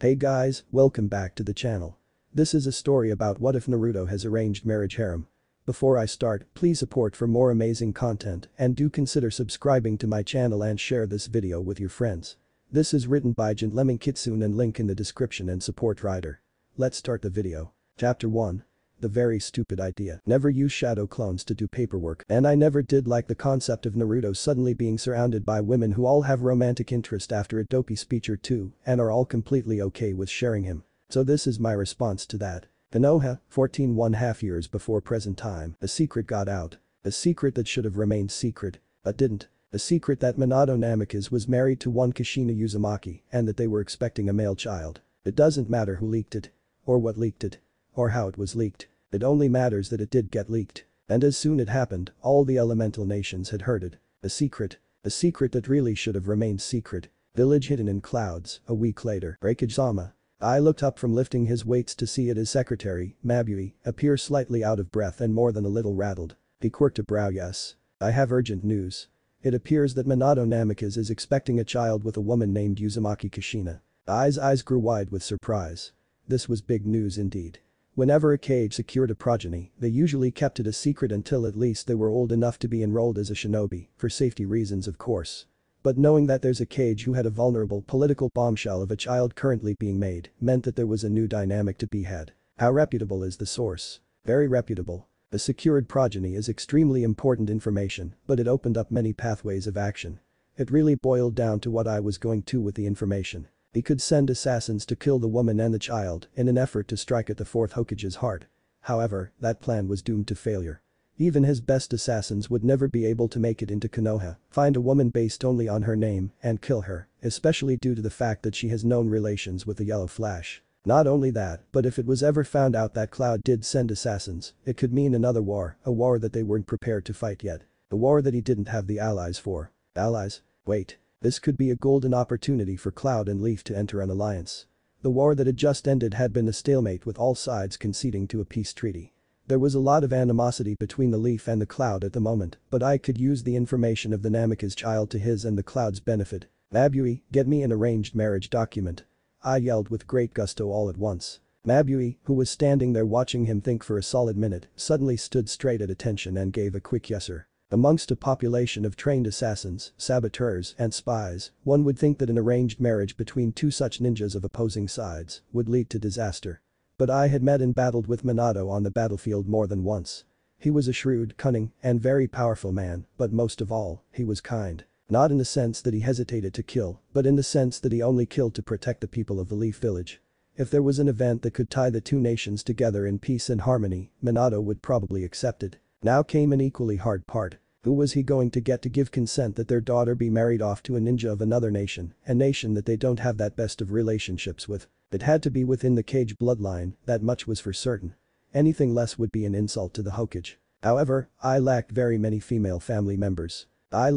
Hey guys, welcome back to the channel. This is a story about what if Naruto has arranged marriage harem. Before I start, please support for more amazing content and do consider subscribing to my channel and share this video with your friends. This is written by gentlemankitsune and link in the description and support writer. Let's start the video. Chapter 1. The very stupid idea. Never use shadow clones to do paperwork, and I never did like the concept of Naruto suddenly being surrounded by women who all have romantic interest after a dopey speech or two and are all completely okay with sharing him. So this is my response to that. Konoha, 14½ years before present time, a secret got out. A secret that should have remained secret, but didn't. A secret that Minato Namikaze was married to one Kushina Uzumaki and that they were expecting a male child. It doesn't matter who leaked it, or what leaked it, or how it was leaked. It only matters that it did get leaked. And as soon it happened, all the elemental nations had heard it. A secret that really should have remained secret. Village hidden in clouds, a week later. Reikage-sama. I looked up from lifting his weights to see his secretary, Mabui, appear slightly out of breath and more than a little rattled. He quirked a brow. Yes. I have urgent news. It appears that Minato Namikaze is expecting a child with a woman named Uzumaki Kushina. Eyes grew wide with surprise. This was big news indeed. Whenever a cage secured a progeny, they usually kept it a secret until at least they were old enough to be enrolled as a shinobi, for safety reasons of course. But knowing that there's a cage who had a vulnerable political bombshell of a child currently being made meant that there was a new dynamic to be had. How reputable is the source? Very reputable. A secured progeny is extremely important information, but it opened up many pathways of action. It really boiled down to what I was going to with the information. He could send assassins to kill the woman and the child in an effort to strike at the fourth Hokage's heart. However, that plan was doomed to failure. Even his best assassins would never be able to make it into Konoha, find a woman based only on her name, and kill her, especially due to the fact that she has known relations with the Yellow Flash. Not only that, but if it was ever found out that Cloud did send assassins, it could mean another war, a war that they weren't prepared to fight yet. A war that he didn't have the allies for. Allies? Wait. This could be a golden opportunity for Cloud and Leaf to enter an alliance. The war that had just ended had been a stalemate with all sides conceding to a peace treaty. There was a lot of animosity between the Leaf and the Cloud at the moment, but I could use the information of the Namikaze child to his and the Cloud's benefit. Mabui, get me an arranged marriage document. I yelled with great gusto all at once. Mabui, who was standing there watching him think for a solid minute, suddenly stood straight at attention and gave a quick yes-sir. Amongst a population of trained assassins, saboteurs, and spies, one would think that an arranged marriage between two such ninjas of opposing sides would lead to disaster. But I had met and battled with Minato on the battlefield more than once. He was a shrewd, cunning, and very powerful man, but most of all, he was kind. Not in the sense that he hesitated to kill, but in the sense that he only killed to protect the people of the Leaf Village. If there was an event that could tie the two nations together in peace and harmony, Minato would probably accept it. Now came an equally hard part. Who was he going to get to give consent that their daughter be married off to a ninja of another nation, a nation that they don't have that best of relationships with? It had to be within the Kage bloodline, that much was for certain. Anything less would be an insult to the Hokage. However, I lacked very many female family members. That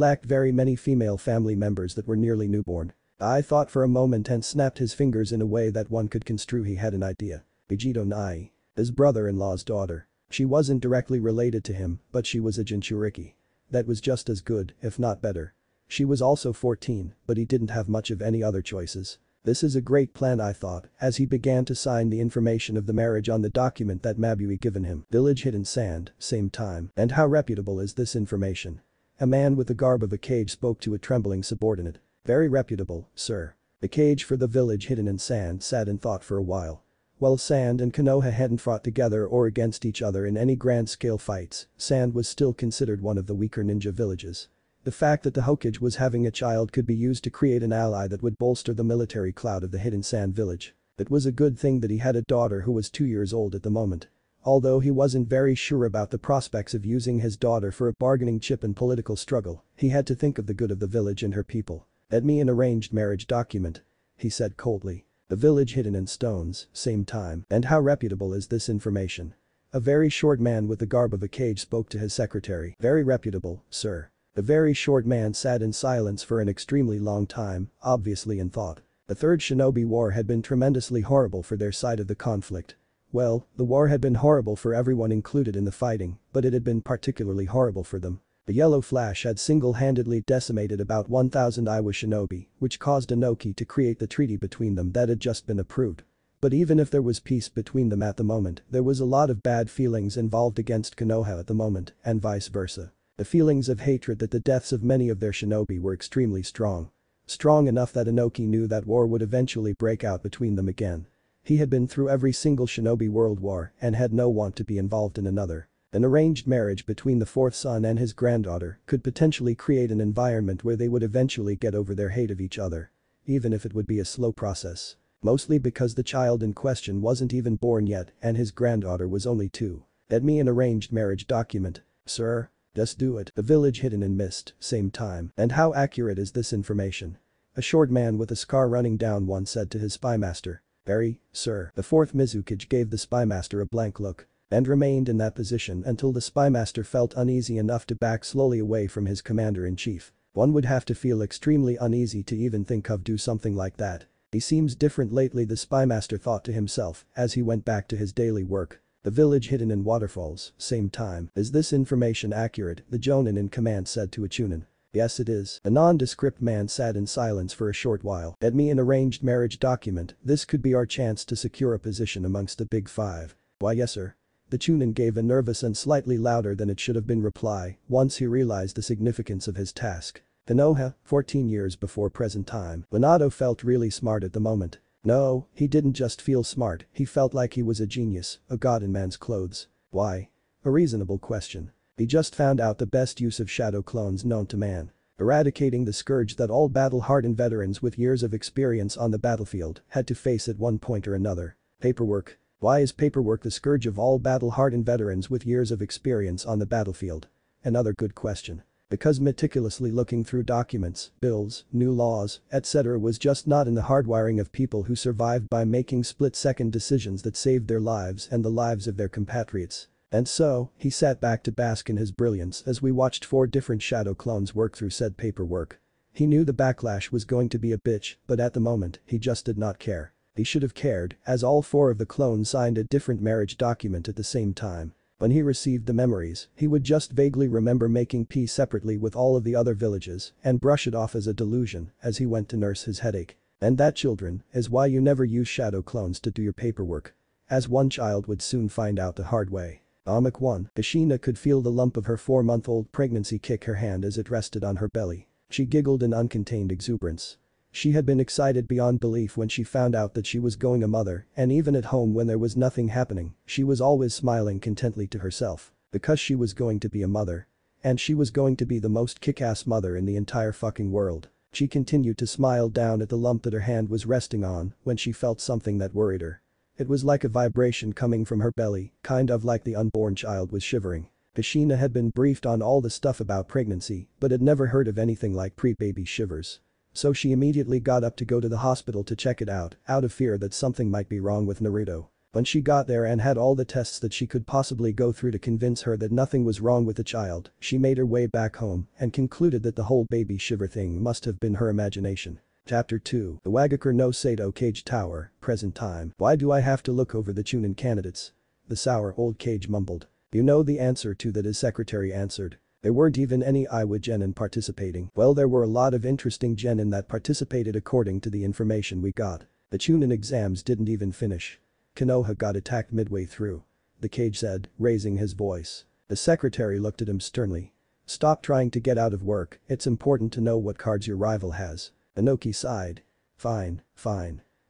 were nearly newborn. I thought for a moment and snapped his fingers in a way that one could construe he had an idea. Vegito Nai. His brother-in-law's daughter. She wasn't directly related to him, but she was a Jinchuriki. That was just as good, if not better. She was also 14, but he didn't have much of any other choices. This is a great plan, I thought, as he began to sign the information of the marriage on the document that Mabui given him. Village hidden sand, same time. And how reputable is this information? A man with the garb of a cage spoke to a trembling subordinate. Very reputable, sir. The cage for the village hidden in sand sat in thought for a while. While Sand and Konoha hadn't fought together or against each other in any grand-scale fights, Sand was still considered one of the weaker ninja villages. The fact that the Hokage was having a child could be used to create an ally that would bolster the military clout of the hidden Sand village. It was a good thing that he had a daughter who was 2 years old at the moment. Although he wasn't very sure about the prospects of using his daughter for a bargaining chip in political struggle, he had to think of the good of the village and her people. "Get me an arranged marriage document," he said coldly. The village hidden in stones, same time. And how reputable is this information? A very short man with the garb of a cage spoke to his secretary. Very reputable, sir. The very short man sat in silence for an extremely long time, obviously in thought. The Third Shinobi War had been tremendously horrible for their side of the conflict. Well, the war had been horrible for everyone included in the fighting, but it had been particularly horrible for them. The yellow flash had single-handedly decimated about 1,000 Iowa shinobi, which caused Inoki to create the treaty between them that had just been approved. But even if there was peace between them at the moment, there was a lot of bad feelings involved against Konoha at the moment, and vice versa. The feelings of hatred that the deaths of many of their shinobi were extremely strong. Strong enough that Inoki knew that war would eventually break out between them again. He had been through every single shinobi world war and had no want to be involved in another. An arranged marriage between the fourth son and his granddaughter could potentially create an environment where they would eventually get over their hate of each other. Even if it would be a slow process. Mostly because the child in question wasn't even born yet and his granddaughter was only 2. Get me an arranged marriage document, sir. Just do it. The village hidden in mist, same time. And how accurate is this information? A short man with a scar running down one said to his spymaster. Very, sir. The fourth Mizukage gave the spymaster a blank look. And remained in that position until the spymaster felt uneasy enough to back slowly away from his commander-in-chief. One would have to feel extremely uneasy to even think of do something like that. He seems different lately, the spymaster thought to himself as he went back to his daily work. The village hidden in waterfalls, same time. Is this information accurate? The jonin in command said to a chunin. Yes it is. A nondescript man sat in silence for a short while. Get me an arranged marriage document, this could be our chance to secure a position amongst the big 5. Why yes sir. The chunin gave a nervous and slightly louder than it should have been reply once he realized the significance of his task. Konoha, 14 years before present time. Minato felt really smart at the moment. No, he didn't just feel smart, he felt like he was a genius, a god in man's clothes. Why? A reasonable question. He just found out the best use of shadow clones known to man. Eradicating the scourge that all battle-hardened veterans with years of experience on the battlefield had to face at one point or another. Paperwork. Why is paperwork the scourge of all battle-hardened veterans with years of experience on the battlefield? Another good question. Because meticulously looking through documents, bills, new laws, etc. was just not in the hardwiring of people who survived by making split-second decisions that saved their lives and the lives of their compatriots. And so, he sat back to bask in his brilliance as we watched 4 different shadow clones work through said paperwork. He knew the backlash was going to be a bitch, but at the moment, he just did not care. He should have cared, as all 4 of the clones signed a different marriage document at the same time. When he received the memories, he would just vaguely remember making peace separately with all of the other villages and brush it off as a delusion as he went to nurse his headache. And that, children, is why you never use shadow clones to do your paperwork. As one child would soon find out the hard way. Omik 1. Kushina could feel the lump of her 4-month-old pregnancy kick her hand as it rested on her belly. She giggled in uncontained exuberance. She had been excited beyond belief when she found out that she was going a mother, and even at home when there was nothing happening, she was always smiling contently to herself. Because she was going to be a mother. And she was going to be the most kick-ass mother in the entire fucking world. She continued to smile down at the lump that her hand was resting on when she felt something that worried her. It was like a vibration coming from her belly, kind of like the unborn child was shivering. Kushina had been briefed on all the stuff about pregnancy, but had never heard of anything like pre-baby shivers. So she immediately got up to go to the hospital to check it out of fear that something might be wrong with Naruto. When she got there and had all the tests that she could possibly go through to convince her that nothing was wrong with the child, she made her way back home and concluded that the whole baby shiver thing must have been her imagination. Chapter 2. The Wagakure no Sato Cage Tower, present time. Why do I have to look over the chunin candidates? The sour old cage mumbled. You know the answer to that, his secretary answered. There weren't even any Iowa genin participating. Well, there were a lot of interesting genin that participated according to the information we got. The chunin exams didn't even finish. Konoha got attacked midway through. The cage said, raising his voice. The secretary looked at him sternly. Stop trying to get out of work, it's important to know what cards your rival has. Inoki sighed. Fine.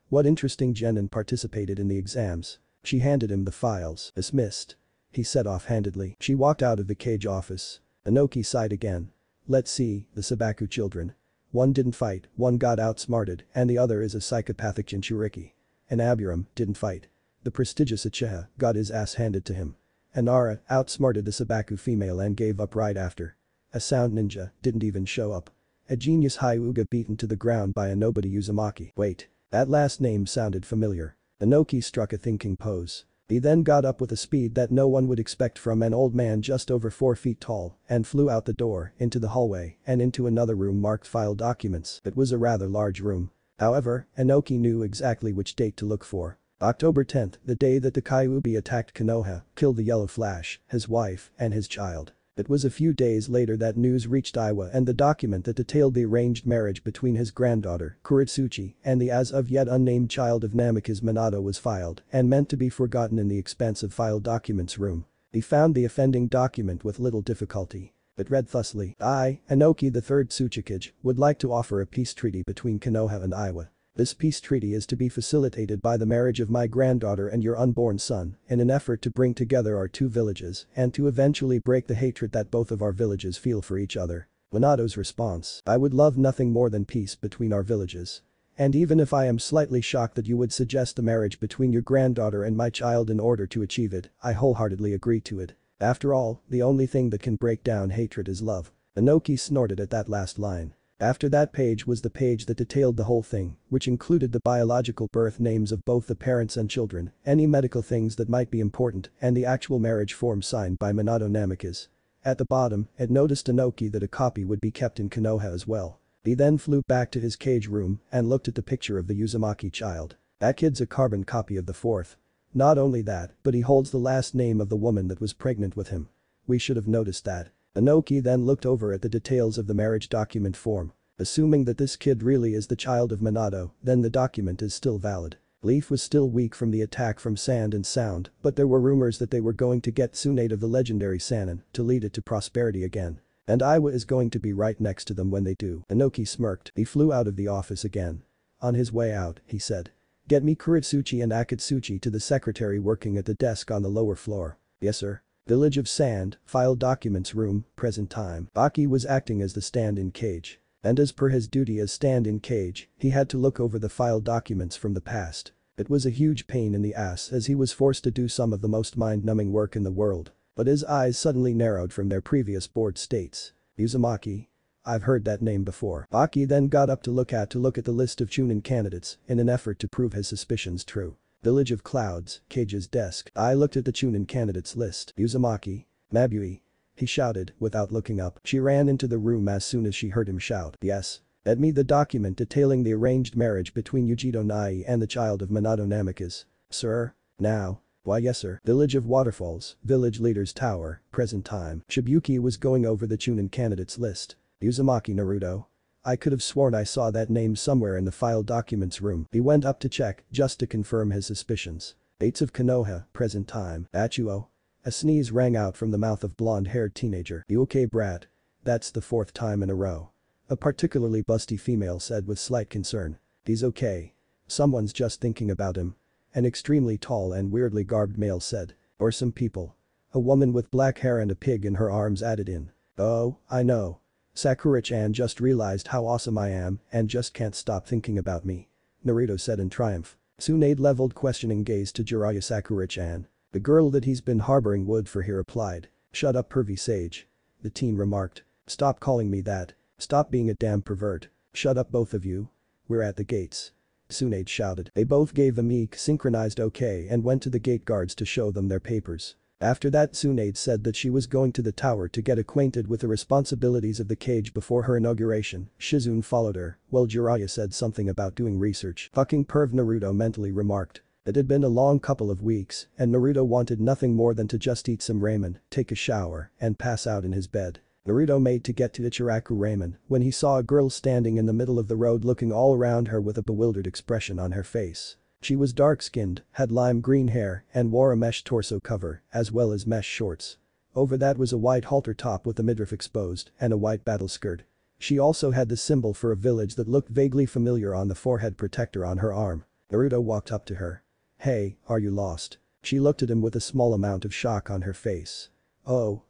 What interesting genin participated in the exams? She handed him the files. Dismissed. He said offhandedly. She walked out of the cage office. Inoki sighed again. Let's see, the Sabaku children. One didn't fight, one got outsmarted, and the other is a psychopathic Jinchuriki. And Aburam didn't fight. The prestigious Uchiha got his ass handed to him. And Nara outsmarted the Sabaku female and gave up right after. A sound ninja didn't even show up. A genius Hyuga beaten to the ground by a nobody Uzumaki. Wait, that last name sounded familiar. Inoki struck a thinking pose. He then got up with a speed that no one would expect from an old man just over 4 feet tall and flew out the door, into the hallway, and into another room marked file documents. It was a rather large room. However, Inoki knew exactly which date to look for. October 10th, the day that the Kyuubi attacked Konoha, killed the Yellow Flash, his wife, and his child. It was a few days later that news reached Iwa, and the document that detailed the arranged marriage between his granddaughter, Kuritsuchi, and the as of yet unnamed child of Namikaze Minato was filed and meant to be forgotten in the expansive file documents room. He found the offending document with little difficulty. It read thusly: I, Inoki III Tsuchikage, would like to offer a peace treaty between Konoha and Iwa. This peace treaty is to be facilitated by the marriage of my granddaughter and your unborn son in an effort to bring together our two villages and to eventually break the hatred that both of our villages feel for each other. Minato's response: I would love nothing more than peace between our villages. And even if I am slightly shocked that you would suggest the marriage between your granddaughter and my child in order to achieve it, I wholeheartedly agree to it. After all, the only thing that can break down hatred is love. Inoki snorted at that last line. After that page was the page that detailed the whole thing, which included the biological birth names of both the parents and children, any medical things that might be important, and the actual marriage form signed by Minato Namikaze. At the bottom, it noticed Inoki that a copy would be kept in Konoha as well. He then flew back to his cage room and looked at the picture of the Uzumaki child. That kid's a carbon copy of the fourth. Not only that, but he holds the last name of the woman that was pregnant with him. We should have noticed that. Inoki then looked over at the details of the marriage document form. Assuming that this kid really is the child of Minato, then the document is still valid. Leaf was still weak from the attack from Sand and Sound, but there were rumors that they were going to get Tsunade of the legendary Sannin to lead it to prosperity again. And Iwa is going to be right next to them when they do. Inoki smirked. He flew out of the office again. On his way out, he said, "Get me Kuritsuchi and Akatsuchi to the secretary working at the desk on the lower floor." "Yes sir." Village of Sand, file documents room, present time. Baki was acting as the stand-in cage. And as per his duty as stand-in cage, he had to look over the file documents from the past. It was a huge pain in the ass as he was forced to do some of the most mind-numbing work in the world. But his eyes suddenly narrowed from their previous bored states. Uzumaki. I've heard that name before. Baki then got up to look at the list of Chunin candidates in an effort to prove his suspicions true. Village of Clouds, Cage's desk. I looked at the Chunin candidates list. Uzumaki. Mabui. He shouted, without looking up. She ran into the room as soon as she heard him shout. Yes. Get me the document detailing the arranged marriage between Yujito Nai and the child of Minato Namikaze. Sir? Now. Why yes sir. Village of Waterfalls, Village Leader's Tower, present time. Shibuki was going over the Chunin candidates list. Uzumaki Naruto. I could have sworn I saw that name somewhere in the file documents room. He went up to check, just to confirm his suspicions. Dates of Konoha, present time. Achuo. A sneeze rang out from the mouth of blonde-haired teenager. You okay brat? That's the fourth time in a row. A particularly busty female said with slight concern. He's okay. Someone's just thinking about him. An extremely tall and weirdly garbed male said. Or some people. A woman with black hair and a pig in her arms added in. Oh, I know. Sakura-chan just realized how awesome I am and just can't stop thinking about me. Naruto said in triumph. Tsunade leveled questioning gaze to Jiraiya. Sakura-chan. The girl that he's been harboring would for he replied. Shut up pervy sage. The teen remarked. Stop calling me that. Stop being a damn pervert. Shut up both of you. We're at the gates. Tsunade shouted. They both gave a meek synchronized okay and went to the gate guards to show them their papers. After that Tsunade said that she was going to the tower to get acquainted with the responsibilities of the cage before her inauguration. Shizune followed her, while Jiraiya said something about doing research. Fucking perv, Naruto mentally remarked. It had been a long couple of weeks and Naruto wanted nothing more than to just eat some ramen, take a shower, and pass out in his bed. Naruto made to get to Ichiraku Ramen when he saw a girl standing in the middle of the road looking all around her with a bewildered expression on her face. She was dark-skinned, had lime green hair, and wore a mesh torso cover, as well as mesh shorts. Over that was a white halter top with the midriff exposed and a white battle skirt. She also had the symbol for a village that looked vaguely familiar on the forehead protector on her arm. Naruto walked up to her. Hey, are you lost? She looked at him with a small amount of shock on her face. Oh.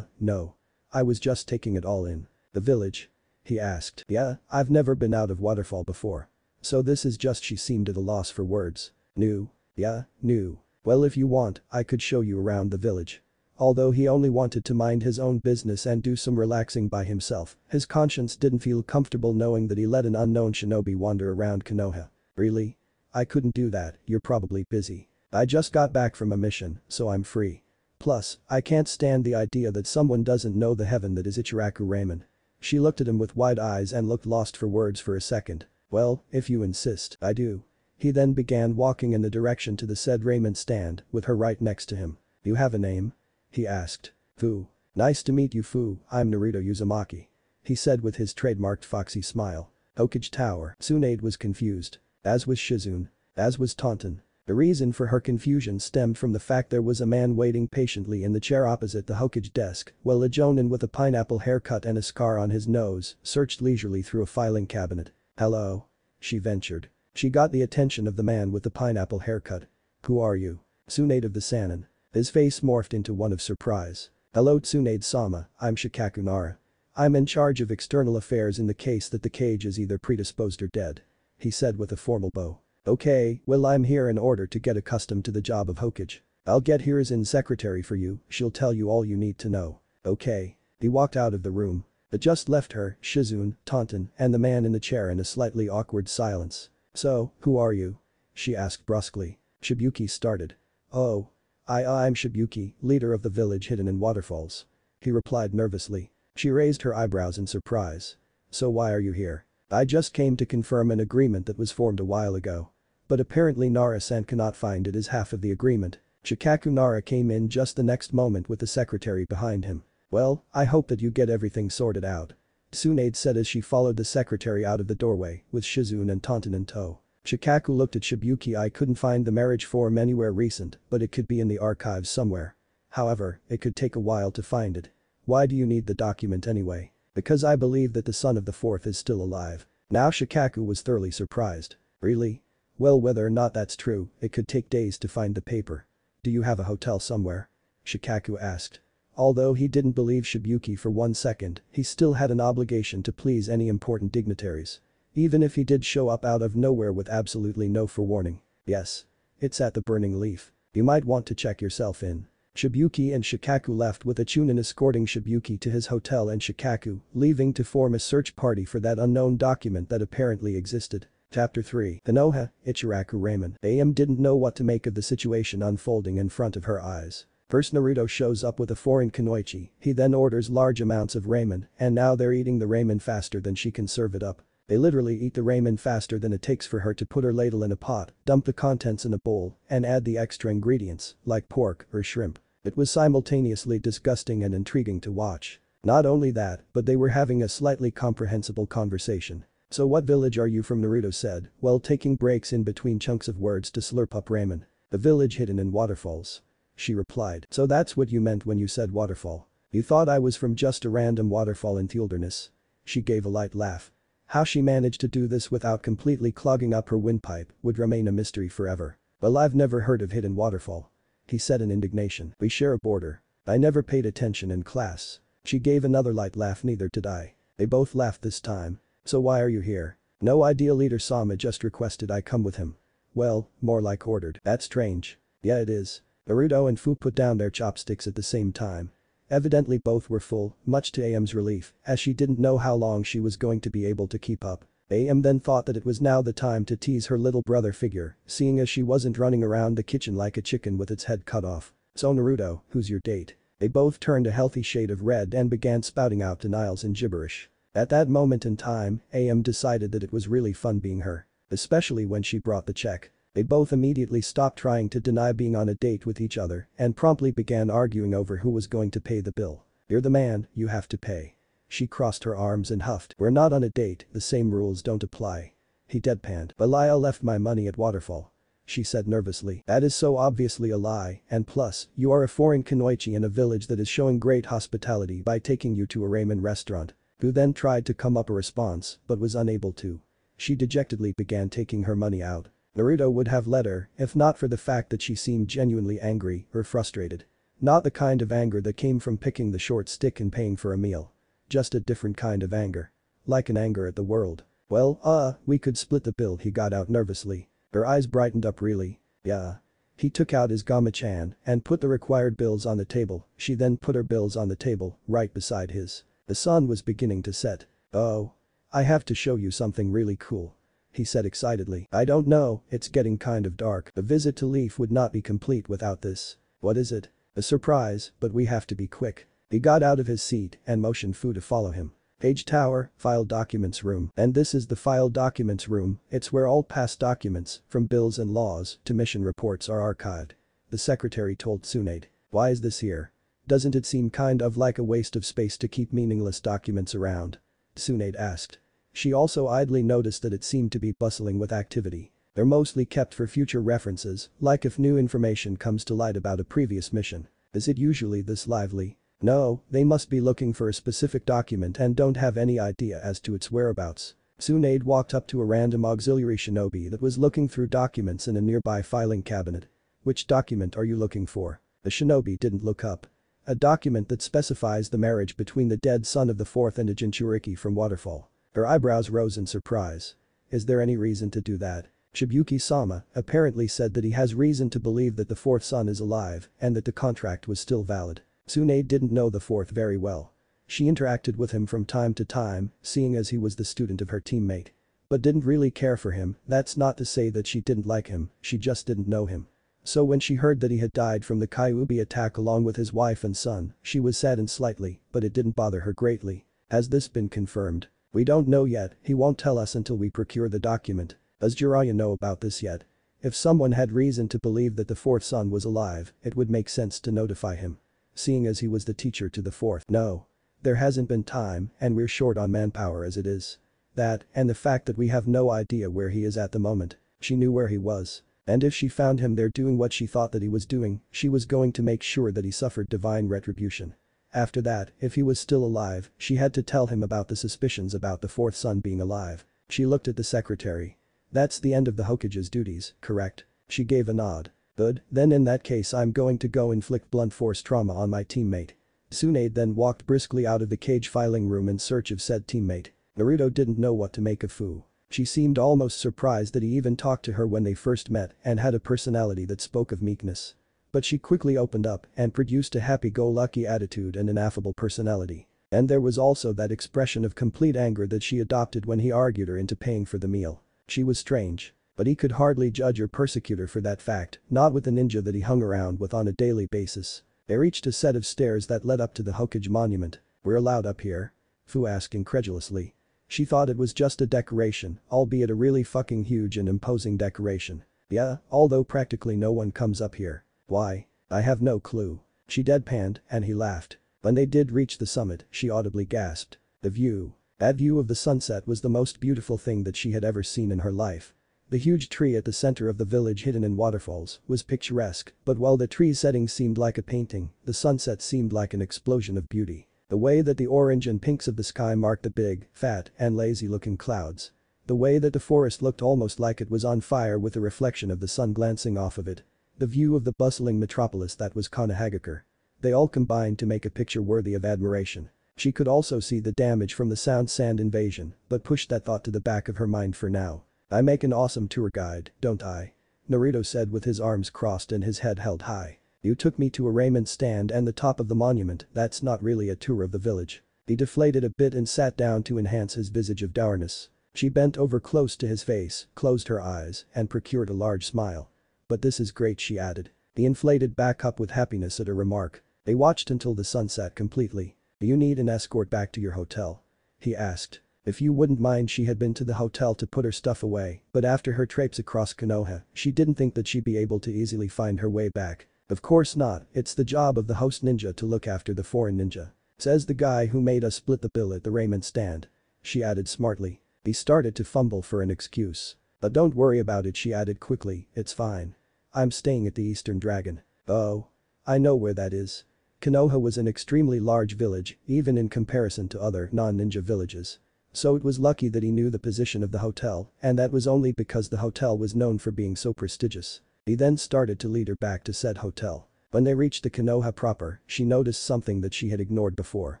No. I was just taking it all in. The village? He asked. Yeah, I've never been out of Waterfall before. So this is just. She seemed at a loss for words. New? Yeah, new. Well if you want, I could show you around the village. Although he only wanted to mind his own business and do some relaxing by himself, his conscience didn't feel comfortable knowing that he let an unknown shinobi wander around Konoha. Really? I couldn't do that, you're probably busy. I just got back from a mission, so I'm free. Plus, I can't stand the idea that someone doesn't know the heaven that is Ichiraku Ramen. She looked at him with wide eyes and looked lost for words for a second. Well, if you insist, I do. He then began walking in the direction to the said ramen stand, with her right next to him. You have a name? He asked. Fu. Nice to meet you Fu, I'm Naruto Uzumaki. He said with his trademarked foxy smile. Hokage Tower. Tsunade was confused. As was Shizune. As was Taunton. The reason for her confusion stemmed from the fact there was a man waiting patiently in the chair opposite the Hokage desk, while a jonin with a pineapple haircut and a scar on his nose searched leisurely through a filing cabinet. "Hello?" she ventured. She got the attention of the man with the pineapple haircut. "Who are you?" Tsunade of the Sannin. His face morphed into one of surprise. "Hello Tsunade-sama, I'm Shikaku Nara. I'm in charge of external affairs in the case that the cage is either predisposed or dead," he said with a formal bow. "Okay, well I'm here in order to get accustomed to the job of Hokage. I'll get Hiruzen secretary for you, she'll tell you all you need to know." "Okay." He walked out of the room. It just left her, Shizune, Taunton, and the man in the chair in a slightly awkward silence. "So, who are you?" she asked brusquely. Shibuki started. "Oh. I'm Shibuki, leader of the village hidden in waterfalls," he replied nervously. She raised her eyebrows in surprise. "So why are you here?" "I just came to confirm an agreement that was formed a while ago. But apparently Nara-san cannot find it as half of the agreement." Shikaku Nara came in just the next moment with the secretary behind him. "Well, I hope that you get everything sorted out," Tsunade said as she followed the secretary out of the doorway with Shizune and Taunton in tow. Shikaku looked at Shibuki. "I couldn't find the marriage form anywhere recent, but it could be in the archives somewhere. However, it could take a while to find it." "Why do you need the document anyway?" "Because I believe that the son of the fourth is still alive." Now Shikaku was thoroughly surprised. "Really? Well, whether or not that's true, it could take days to find the paper." "Do you have a hotel somewhere?" Shikaku asked. Although he didn't believe Shibuki for 1 second, he still had an obligation to please any important dignitaries. Even if he did show up out of nowhere with absolutely no forewarning. "Yes. It's at the Burning Leaf. You might want to check yourself in." Shibuki and Shikaku left with a Chunin escorting Shibuki to his hotel and Shikaku leaving to form a search party for that unknown document that apparently existed. Chapter 3. Konoha, Ichiraku Ramen. AM didn't know what to make of the situation unfolding in front of her eyes. First Naruto shows up with a foreign kunoichi, he then orders large amounts of ramen, and now they're eating the ramen faster than she can serve it up. They literally eat the ramen faster than it takes for her to put her ladle in a pot, dump the contents in a bowl, and add the extra ingredients, like pork or shrimp. It was simultaneously disgusting and intriguing to watch. Not only that, but they were having a slightly comprehensible conversation. "So what village are you from?" Naruto said, while taking breaks in between chunks of words to slurp up ramen. "The village hidden in waterfalls," she replied. "So that's what you meant when you said waterfall. You thought I was from just a random waterfall in the wilderness." She gave a light laugh. How she managed to do this without completely clogging up her windpipe would remain a mystery forever. "Well, I've never heard of hidden waterfall," he said in indignation. "We share a border. I never paid attention in class." She gave another light laugh. "Neither did I." They both laughed this time. "So why are you here?" "No idea, leader Sama just requested I come with him." "Well, more like ordered." "That's strange." "Yeah, it is." Naruto and Fu put down their chopsticks at the same time. Evidently both were full, much to AM's relief, as she didn't know how long she was going to be able to keep up. AM then thought that it was now the time to tease her little brother figure, seeing as she wasn't running around the kitchen like a chicken with its head cut off. "So Naruto, who's your date?" They both turned a healthy shade of red and began spouting out denials in gibberish. At that moment in time, AM decided that it was really fun being her. Especially when she brought the check. They both immediately stopped trying to deny being on a date with each other and promptly began arguing over who was going to pay the bill. "You're the man, you have to pay." She crossed her arms and huffed. "We're not on a date, the same rules don't apply." He deadpanned. "Belial left my money at Waterfall," she said nervously. "That is so obviously a lie, and plus, you are a foreign kunoichi in a village that is showing great hospitality by taking you to a ramen restaurant." Who then tried to come up a response, but was unable to. She dejectedly began taking her money out. Naruto would have let her, if not for the fact that she seemed genuinely angry or frustrated. Not the kind of anger that came from picking the short stick and paying for a meal. Just a different kind of anger. Like an anger at the world. "Well, we could split the bill," he got out nervously. Her eyes brightened up. "Really? Yeah." He took out his Gama-chan and put the required bills on the table. She then put her bills on the table, right beside his. The sun was beginning to set. "Oh. I have to show you something really cool," he said excitedly. "I don't know, it's getting kind of dark. The visit to Leaf would not be complete without this." "What is it?" "A surprise, but we have to be quick." He got out of his seat and motioned Fu to follow him. "Page Tower, File Documents Room." "And this is the File Documents Room, it's where all past documents, from bills and laws to mission reports are archived," the secretary told Tsunade. "Why is this here?" Doesn't it seem kind of like a waste of space to keep meaningless documents around? Tsunade asked. She also idly noticed that it seemed to be bustling with activity. They're mostly kept for future references, like if new information comes to light about a previous mission. Is it usually this lively? No, they must be looking for a specific document and don't have any idea as to its whereabouts. Tsunade walked up to a random auxiliary shinobi that was looking through documents in a nearby filing cabinet. Which document are you looking for? The shinobi didn't look up. A document that specifies the marriage between the dead son of the fourth and a Jinchuriki from Waterfall. Her eyebrows rose in surprise. Is there any reason to do that? Shibuki-sama apparently said that he has reason to believe that the fourth son is alive and that the contract was still valid. Tsunade didn't know the fourth very well. She interacted with him from time to time, seeing as he was the student of her teammate. But didn't really care for him. That's not to say that she didn't like him, she just didn't know him. So when she heard that he had died from the Kyuubi attack along with his wife and son, she was saddened slightly, but it didn't bother her greatly. Has this been confirmed? We don't know yet, he won't tell us until we procure the document. Does Jiraiya know about this yet? If someone had reason to believe that the fourth son was alive, it would make sense to notify him. Seeing as he was the teacher to the fourth. No. There hasn't been time and we're short on manpower as it is. That, and the fact that we have no idea where he is at the moment. She knew where he was. And if she found him there doing what she thought that he was doing, she was going to make sure that he suffered divine retribution. After that, if he was still alive, she had to tell him about the suspicions about the fourth son being alive. She looked at the secretary. That's the end of the Hokage's duties, correct? She gave a nod. Good, then in that case I'm going to go inflict blunt force trauma on my teammate. Tsunade then walked briskly out of the cage filing room in search of said teammate. Naruto didn't know what to make of Fu. She seemed almost surprised that he even talked to her when they first met and had a personality that spoke of meekness. But she quickly opened up and produced a happy-go-lucky attitude and an affable personality. And there was also that expression of complete anger that she adopted when he argued her into paying for the meal. She was strange. But he could hardly judge or persecute her for that fact, not with the ninja that he hung around with on a daily basis. They reached a set of stairs that led up to the Hokage monument. We're allowed up here? Fu asked incredulously. She thought it was just a decoration, albeit a really fucking huge and imposing decoration. Yeah, although practically no one comes up here. Why? I have no clue. She deadpanned, and he laughed. When they did reach the summit, she audibly gasped. The view. That view of the sunset was the most beautiful thing that she had ever seen in her life. The huge tree at the center of the village hidden in waterfalls was picturesque, but while the tree's setting seemed like a painting, the sunset seemed like an explosion of beauty. The way that the orange and pinks of the sky marked the big, fat, and lazy-looking clouds. The way that the forest looked almost like it was on fire with the reflection of the sun glancing off of it. The view of the bustling metropolis that was Konohagakure. They all combined to make a picture worthy of admiration. She could also see the damage from the Sound Sand invasion, but pushed that thought to the back of her mind for now. I make an awesome tour guide, don't I? Naruto said with his arms crossed and his head held high. You took me to a ramen stand and the top of the monument, that's not really a tour of the village. He deflated a bit and sat down to enhance his visage of dourness. She bent over close to his face, closed her eyes, and procured a large smile. But this is great, she added. He inflated back up with happiness at her remark. They watched until the sun set completely. Do you need an escort back to your hotel? He asked. If you wouldn't mind, she had been to the hotel to put her stuff away, but after her traipse across Konoha, she didn't think that she'd be able to easily find her way back. Of course not, it's the job of the host ninja to look after the foreign ninja. Says the guy who made us split the bill at the ramen stand. She added smartly. He started to fumble for an excuse. But don't worry about it, she added quickly, it's fine. I'm staying at the Eastern Dragon. Oh. I know where that is. Konoha was an extremely large village, even in comparison to other non-ninja villages. So it was lucky that he knew the position of the hotel, and that was only because the hotel was known for being so prestigious. He then started to lead her back to said hotel. When they reached the Konoha proper, she noticed something that she had ignored before.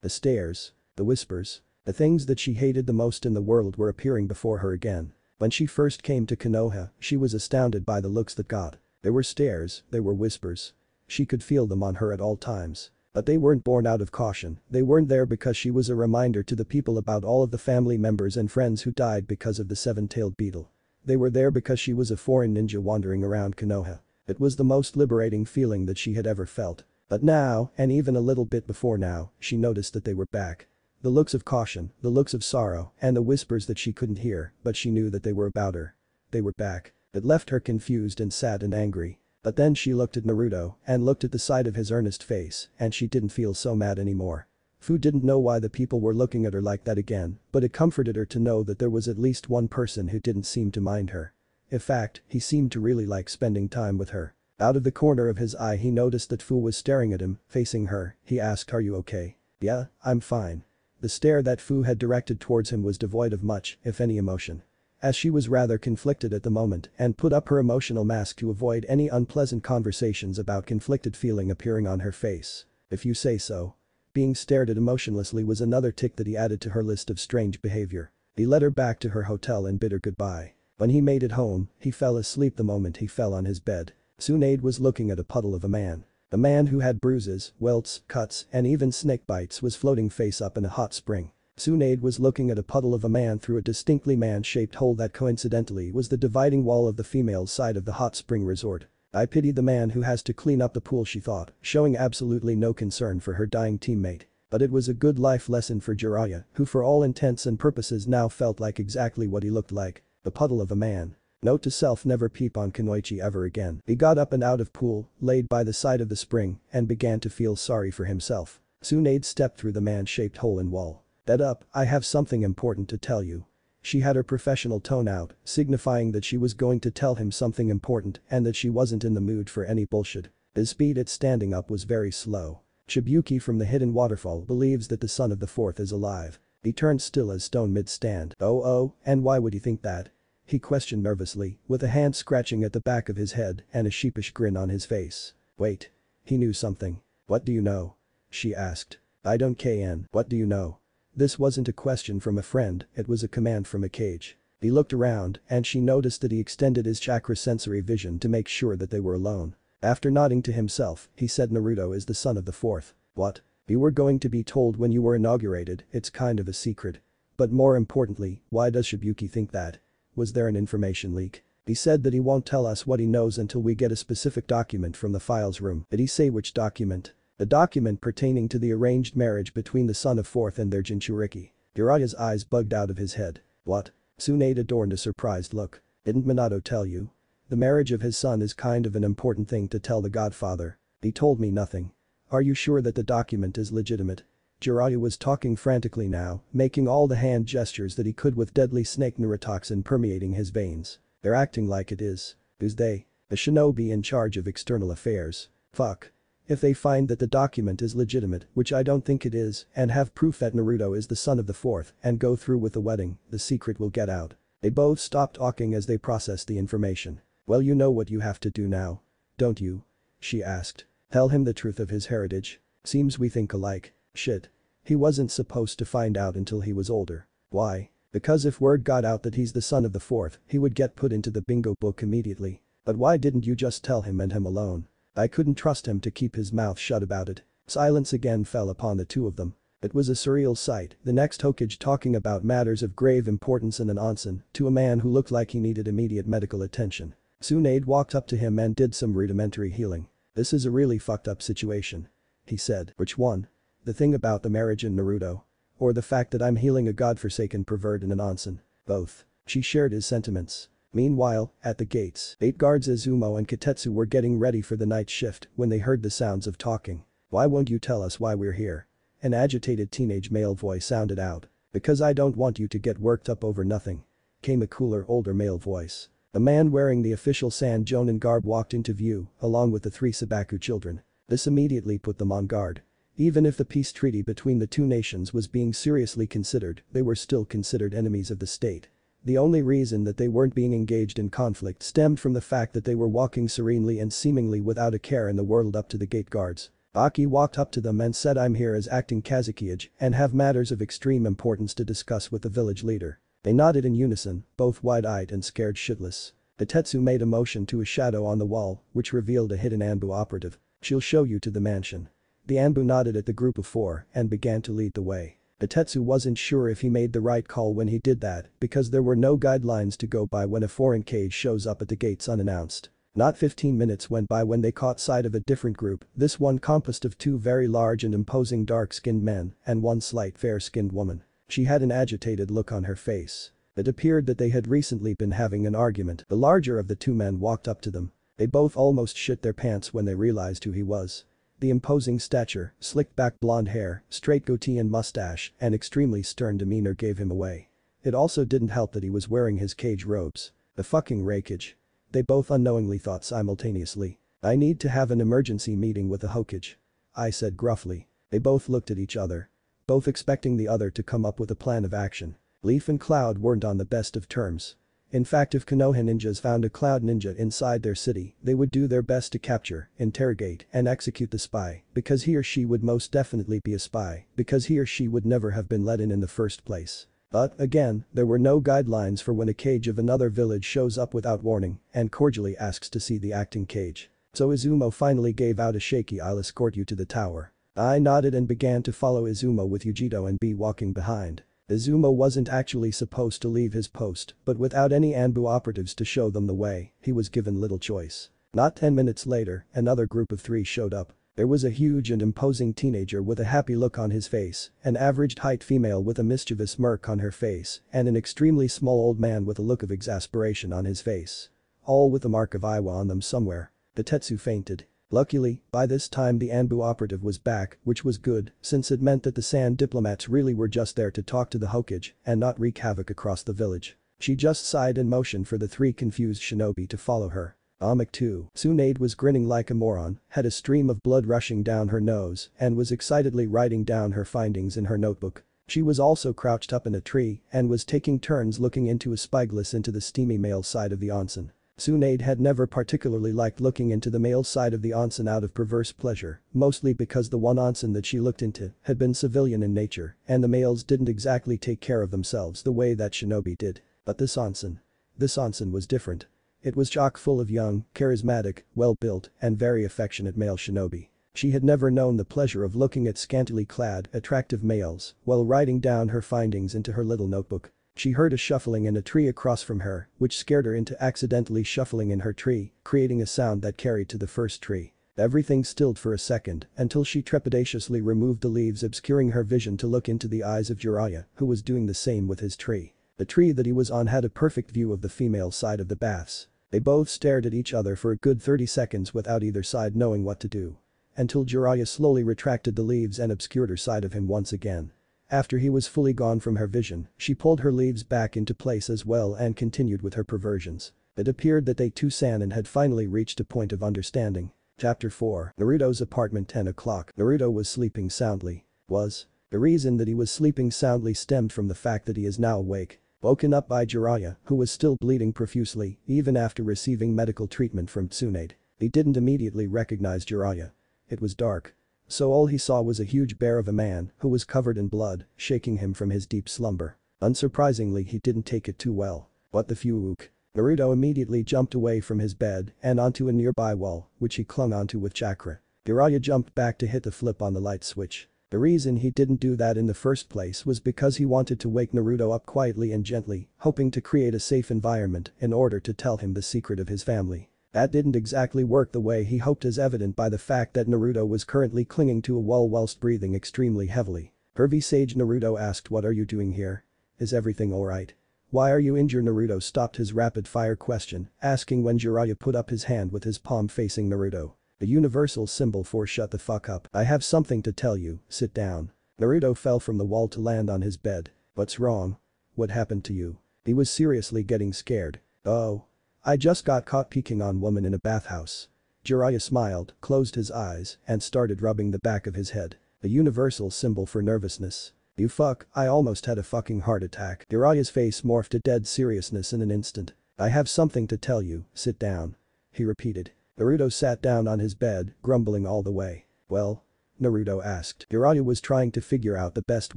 The stairs. The whispers. The things that she hated the most in the world were appearing before her again. When she first came to Konoha, she was astounded by the looks that got. There were stairs, there were whispers. She could feel them on her at all times. But they weren't born out of caution, they weren't there because she was a reminder to the people about all of the family members and friends who died because of the seven-tailed beetle. They were there because she was a foreign ninja wandering around Konoha. It was the most liberating feeling that she had ever felt. But now, and even a little bit before now, she noticed that they were back. The looks of caution, the looks of sorrow, and the whispers that she couldn't hear, but she knew that they were about her. They were back. It left her confused and sad and angry. But then she looked at Naruto and looked at the side of his earnest face and she didn't feel so mad anymore. Fu didn't know why the people were looking at her like that again, but it comforted her to know that there was at least one person who didn't seem to mind her. In fact, he seemed to really like spending time with her. Out of the corner of his eye he noticed that Fu was staring at him, facing her. He asked, "Are you okay?" "Yeah, I'm fine." The stare that Fu had directed towards him was devoid of much, if any emotion. As she was rather conflicted at the moment and put up her emotional mask to avoid any unpleasant conversations about conflicted feeling appearing on her face. If you say so. Being stared at emotionlessly was another tick that he added to her list of strange behavior. He led her back to her hotel and bid her goodbye. When he made it home, he fell asleep the moment he fell on his bed. Tsunade was looking at a puddle of a man. The man who had bruises, welts, cuts, and even snake bites was floating face up in a hot spring. Tsunade was looking at a puddle of a man through a distinctly man-shaped hole that coincidentally was the dividing wall of the female side of the hot spring resort. I pitied the man who has to clean up the pool, she thought, showing absolutely no concern for her dying teammate. But it was a good life lesson for Jiraiya, who for all intents and purposes now felt like exactly what he looked like, the puddle of a man. Note to self: never peep on Kunoichi ever again. He got up and out of pool, laid by the side of the spring, and began to feel sorry for himself. Tsunade stepped through the man-shaped hole in wall. "Get up, I have something important to tell you." She had her professional tone out, signifying that she was going to tell him something important and that she wasn't in the mood for any bullshit. His speed at standing up was very slow. Shibuki from the hidden waterfall believes that the son of the fourth is alive. He turned still as stone mid-stand. Oh, and why would he think that? He questioned nervously, with a hand scratching at the back of his head and a sheepish grin on his face. Wait. He knew something. "What do you know?" she asked. "I don't kn. What do you know?" This wasn't a question from a friend, it was a command from a cage. He looked around and she noticed that he extended his chakra sensory vision to make sure that they were alone. After nodding to himself, he said, "Naruto is the son of the fourth." "What? You were going to be told when you were inaugurated, it's kind of a secret. But more importantly, why does Shibuki think that? Was there an information leak?" "He said that he won't tell us what he knows until we get a specific document from the files room." "Did he say which document?" "The document pertaining to the arranged marriage between the son of fourth and their Jinchuriki." Jiraiya's eyes bugged out of his head. "What?" Tsunade adorned a surprised look. "Didn't Minato tell you? The marriage of his son is kind of an important thing to tell the godfather." "He told me nothing." "Are you sure that the document is legitimate?" Jiraiya was talking frantically now, making all the hand gestures that he could with deadly snake neurotoxin permeating his veins. "They're acting like it is." "Who's they?" "The shinobi in charge of external affairs." "Fuck. If they find that the document is legitimate, which I don't think it is, and have proof that Naruto is the son of the fourth and go through with the wedding, the secret will get out." They both stopped talking as they processed the information. "Well, you know what you have to do now. Don't you?" she asked. "Tell him the truth of his heritage. Seems we think alike." "Shit. He wasn't supposed to find out until he was older." "Why?" "Because if word got out that he's the son of the fourth, he would get put into the bingo book immediately." "But why didn't you just tell him and him alone?" "I couldn't trust him to keep his mouth shut about it." Silence again fell upon the two of them. It was a surreal sight, the next Hokage talking about matters of grave importance in an onsen to a man who looked like he needed immediate medical attention. Tsunade walked up to him and did some rudimentary healing. "This is a really fucked up situation," he said. "Which one? The thing about the marriage in Naruto? Or the fact that I'm healing a godforsaken pervert in an onsen?" "Both." She shared his sentiments. Meanwhile, at the gates, 8 guards Izumo and Kitetsu were getting ready for the night shift when they heard the sounds of talking. "Why won't you tell us why we're here?" An agitated teenage male voice sounded out. "Because I don't want you to get worked up over nothing," came a cooler older male voice. A man wearing the official San Jonin garb walked into view, along with the 3 Sabaku children. This immediately put them on guard. Even if the peace treaty between the two nations was being seriously considered, they were still considered enemies of the state. The only reason that they weren't being engaged in conflict stemmed from the fact that they were walking serenely and seemingly without a care in the world up to the gate guards. Aki walked up to them and said, "I'm here as acting Kazekage and have matters of extreme importance to discuss with the village leader." They nodded in unison, both wide-eyed and scared shitless. Hitetsu made a motion to a shadow on the wall, which revealed a hidden Anbu operative. "She'll show you to the mansion." The Anbu nodded at the group of 4 and began to lead the way. Hitetsu wasn't sure if he made the right call when he did that because there were no guidelines to go by when a foreign cage shows up at the gates unannounced. Not 15 minutes went by when they caught sight of a different group, this one composed of 2 very large and imposing dark-skinned men and 1 slight fair-skinned woman. She had an agitated look on her face. It appeared that they had recently been having an argument. The larger of the 2 men walked up to them. They both almost shit their pants when they realized who he was. The imposing stature, slicked back blonde hair, straight goatee and mustache, and extremely stern demeanor gave him away. It also didn't help that he was wearing his cage robes. The fucking rakage. They both unknowingly thought simultaneously. I need to have an emergency meeting with the Hokage. I said gruffly. They both looked at each other. Both expecting the other to come up with a plan of action. Leaf and Cloud weren't on the best of terms. In fact, if Konoha ninjas found a Cloud ninja inside their city, they would do their best to capture, interrogate, and execute the spy, because he or she would most definitely be a spy, because he or she would never have been let in the first place. But, again, there were no guidelines for when a cage of another village shows up without warning and cordially asks to see the acting cage. So Izumo finally gave out a shaky "I'll escort you to the tower." I nodded and began to follow Izumo with Yujito and B walking behind. Izumo wasn't actually supposed to leave his post, but without any Anbu operatives to show them the way, he was given little choice. Not 10 minutes later, another group of 3 showed up. There was a huge and imposing teenager with a happy look on his face, an average-height female with a mischievous smirk on her face, and an extremely small old man with a look of exasperation on his face. All with a mark of Iwa on them somewhere. The Tetsu fainted. Luckily, by this time the Anbu operative was back, which was good, since it meant that the Sand diplomats really were just there to talk to the Hokage and not wreak havoc across the village. She just sighed and motioned for the 3 confused shinobi to follow her. Amik too. Tsunade was grinning like a moron, had a stream of blood rushing down her nose, and was excitedly writing down her findings in her notebook. She was also crouched up in a tree and was taking turns looking into a spyglass into the steamy male side of the onsen. Tsunade had never particularly liked looking into the male side of the onsen out of perverse pleasure, mostly because the one onsen that she looked into had been civilian in nature and the males didn't exactly take care of themselves the way that shinobi did. But this onsen was different. It was chock full of young, charismatic, well-built, and very affectionate male shinobi. She had never known the pleasure of looking at scantily clad, attractive males while writing down her findings into her little notebook. She heard a shuffling in a tree across from her, which scared her into accidentally shuffling in her tree, creating a sound that carried to the first tree. Everything stilled for a second until she trepidatiously removed the leaves obscuring her vision to look into the eyes of Jiraiya, who was doing the same with his tree. The tree that he was on had a perfect view of the female side of the baths. They both stared at each other for a good 30 seconds without either side knowing what to do. Until Jiraiya slowly retracted the leaves and obscured her side of him once again. After he was fully gone from her vision, she pulled her leaves back into place as well and continued with her perversions. It appeared that they two Sanin had finally reached a point of understanding. Chapter 4. Naruto's apartment 10 o'clock. Naruto was sleeping soundly. The reason that he was sleeping soundly stemmed from the fact that he is now awake. Woken up by Jiraiya, who was still bleeding profusely even after receiving medical treatment from Tsunade. He didn't immediately recognize Jiraiya. It was dark. So all he saw was a huge bear of a man who was covered in blood, shaking him from his deep slumber. Unsurprisingly, he didn't take it too well. What the fuck? Naruto immediately jumped away from his bed and onto a nearby wall, which he clung onto with chakra. Jiraiya jumped back to hit the flip on the light switch. The reason he didn't do that in the first place was because he wanted to wake Naruto up quietly and gently, hoping to create a safe environment in order to tell him the secret of his family. That didn't exactly work the way he hoped, as evident by the fact that Naruto was currently clinging to a wall whilst breathing extremely heavily. Pervy Sage Naruto asked, "What are you doing here? Is everything alright? Why are you injured?" Naruto stopped his rapid-fire question, asking when Jiraiya put up his hand with his palm facing Naruto. The universal symbol for "shut the fuck up. I have something to tell you, sit down." Naruto fell from the wall to land on his bed. "What's wrong? What happened to you?" He was seriously getting scared. "Oh. I just got caught peeking on woman in a bathhouse." Jiraiya smiled, closed his eyes, and started rubbing the back of his head. The universal symbol for nervousness. "You fuck, I almost had a fucking heart attack." Jiraiya's face morphed to dead seriousness in an instant. "I have something to tell you, sit down," he repeated. Naruto sat down on his bed, grumbling all the way. "Well?" Naruto asked. Jiraiya was trying to figure out the best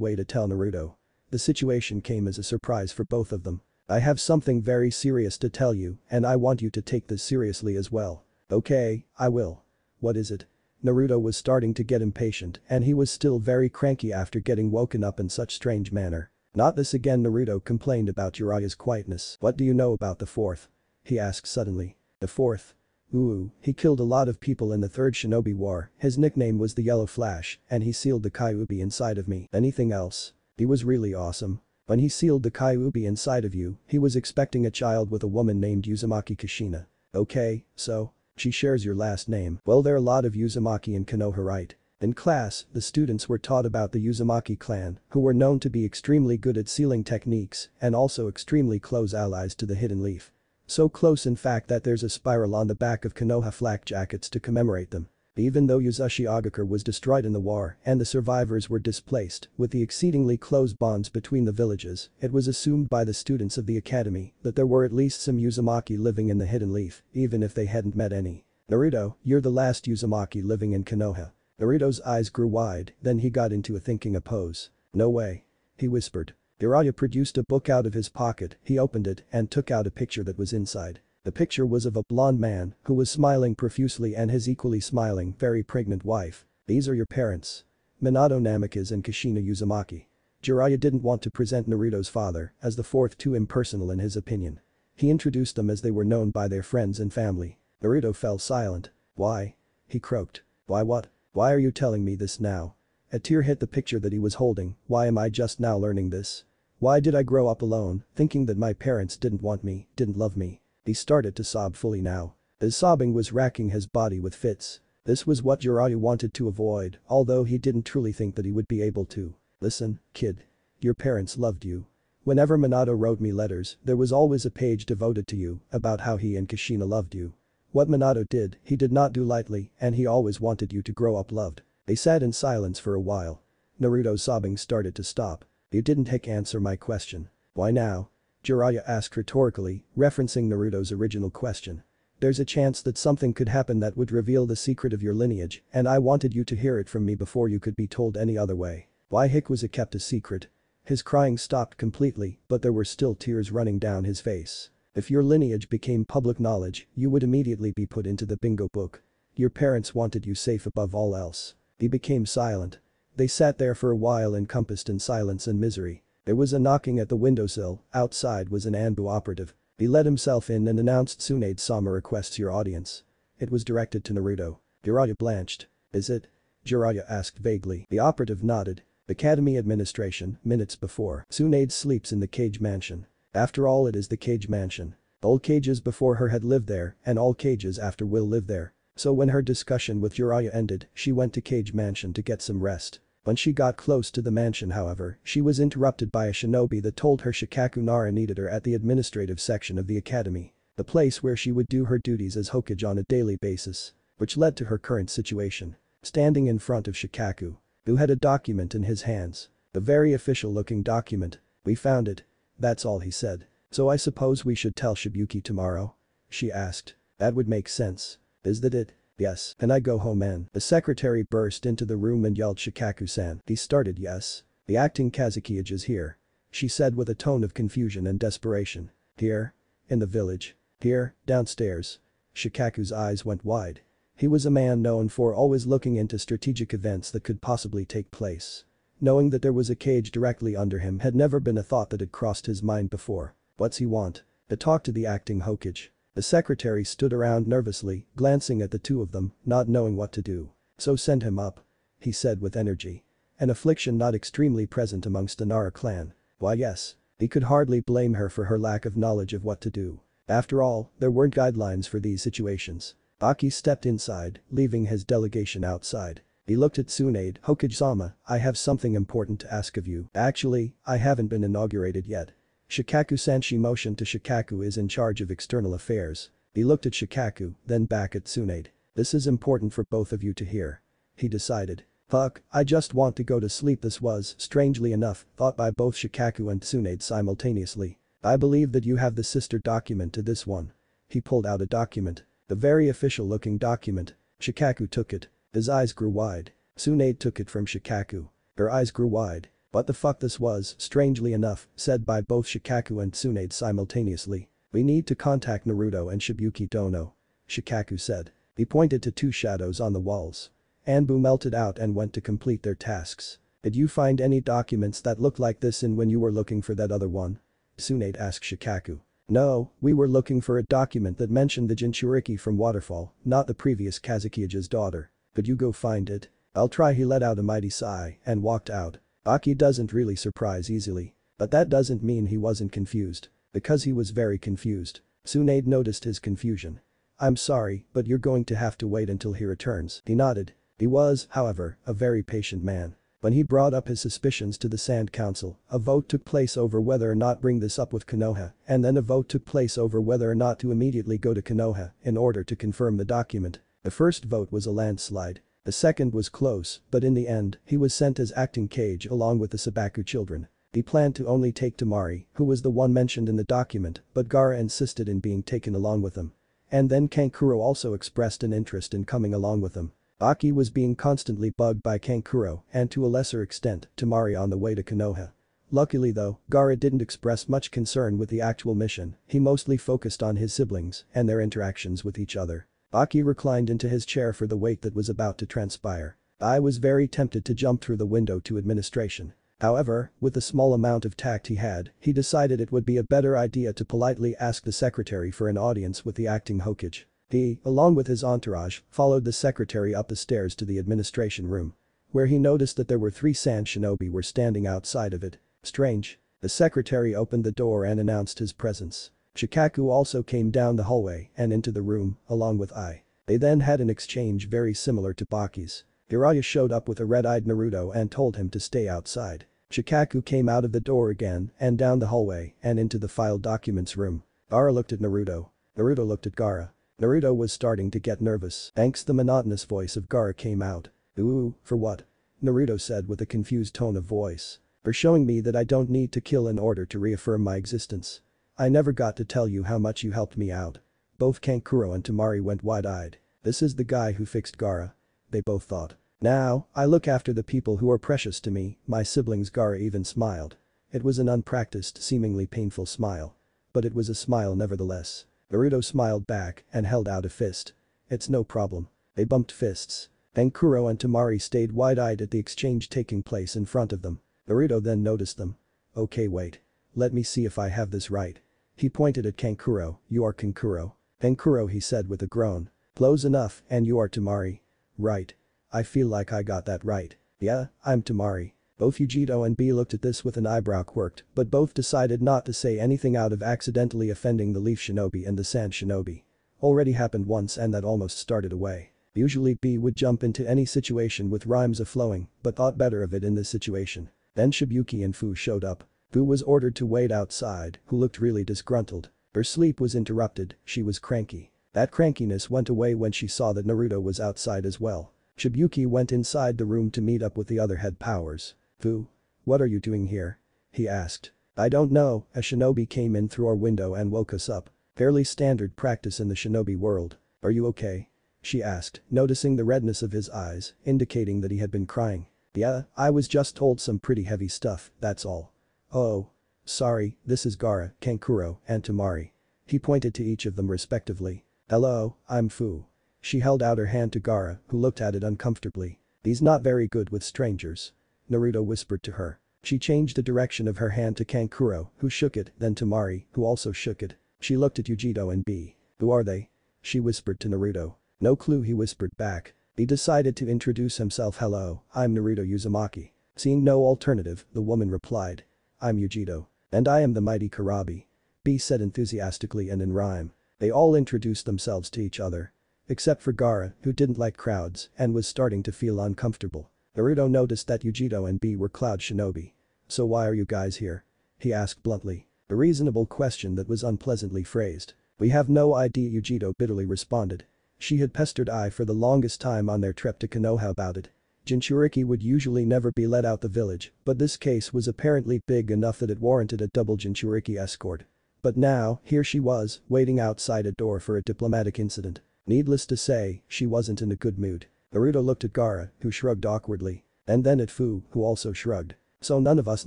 way to tell Naruto. The situation came as a surprise for both of them. "I have something very serious to tell you, and I want you to take this seriously as well." "Okay, I will. What is it?" Naruto was starting to get impatient and he was still very cranky after getting woken up in such strange manner. "Not this again." Naruto complained about Jiraiya's quietness. "What do you know about the fourth?" he asked suddenly. "The fourth? Ooh, he killed a lot of people in the Third Shinobi War. His nickname was the Yellow Flash and he sealed the Kyuubi inside of me." "Anything else?" "He was really awesome. When he sealed the Kyuubi inside of you, he was expecting a child with a woman named Uzumaki Kushina." "Okay, so?" She shares your last name. Well, there are a lot of Uzumaki in Konoha, right? In class, the students were taught about the Uzumaki clan, who were known to be extremely good at sealing techniques and also extremely close allies to the Hidden Leaf. So close in fact that there's a spiral on the back of Konoha flak jackets to commemorate them. Even though Yuzashi Agakure was destroyed in the war and the survivors were displaced, with the exceedingly close bonds between the villages, it was assumed by the students of the academy that there were at least some Uzumaki living in the Hidden Leaf, even if they hadn't met any. Naruto, you're the last Uzumaki living in Konoha. Naruto's eyes grew wide, then he got into a thinking pose. No way. He whispered. Jiraiya produced a book out of his pocket, he opened it and took out a picture that was inside. The picture was of a blonde man who was smiling profusely and his equally smiling, very pregnant wife. These are your parents. Minato Namikaze and Kushina Uzumaki. Jiraiya didn't want to present Naruto's father as the fourth too impersonal in his opinion. He introduced them as they were known by their friends and family. Naruto fell silent. Why? He croaked. Why what? Why are you telling me this now? A tear hit the picture that he was holding. Why am I just now learning this? Why did I grow up alone, thinking that my parents didn't want me, didn't love me? He started to sob fully now. His sobbing was racking his body with fits. This was what Jiraiya wanted to avoid, although he didn't truly think that he would be able to. Listen, kid. Your parents loved you. Whenever Minato wrote me letters, there was always a page devoted to you about how he and Kushina loved you. What Minato did, he did not do lightly, and he always wanted you to grow up loved. They sat in silence for a while. Naruto's sobbing started to stop. You didn't answer my question. Why now? Jiraiya asked rhetorically, referencing Naruto's original question. There's a chance that something could happen that would reveal the secret of your lineage, and I wanted you to hear it from me before you could be told any other way. Why was it kept a secret? His crying stopped completely, but there were still tears running down his face. If your lineage became public knowledge, you would immediately be put into the bingo book. Your parents wanted you safe above all else. He became silent. They sat there for a while encompassed in silence and misery. There was a knocking at the windowsill, outside was an Anbu operative. He let himself in and announced Tsunade-sama requests your audience. It was directed to Naruto. Jiraiya blanched. Is it? Jiraiya asked vaguely. The operative nodded. Academy administration, minutes before. Tsunade sleeps in the Cage Mansion. After all, it is the Cage Mansion. All cages before her had lived there, and all cages after will live there. So when her discussion with Jiraiya ended, she went to Cage Mansion to get some rest. When she got close to the mansion, however, she was interrupted by a shinobi that told her Shikaku Nara needed her at the administrative section of the academy. The place where she would do her duties as Hokage on a daily basis. Which led to her current situation. Standing in front of Shikaku, who had a document in his hands. A very official looking document. We found it. That's all he said. So I suppose we should tell Shibuki tomorrow? She asked. That would make sense. Is that it? Yes. Can I go home and? The secretary burst into the room and yelled Shikaku-san. He started yes. The acting Kazukiage is here. She said with a tone of confusion and desperation. Here? In the village? Here, downstairs. Shikaku's eyes went wide. He was a man known for always looking into strategic events that could possibly take place. Knowing that there was a cage directly under him had never been a thought that had crossed his mind before. What's he want? To talk to the acting Hokage. The secretary stood around nervously, glancing at the two of them, not knowing what to do. So send him up. He said with energy. An affliction not extremely present amongst the Nara clan. Why yes. He could hardly blame her for her lack of knowledge of what to do. After all, there weren't guidelines for these situations. Aki stepped inside, leaving his delegation outside. He looked at Tsunade. Hokage-sama, I have something important to ask of you. Actually, I haven't been inaugurated yet. Shikaku-san. She motioned to Shikaku is in charge of external affairs. He looked at Shikaku, then back at Tsunade. This is important for both of you to hear. He decided. Fuck, I just want to go to sleep. This was, strangely enough, thought by both Shikaku and Tsunade simultaneously. I believe that you have the sister document to this one. He pulled out a document. A very official looking document. Shikaku took it. His eyes grew wide. Tsunade took it from Shikaku. Her eyes grew wide. What the fuck this was, strangely enough, said by both Shikaku and Tsunade simultaneously. We need to contact Naruto and Shibuki Dono. Shikaku said. He pointed to two shadows on the walls. Anbu melted out and went to complete their tasks. Did you find any documents that looked like this in when you were looking for that other one? Tsunade asked Shikaku. No, we were looking for a document that mentioned the Jinchuriki from Waterfall, not the previous Kazukiyage's daughter. Could you go find it? I'll try. He let out a mighty sigh and walked out. Aki doesn't really surprise easily. But that doesn't mean he wasn't confused. Because he was very confused. Tsunade noticed his confusion. I'm sorry, but you're going to have to wait until he returns." He nodded. He was, however, a very patient man. When he brought up his suspicions to the Sand Council, a vote took place over whether or not bring this up with Konoha, and then a vote took place over whether or not to immediately go to Konoha in order to confirm the document. The first vote was a landslide. The second was close, but in the end, he was sent as acting Kage along with the Sabaku children. He planned to only take Temari, who was the one mentioned in the document, but Gaara insisted in being taken along with him. And then Kankuro also expressed an interest in coming along with him. Baki was being constantly bugged by Kankuro and to a lesser extent, Temari on the way to Konoha. Luckily though, Gaara didn't express much concern with the actual mission, he mostly focused on his siblings and their interactions with each other. Baki reclined into his chair for the wait that was about to transpire. I was very tempted to jump through the window to administration. However, with the small amount of tact he had, he decided it would be a better idea to politely ask the secretary for an audience with the acting Hokage. He, along with his entourage, followed the secretary up the stairs to the administration room, where he noticed that there were 3 sand shinobi were standing outside of it. Strange. The secretary opened the door and announced his presence. Shikaku also came down the hallway and into the room, along with Ai. They then had an exchange very similar to Baki's. Hiraya showed up with a red-eyed Naruto and told him to stay outside. Shikaku came out of the door again and down the hallway and into the file documents room. Gaara looked at Naruto. Naruto looked at Gaara. Naruto was starting to get nervous. Thanks, the monotonous voice of Gaara came out. "Ooh, for what?" Naruto said with a confused tone of voice. "For showing me that I don't need to kill in order to reaffirm my existence. I never got to tell you how much you helped me out." Both Kankuro and Temari went wide-eyed. This is the guy who fixed Gaara. They both thought. "Now, I look after the people who are precious to me, my siblings." Gaara even smiled. It was an unpracticed, seemingly painful smile. But it was a smile nevertheless. Naruto smiled back and held out a fist. "It's no problem." They bumped fists. Kankuro and Temari stayed wide-eyed at the exchange taking place in front of them. Naruto then noticed them. "Okay, wait. Let me see if I have this right." He pointed at Kankuro. "You are Kankuro." "Kankuro," he said with a groan. "Close enough, and you are Temari." "Right. I feel like I got that right." "Yeah, I'm Temari." Both Yujito and B looked at this with an eyebrow quirked, but both decided not to say anything out of accidentally offending the Leaf Shinobi and the Sand Shinobi. Already happened once and that almost started a way. Usually B would jump into any situation with rhymes a-flowing, but thought better of it in this situation. Then Shibuki and Fu showed up. Fu was ordered to wait outside, who looked really disgruntled. Her sleep was interrupted, she was cranky. That crankiness went away when she saw that Naruto was outside as well. Shibuki went inside the room to meet up with the other head powers. "Fu, what are you doing here?" he asked. "I don't know, a shinobi came in through our window and woke us up. Fairly standard practice in the shinobi world. Are you okay?" she asked, noticing the redness of his eyes, indicating that he had been crying. "Yeah, I was just told some pretty heavy stuff, that's all." "Oh. Sorry, this is Gaara, Kankuro, and Temari." He pointed to each of them respectively. "Hello, I'm Fu." She held out her hand to Gaara, who looked at it uncomfortably. "He's not very good with strangers." Naruto whispered to her. She changed the direction of her hand to Kankuro, who shook it, then Temari, who also shook it. She looked at Yujito and B. "Who are they?" she whispered to Naruto. "No clue," he whispered back. He decided to introduce himself. "Hello, I'm Naruto Uzumaki." Seeing no alternative, the woman replied. "I'm Yujito. And I am the mighty Karabi." B said enthusiastically and in rhyme. They all introduced themselves to each other. Except for Gaara, who didn't like crowds and was starting to feel uncomfortable. Naruto noticed that Yujito and B were Cloud Shinobi. "So why are you guys here?" he asked bluntly. A reasonable question that was unpleasantly phrased. "We have no idea," Yujito bitterly responded. She had pestered Ai for the longest time on their trip to Konoha about it. Jinchuriki would usually never be let out the village, but this case was apparently big enough that it warranted a double Jinchuriki escort. But now, here she was, waiting outside a door for a diplomatic incident. Needless to say, she wasn't in a good mood. Naruto looked at Gaara, who shrugged awkwardly. And then at Fu, who also shrugged. "So none of us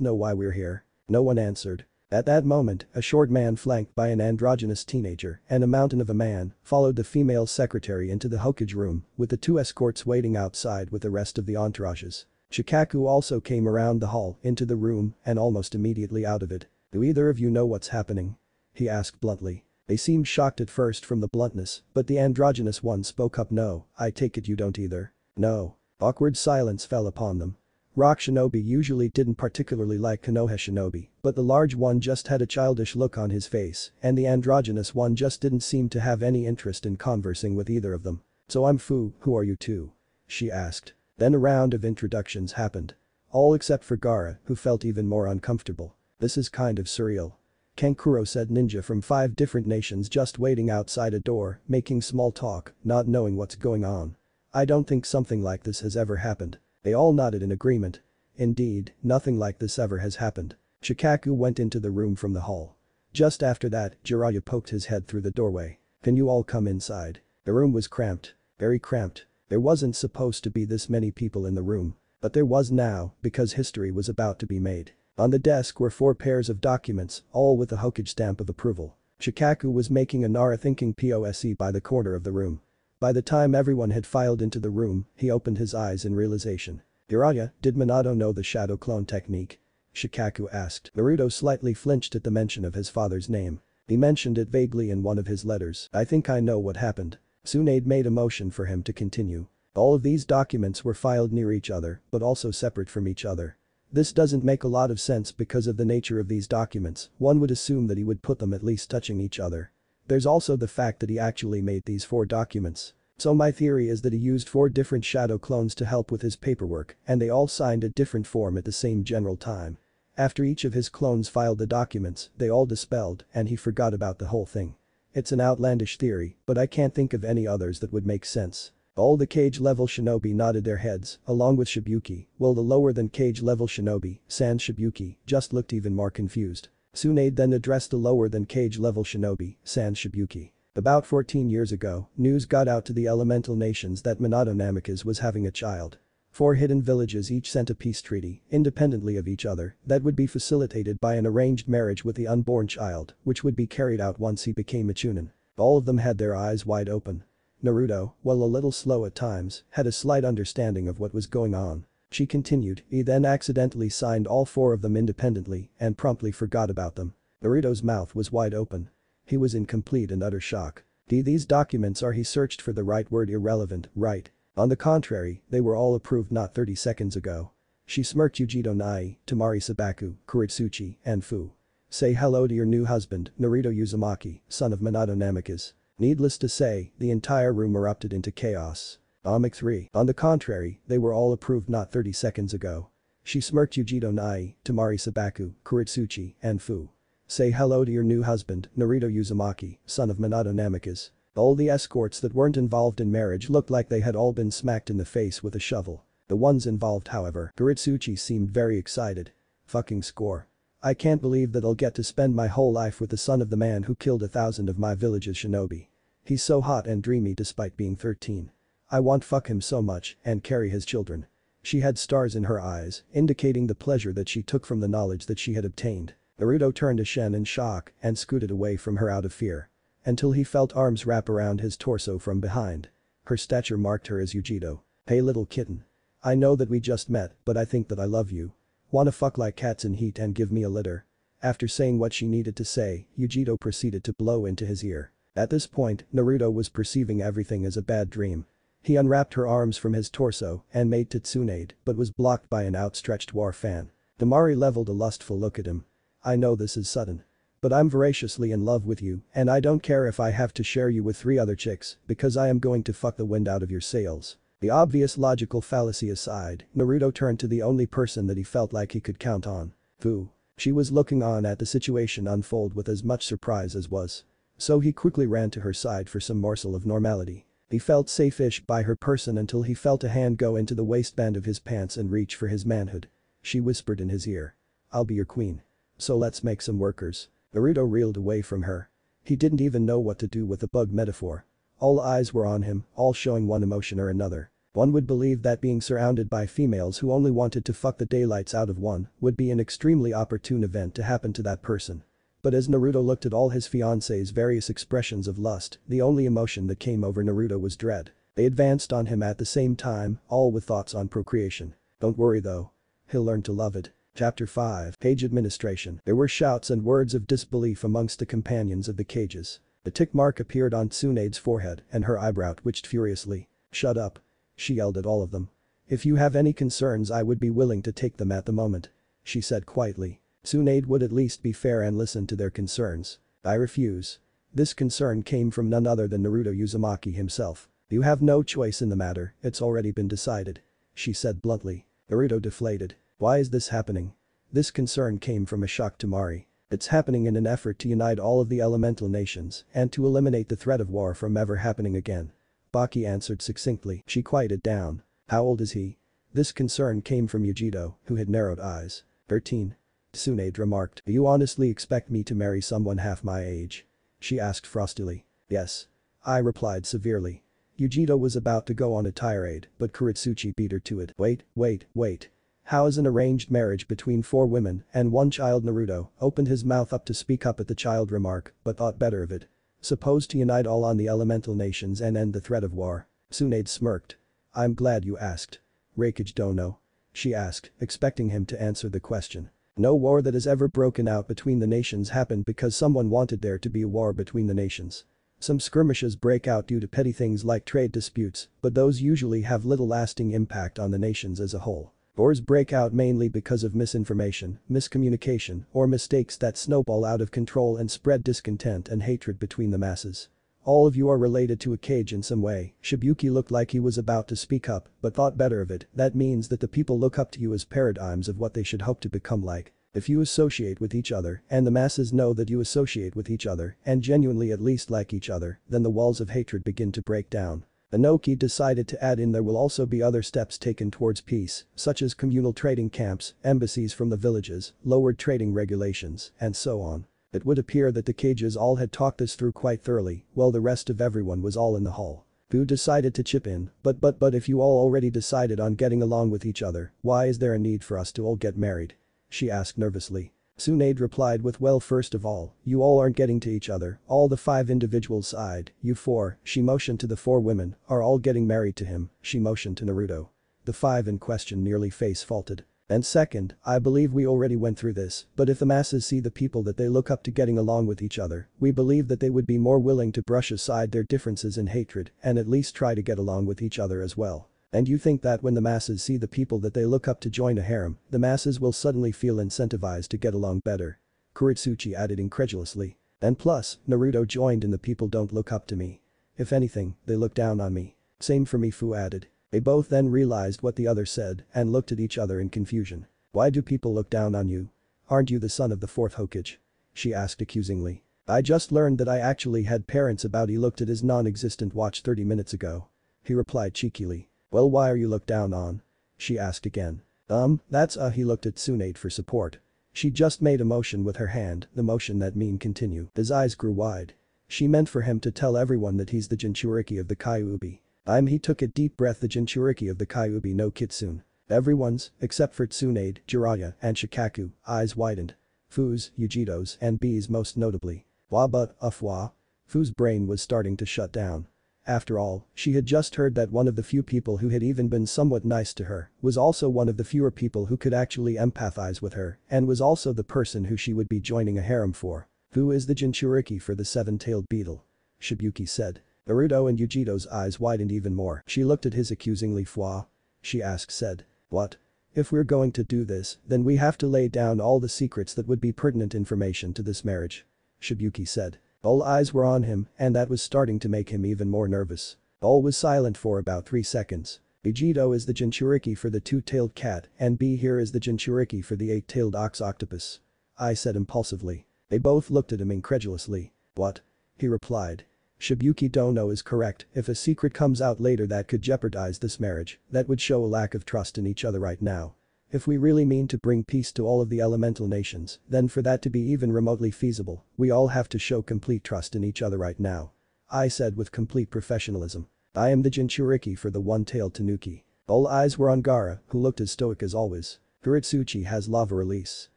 know why we're here?" No one answered. At that moment, a short man flanked by an androgynous teenager and a mountain of a man followed the female secretary into the Hokage room, with the 2 escorts waiting outside with the rest of the entourages. Shikaku also came around the hall into the room and almost immediately out of it. "Do either of you know what's happening?" he asked bluntly. They seemed shocked at first from the bluntness, but the androgynous one spoke up. "No, I take it you don't either." "No." Awkward silence fell upon them. Rock Shinobi usually didn't particularly like Konoha Shinobi, but the large one just had a childish look on his face and the androgynous one just didn't seem to have any interest in conversing with either of them. "So I'm Fu, who are you two?" she asked. Then a round of introductions happened. All except for Gaara, who felt even more uncomfortable. "This is kind of surreal." Kankuro said, ninja from 5 different nations just waiting outside a door, making small talk, not knowing what's going on. "I don't think something like this has ever happened." They all nodded in agreement. "Indeed, nothing like this ever has happened." Shikaku went into the room from the hall. Just after that, Jiraiya poked his head through the doorway. "Can you all come inside?" The room was cramped. Very cramped. There wasn't supposed to be this many people in the room. But there was now, because history was about to be made. On the desk were 4 pairs of documents, all with the Hokage stamp of approval. Shikaku was making a Nara thinking POSE by the corner of the room. By the time everyone had filed into the room, he opened his eyes in realization. "Jiraiya, did Minato know the shadow clone technique?" Shikaku asked. Naruto slightly flinched at the mention of his father's name. He mentioned it vaguely in one of his letters. "I think I know what happened." Tsunade made a motion for him to continue. All of these documents were filed near each other, but also separate from each other. This doesn't make a lot of sense because of the nature of these documents. One would assume that he would put them at least touching each other. There's also the fact that he actually made these 4 documents. So my theory is that he used 4 different shadow clones to help with his paperwork and they all signed a different form at the same general time. After each of his clones filed the documents, they all dispelled and he forgot about the whole thing. It's an outlandish theory, but I can't think of any others that would make sense. All the cage-level shinobi nodded their heads, along with Shibuki, while the lower-than cage-level shinobi, Sans Shibuki, just looked even more confused. Tsunade then addressed the lower-than cage-level shinobi, Sans Shibuki. About 14 years ago, news got out to the elemental nations that Minato Namikaze was having a child. 4 hidden villages each sent a peace treaty, independently of each other, that would be facilitated by an arranged marriage with the unborn child, which would be carried out once he became a chunin. All of them had their eyes wide open. Naruto, while a little slow at times, had a slight understanding of what was going on. She continued, he then accidentally signed all 4 of them independently and promptly forgot about them. Naruto's mouth was wide open. He was in complete and utter shock. These documents are he searched for the right word irrelevant, right? On the contrary, they were all approved not 30 seconds ago. She smirked Yujito Nai, Tamari Sabaku, Kuritsuchi, and Fu. Say hello to your new husband, Naruto Uzumaki, son of Minato Namikaze. Needless to say, the entire room erupted into chaos. Omik 3. On the contrary, they were all approved not 30 seconds ago. She smirked Yujito Nai, Tamari Sabaku, Kuritsuchi, and Fu. Say hello to your new husband, Naruto Uzumaki, son of Minato Namikaze. All the escorts that weren't involved in marriage looked like they had all been smacked in the face with a shovel. The ones involved, however, Kuritsuchi seemed very excited. Fucking score. I can't believe that I'll get to spend my whole life with the son of the man who killed 1,000 of my village's shinobi. He's so hot and dreamy despite being 13. I want fuck him so much and carry his children. She had stars in her eyes, indicating the pleasure that she took from the knowledge that she had obtained. Naruto turned to Shen in shock and scooted away from her out of fear. Until he felt arms wrap around his torso from behind. Her stature marked her as Yujito. Hey little kitten. I know that we just met, but I think that I love you. Wanna fuck like cats in heat and give me a litter? After saying what she needed to say, Yujito proceeded to blow into his ear. At this point, Naruto was perceiving everything as a bad dream. He unwrapped her arms from his torso and made to Tsunade, but was blocked by an outstretched war fan. Damari leveled a lustful look at him. I know this is sudden. But I'm voraciously in love with you and I don't care if I have to share you with 3 other chicks because I am going to fuck the wind out of your sails. The obvious logical fallacy aside, Naruto turned to the only person that he felt like he could count on. Fu. She was looking on at the situation unfold with as much surprise as was. So he quickly ran to her side for some morsel of normality. He felt safe-ish by her person until he felt a hand go into the waistband of his pants and reach for his manhood. She whispered in his ear. I'll be your queen. So let's make some workers. Naruto reeled away from her. He didn't even know what to do with the bug metaphor. All eyes were on him, all showing one emotion or another. One would believe that being surrounded by females who only wanted to fuck the daylights out of one would be an extremely opportune event to happen to that person. But as Naruto looked at all his fiancée's various expressions of lust, the only emotion that came over Naruto was dread. They advanced on him at the same time, all with thoughts on procreation. Don't worry though. He'll learn to love it. Chapter 5. Cage Administration. There were shouts and words of disbelief amongst the companions of the cages. The tick mark appeared on Tsunade's forehead and her eyebrow twitched furiously. Shut up. She yelled at all of them. If you have any concerns I would be willing to take them at the moment. She said quietly. Tsunade would at least be fair and listen to their concerns. I refuse. This concern came from none other than Naruto Uzumaki himself. You have no choice in the matter, it's already been decided. She said bluntly. Naruto deflated. Why is this happening? This concern came from a shock to Mari. It's happening in an effort to unite all of the elemental nations and to eliminate the threat of war from ever happening again. Baki answered succinctly. She quieted down. How old is he? This concern came from Yujito, who had narrowed eyes. 13. Tsunade remarked. Do you honestly expect me to marry someone half my age? She asked frostily. Yes. I replied severely. Yujito was about to go on a tirade, but Kuretsuchi beat her to it. Wait. How is an arranged marriage between 4 women and 1 child? Naruto opened his mouth up to speak up at the child remark, but thought better of it. Supposed to unite all on the elemental nations and end the threat of war. Tsunade smirked. I'm glad you asked. Reikage Dono? She asked, expecting him to answer the question. No war that has ever broken out between the nations happened because someone wanted there to be a war between the nations. Some skirmishes break out due to petty things like trade disputes, but those usually have little lasting impact on the nations as a whole. Wars break out mainly because of misinformation, miscommunication, or mistakes that snowball out of control and spread discontent and hatred between the masses. All of you are related to a cage in some way. Shibuki looked like he was about to speak up, but thought better of it. That means that the people look up to you as paradigms of what they should hope to become like. If you associate with each other, and the masses know that you associate with each other, and genuinely at least like each other, then the walls of hatred begin to break down. Inoki decided to add in there will also be other steps taken towards peace, such as communal trading camps, embassies from the villages, lowered trading regulations, and so on. It would appear that the cages all had talked this through quite thoroughly, while the rest of everyone was all in the hall. Boo decided to chip in, but if you all already decided on getting along with each other, why is there a need for us to all get married? She asked nervously. Tsunade replied with well first of all, you all aren't getting to each other, all the 5 individuals sighed, you 4, she motioned to the 4 women, are all getting married to him, she motioned to Naruto. The 5 in question nearly face faulted. And second, I believe we already went through this, but if the masses see the people that they look up to getting along with each other, we believe that they would be more willing to brush aside their differences and hatred and at least try to get along with each other as well. And you think that when the masses see the people that they look up to join a harem, the masses will suddenly feel incentivized to get along better? Kuretsuchi added incredulously. And plus, Naruto joined and the people don't look up to me. If anything, they look down on me. Same for me, Fu added. They both then realized what the other said and looked at each other in confusion. Why do people look down on you? Aren't you the son of the 4th Hokage? She asked accusingly. I just learned that I actually had parents about. He looked at his non-existent watch 30 minutes ago. He replied cheekily. Well, why are you looked down on? She asked again. That's he looked at Tsunade for support. She just made a motion with her hand, the motion that mean continue. His eyes grew wide. She meant for him to tell everyone that he's the Jinchuriki of the Kyuubi. He took a deep breath. The Jinchuriki of the Kyuubi no Kitsune. Everyone's, except for Tsunade, Jiraiya, and Shikaku, eyes widened. Fu's, Yujito's, and B's most notably. Wah but, wah? Fu's brain was starting to shut down. After all, she had just heard that one of the few people who had even been somewhat nice to her was also one of the fewer people who could actually empathize with her and was also the person who she would be joining a harem for. Who is the Jinchuriki for the 7-tailed beetle? Shibuki said. Naruto and Yujito's eyes widened even more. She looked at his accusingly. Fwa? She asked said. What? If we're going to do this, then we have to lay down all the secrets that would be pertinent information to this marriage. Shibuki said. All eyes were on him and that was starting to make him even more nervous. All was silent for about 3 seconds. Yujito is the Jinchuriki for the 2-tailed cat and B here is the Jinchuriki for the 8-tailed octopus. I said impulsively. They both looked at him incredulously. What? He replied. Shibuki Dono is correct. If a secret comes out later that could jeopardize this marriage, that would show a lack of trust in each other right now. If we really mean to bring peace to all of the elemental nations, then for that to be even remotely feasible, we all have to show complete trust in each other right now. I said with complete professionalism. I am the Jinchuriki for the 1-tailed tanuki. All eyes were on Gaara, who looked as stoic as always. Kuretsuchi has lava release.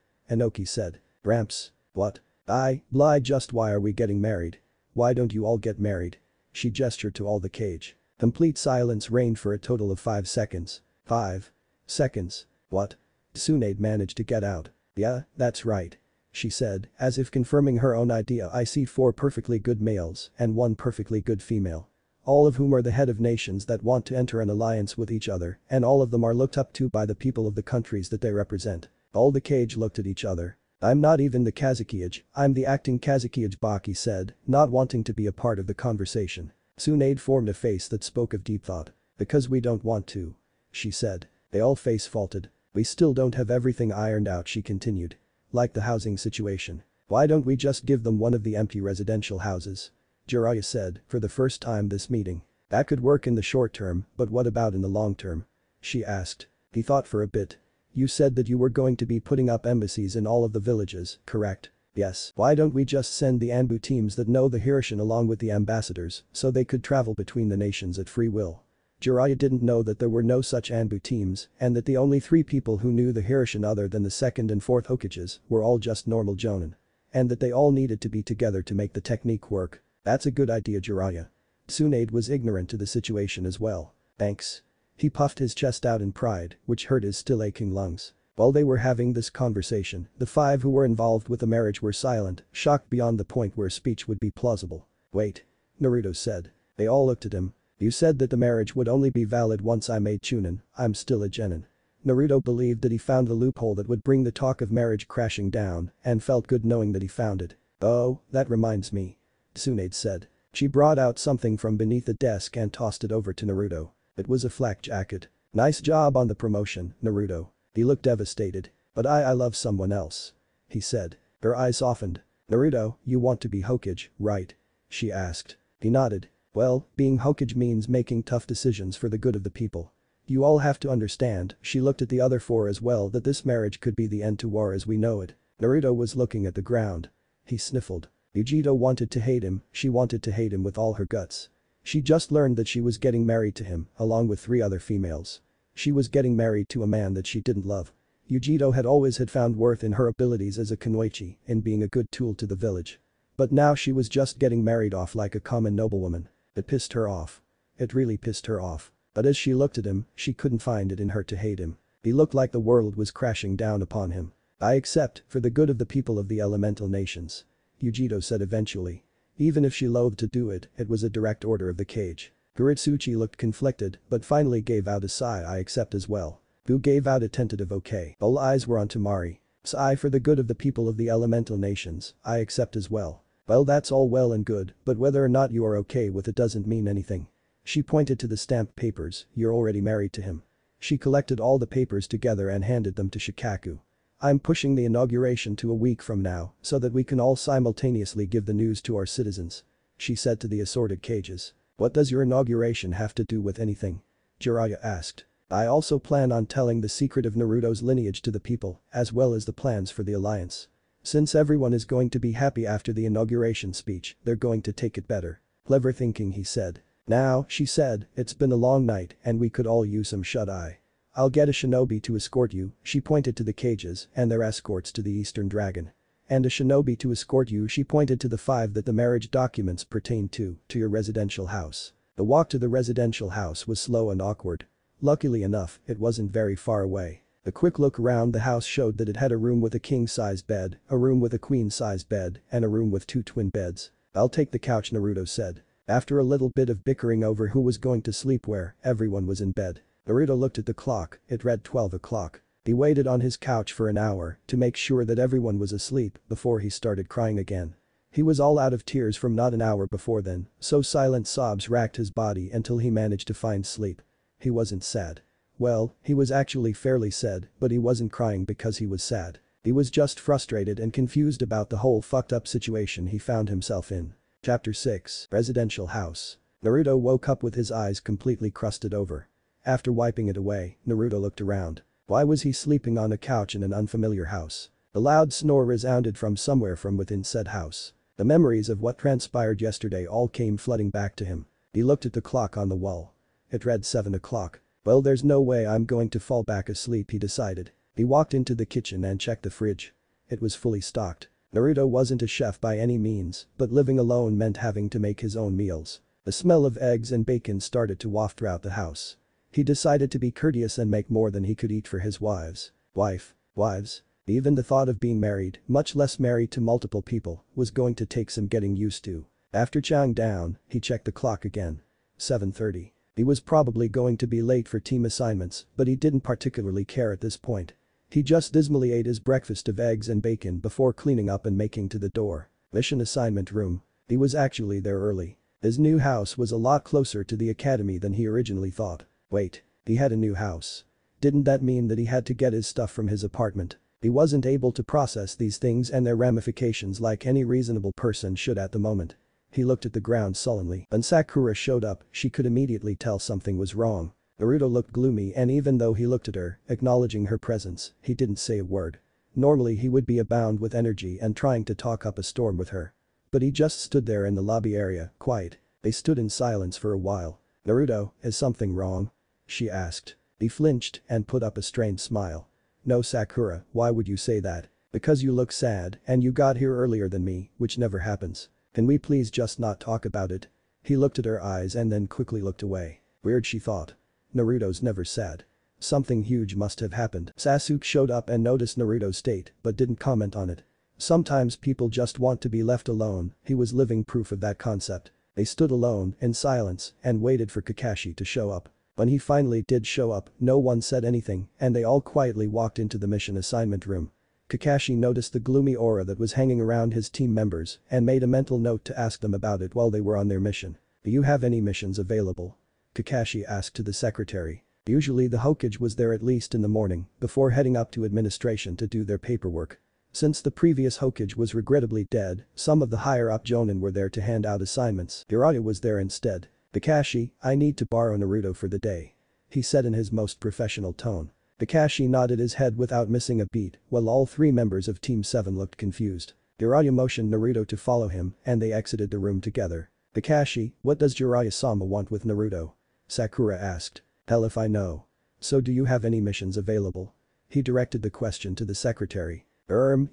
Inoki said. Gramps. What? Bly just why are we getting married? Why don't you all get married? She gestured to all the cage. Complete silence reigned for a total of 5 seconds. 5 seconds. What? Tsunade managed to get out. Yeah, that's right. She said, as if confirming her own idea. I see 4 perfectly good males and 1 perfectly good female. all of whom are the head of nations that want to enter an alliance with each other, and all of them are looked up to by the people of the countries that they represent. All the cage looked at each other. I'm not even the Kazakiage, I'm the acting Kazakiage, Baki said, not wanting to be a part of the conversation. Tsunade formed a face that spoke of deep thought. Because we don't want to. She said. They all face faulted. We still don't have everything ironed out, she continued. Like the housing situation. Why don't we just give them one of the empty residential houses? Jiraiya said, for the first time this meeting. That could work in the short term, but what about in the long term? She asked. He thought for a bit. You said that you were going to be putting up embassies in all of the villages, correct? Yes. Why don't we just send the Anbu teams that know the Hirshin along with the ambassadors, so they could travel between the nations at free will? Jiraiya didn't know that there were no such Anbu teams and that the only 3 people who knew the Hirshin other than the 2nd and 4th Hokages were all just normal Jonin. And that they all needed to be together to make the technique work. That's a good idea, Jiraiya. Tsunade was ignorant to the situation as well. Thanks. He puffed his chest out in pride, which hurt his still aching lungs. While they were having this conversation, the 5 who were involved with the marriage were silent, shocked beyond the point where speech would be plausible. Wait. Naruto said. They all looked at him. You said that the marriage would only be valid once I made Chunin, I'm still a genin. Naruto believed that he found the loophole that would bring the talk of marriage crashing down and felt good knowing that he found it. Oh, that reminds me. Tsunade said. She brought out something from beneath the desk and tossed it over to Naruto. It was a flak jacket. Nice job on the promotion, Naruto. He looked devastated. But I love someone else. He said. Her eyes softened. Naruto, you want to be Hokage, right? She asked. He nodded. Well, being Hokage means making tough decisions for the good of the people. You all have to understand, she looked at the other 4 as well, that this marriage could be the end to war as we know it. Naruto was looking at the ground. He sniffled. Yujito wanted to hate him, she wanted to hate him with all her guts. She just learned that she was getting married to him, along with 3 other females. She was getting married to a man that she didn't love. Yujito had always found worth in her abilities as a kunoichi, in being a good tool to the village. But now she was just getting married off like a common noblewoman. It pissed her off. It really pissed her off. But as she looked at him, she couldn't find it in her to hate him. He looked like the world was crashing down upon him. I accept, for the good of the people of the elemental nations. Yujito said eventually. Even if she loathed to do it, it was a direct order of the cage. Kuritsuchi looked conflicted, but finally gave out a sigh. I accept as well. Bu gave out a tentative okay. All eyes were on Tamari. Sigh, for the good of the people of the elemental nations, I accept as well. Well, that's all well and good, but whether or not you are okay with it doesn't mean anything. She pointed to the stamped papers. You're already married to him. She collected all the papers together and handed them to Shikaku. I'm pushing the inauguration to a week from now so that we can all simultaneously give the news to our citizens. She said to the assorted cages. What does your inauguration have to do with anything? Jiraiya asked. I also plan on telling the secret of Naruto's lineage to the people, as well as the plans for the alliance. Since everyone is going to be happy after the inauguration speech, they're going to take it better. Clever thinking, he said. Now, she said, it's been a long night and we could all use some shut-eye. I'll get a shinobi to escort you, she pointed to the cages and their escorts to the Eastern Dragon. And a shinobi to escort you, she pointed to the 5 that the marriage documents pertained to your residential house. The walk to the residential house was slow and awkward. Luckily enough, it wasn't very far away. A quick look around the house showed that it had a room with a king-size bed, a room with a queen-size bed, and a room with 2 twin beds. I'll take the couch, Naruto said. After a little bit of bickering over who was going to sleep where, everyone was in bed. Naruto looked at the clock, it read 12 o'clock. He waited on his couch for an hour to make sure that everyone was asleep before he started crying again. He was all out of tears from not an hour before then, so silent sobs racked his body until he managed to find sleep. He wasn't sad. Well, he was actually fairly sad, but he wasn't crying because he was sad. He was just frustrated and confused about the whole fucked up situation he found himself in. Chapter 6, Residential House. Naruto woke up with his eyes completely crusted over. After wiping it away, Naruto looked around. Why was he sleeping on a couch in an unfamiliar house? A loud snore resounded from somewhere from within said house. The memories of what transpired yesterday all came flooding back to him. He looked at the clock on the wall. It read 7 o'clock. Well, there's no way I'm going to fall back asleep, he decided. He walked into the kitchen and checked the fridge. It was fully stocked. Naruto wasn't a chef by any means, but living alone meant having to make his own meals. The smell of eggs and bacon started to waft throughout the house. He decided to be courteous and make more than he could eat for his wives. Wives. Even the thought of being married, much less married to multiple people, was going to take some getting used to. After chowing down, he checked the clock again. 7:30. He was probably going to be late for team assignments, but he didn't particularly care at this point. He just dismally ate his breakfast of eggs and bacon before cleaning up and making to the door. Mission assignment room. He was actually there early. His new house was a lot closer to the academy than he originally thought. Wait, he had a new house. Didn't that mean that he had to get his stuff from his apartment? He wasn't able to process these things and their ramifications like any reasonable person should at the moment. He looked at the ground sullenly. When Sakura showed up, she could immediately tell something was wrong. Naruto looked gloomy and even though he looked at her, acknowledging her presence, he didn't say a word. Normally he would be abound with energy and trying to talk up a storm with her. But he just stood there in the lobby area, quiet. They stood in silence for a while. "Naruto, is something wrong?" she asked. He flinched and put up a strained smile. "No, Sakura, why would you say that? Because you look sad and you got here earlier than me, which never happens. Can we please just not talk about it?" He looked at her eyes and then quickly looked away. Weird, she thought. Naruto's never sad. Something huge must have happened. Sasuke showed up and noticed Naruto's state but didn't comment on it. Sometimes people just want to be left alone, he was living proof of that concept. They stood alone, in silence, and waited for Kakashi to show up. When he finally did show up, no one said anything and they all quietly walked into the mission assignment room. Kakashi noticed the gloomy aura that was hanging around his team members and made a mental note to ask them about it while they were on their mission. "Do you have any missions available?" Kakashi asked to the secretary. Usually the Hokage was there at least in the morning before heading up to administration to do their paperwork. Since the previous Hokage was regrettably dead, some of the higher-up jonin were there to hand out assignments. Jiraiya was there instead. "Kakashi, I need to borrow Naruto for the day," he said in his most professional tone. Kakashi nodded his head without missing a beat, while all three members of Team 7 looked confused. Jiraiya motioned Naruto to follow him and they exited the room together. "Kakashi, what does Jiraiya-sama want with Naruto?" Sakura asked. "Hell if I know. So do you have any missions available?" He directed the question to the secretary.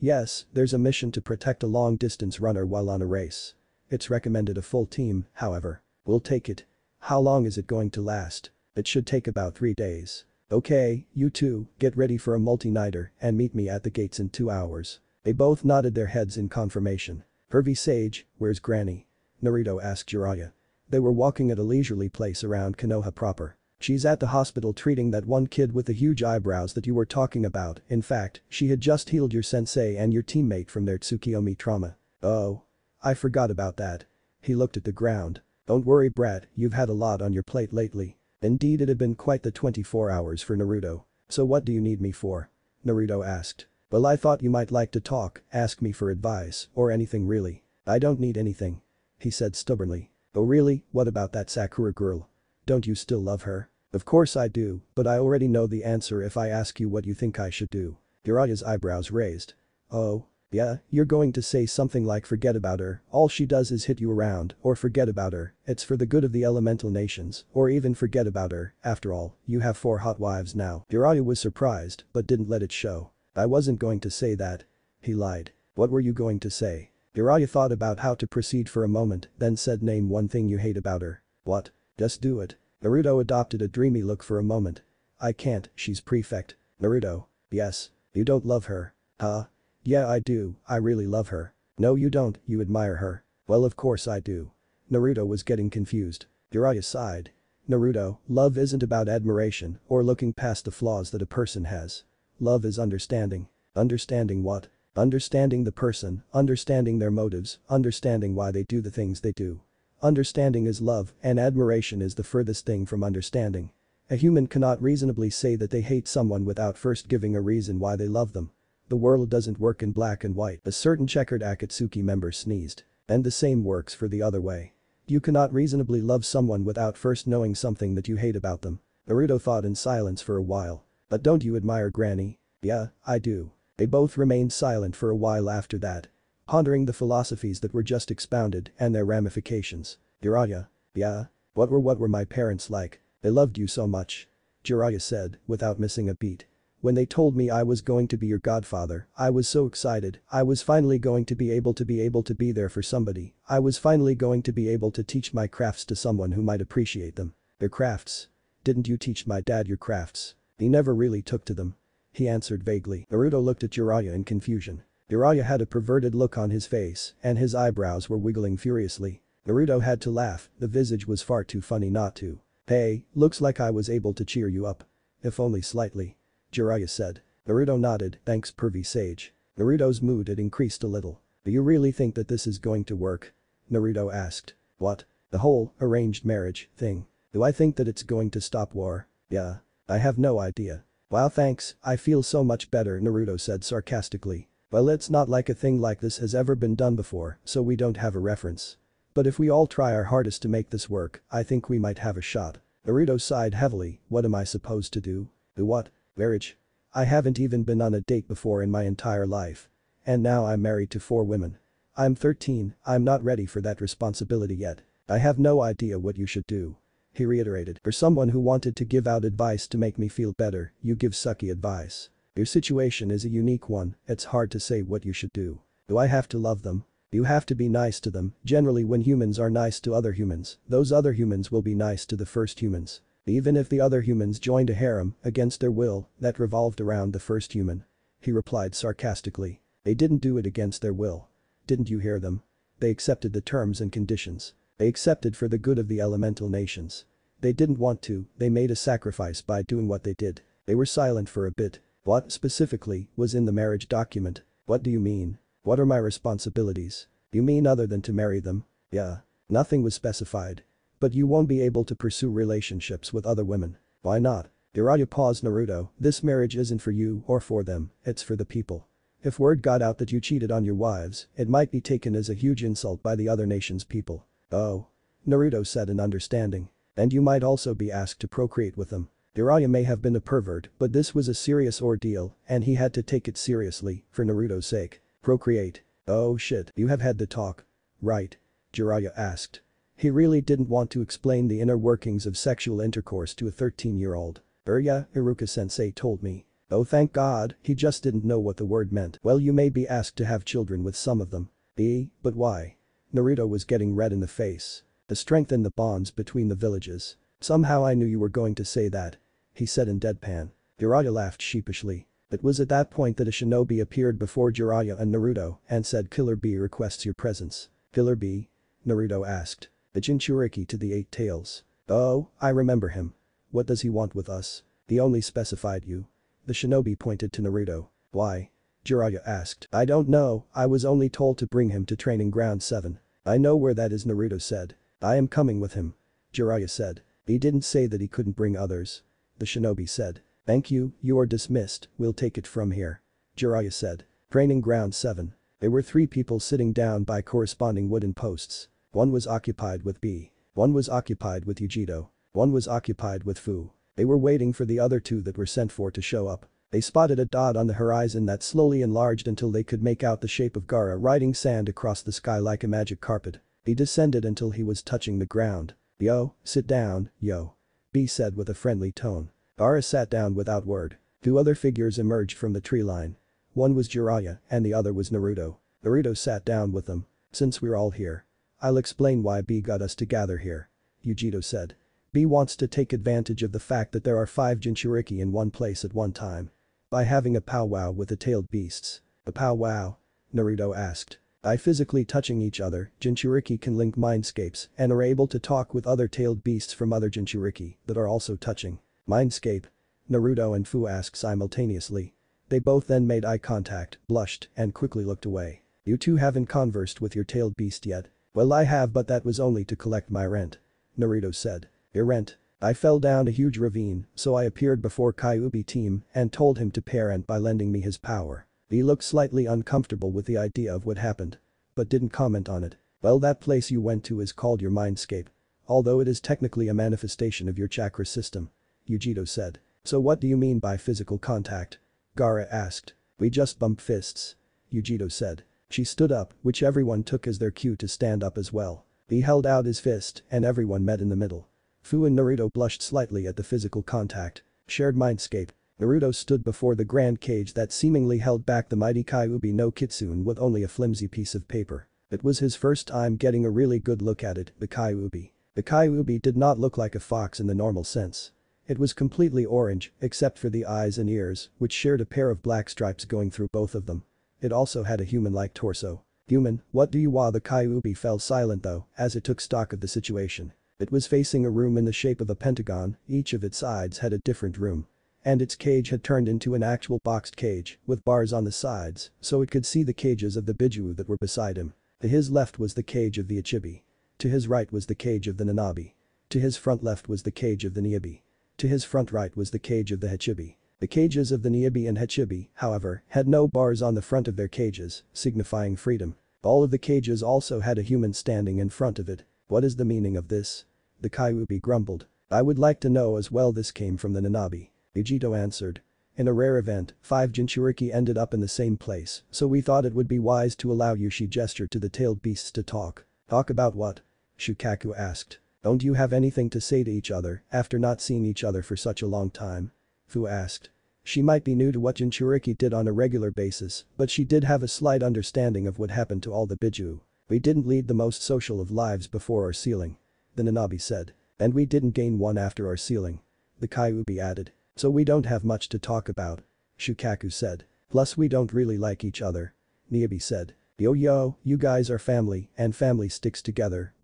Yes, there's a mission to protect a long-distance runner while on a race. It's recommended a full team, however. We'll take it. How long is it going to last? It should take about 3 days. Okay, you two, get ready for a multi-nighter and meet me at the gates in 2 hours. They both nodded their heads in confirmation. "Hervey Sage, where's Granny?" Naruto asked Jiraiya. They were walking at a leisurely pace around Konoha proper. "She's at the hospital treating that one kid with the huge eyebrows that you were talking about. In fact, she had just healed your sensei and your teammate from their Tsukiyomi trauma." "Oh. I forgot about that." He looked at the ground. "Don't worry, brat, you've had a lot on your plate lately." Indeed, it had been quite the 24 hours for Naruto. "So what do you need me for?" Naruto asked. "Well, I thought you might like to talk, ask me for advice, or anything really." "I don't need anything," he said stubbornly. "Oh really, what about that Sakura girl? Don't you still love her?" "Of course I do, but I already know the answer if I ask you what you think I should do." Jiraiya's eyebrows raised. "Oh? Yeah, you're going to say something like forget about her, all she does is hit you around, or forget about her, it's for the good of the elemental nations, or even forget about her, after all, you have 4 hot wives now." Jiraiya was surprised, but didn't let it show. "I wasn't going to say that." He lied. "What were you going to say?" Jiraiya thought about how to proceed for a moment, then said, "Name one thing you hate about her." "What? Just do it." Naruto adopted a dreamy look for a moment. "I can't, she's prefect." Naruto. "Yes. You don't love her." "Huh? Yeah, I do, I really love her." "No you don't, you admire her." "Well, of course I do." Naruto was getting confused. Jiraiya sighed. "Naruto, love isn't about admiration or looking past the flaws that a person has. Love is understanding." "Understanding what?" "Understanding the person, understanding their motives, understanding why they do the things they do. Understanding is love and admiration is the furthest thing from understanding. A human cannot reasonably say that they hate someone without first giving a reason why they love them. The world doesn't work in black and white." A certain checkered Akatsuki member sneezed. "And the same works for the other way. You cannot reasonably love someone without first knowing something that you hate about them." Naruto thought in silence for a while. "But don't you admire Granny?" "Yeah, I do." They both remained silent for a while after that, pondering the philosophies that were just expounded and their ramifications. Jiraiya. "Yeah? What were my parents like?" "They loved you so much." Jiraiya said, without missing a beat. "When they told me I was going to be your godfather, I was so excited, I was finally going to be able to be there for somebody, I was finally going to be able to teach my crafts to someone who might appreciate them." "Their crafts? Didn't you teach my dad your crafts?" "He never really took to them." He answered vaguely. Naruto looked at Jiraiya in confusion. Jiraiya had a perverted look on his face and his eyebrows were wiggling furiously. Naruto had to laugh, the visage was far too funny not to. Hey, looks like I was able to cheer you up. If only slightly. Jiraiya said. Naruto nodded, thanks pervy sage. Naruto's mood had increased a little. Do you really think that this is going to work? Naruto asked. What? The whole arranged marriage thing. Do I think that it's going to stop war? Yeah. I have no idea. Wow, thanks, I feel so much better, Naruto said sarcastically. Well, it's not like a thing like this has ever been done before, so we don't have a reference. But if we all try our hardest to make this work, I think we might have a shot. Naruto sighed heavily, what am I supposed to do? Do what? Marriage? I haven't even been on a date before in my entire life. And now I'm married to 4 women. I'm 13, I'm not ready for that responsibility yet. I have no idea what you should do. He reiterated. For someone who wanted to give out advice to make me feel better, you give sucky advice. Your situation is a unique one, it's hard to say what you should do. Do I have to love them? You have to be nice to them. Generally when humans are nice to other humans, those other humans will be nice to the first humans. Even if the other humans joined a harem, against their will, that revolved around the first human. He replied sarcastically. They didn't do it against their will. Didn't you hear them? They accepted the terms and conditions. They accepted for the good of the elemental nations. They didn't want to, they made a sacrifice by doing what they did. They were silent for a bit. What, specifically, was in the marriage document? What do you mean? What are my responsibilities? You mean other than to marry them? Yeah. Nothing was specified. But you won't be able to pursue relationships with other women. Why not? Jiraiya paused. Naruto, this marriage isn't for you or for them, it's for the people. If word got out that you cheated on your wives, it might be taken as a huge insult by the other nation's people. Oh. Naruto said in understanding. And you might also be asked to procreate with them. Jiraiya may have been a pervert, but this was a serious ordeal, and he had to take it seriously, for Naruto's sake. Procreate. Oh shit, you have had the talk. Right? Jiraiya asked. He really didn't want to explain the inner workings of sexual intercourse to a 13-year-old. Yeah, Iruka-sensei told me. Oh thank God, he just didn't know what the word meant. Well, you may be asked to have children with some of them. But why? Naruto was getting red in the face. To strengthen the bonds between the villages. Somehow I knew you were going to say that. He said in deadpan. Jiraiya laughed sheepishly. It was at that point that a shinobi appeared before Jiraiya and Naruto and said Killer Bee requests your presence. Killer Bee? Naruto asked. The Jinchuriki to the 8 tails. Oh, I remember him. What does he want with us? He only specified you. The shinobi pointed to Naruto. Why? Jiraiya asked. I don't know, I was only told to bring him to training ground 7. I know where that is, Naruto said. I am coming with him. Jiraiya said. He didn't say that he couldn't bring others. The shinobi said. Thank you, you are dismissed, we'll take it from here. Jiraiya said. Training ground 7. There were 3 people sitting down by corresponding wooden posts. One was occupied with B. One was occupied with Yujito. One was occupied with Fu. They were waiting for the other 2 that were sent for to show up. They spotted a dot on the horizon that slowly enlarged until they could make out the shape of Gaara riding sand across the sky like a magic carpet. He descended until he was touching the ground. Yo, sit down, yo. B said with a friendly tone. Gaara sat down without word. 2 other figures emerged from the tree line. One was Jiraiya and the other was Naruto. Naruto sat down with them. Since we're all here. I'll explain why B got us to gather here. Yujito said. B wants to take advantage of the fact that there are 5 Jinchuriki in one place at one time. By having a powwow with the tailed beasts. A powwow? Naruto asked. By physically touching each other, Jinchuriki can link mindscapes and are able to talk with other tailed beasts from other Jinchuriki that are also touching. Mindscape? Naruto and Fu asked simultaneously. They both then made eye contact, blushed, and quickly looked away. You 2 haven't conversed with your tailed beast yet. Well, I have, but that was only to collect my rent. Naruto said. Your rent? I fell down a huge ravine, so I appeared before Kyuubi team and told him to parent by lending me his power. He looked slightly uncomfortable with the idea of what happened. But didn't comment on it. Well, that place you went to is called your mindscape. Although it is technically a manifestation of your chakra system. Yujito said. So what do you mean by physical contact? Gaara asked. We just bump fists. Yujito said. She stood up, which everyone took as their cue to stand up as well. He held out his fist and everyone met in the middle. Fu and Naruto blushed slightly at the physical contact. Shared mindscape. Naruto stood before the grand cage that seemingly held back the mighty Kyuubi no Kitsune with only a flimsy piece of paper. It was his first time getting a really good look at it, the Kyuubi. The Kyuubi did not look like a fox in the normal sense. It was completely orange, except for the eyes and ears, which shared a pair of black stripes going through both of them. It also had a human-like torso. Human, what do you want? The Kyuubi fell silent though, as it took stock of the situation. It was facing a room in the shape of a pentagon, each of its sides had a different room. And its cage had turned into an actual boxed cage, with bars on the sides, so it could see the cages of the Bijuu that were beside him. To his left was the cage of the Ichibi. To his right was the cage of the Nanabi. To his front left was the cage of the Niobe. To his front right was the cage of the Hachibi. The cages of the Niobe and Hachibi, however, had no bars on the front of their cages, signifying freedom. All of the cages also had a human standing in front of it. What is the meaning of this? The Kyuubi grumbled. I would like to know as well. This came from the Nanabi. Vegito answered. In a rare event, 5 Jinchuriki ended up in the same place, so we thought it would be wise to allow you. She gestured to the tailed beasts to talk. Talk about what? Shukaku asked. Don't you have anything to say to each other after not seeing each other for such a long time? Fu asked. She might be new to what Jinchuriki did on a regular basis, but she did have a slight understanding of what happened to all the Bijuu. We didn't lead the most social of lives before our sealing. The Nanabi said. And we didn't gain one after our sealing. The Kyuubi added. So we don't have much to talk about. Shukaku said. Plus we don't really like each other. Niobe said. Yo, you guys are family, and family sticks together.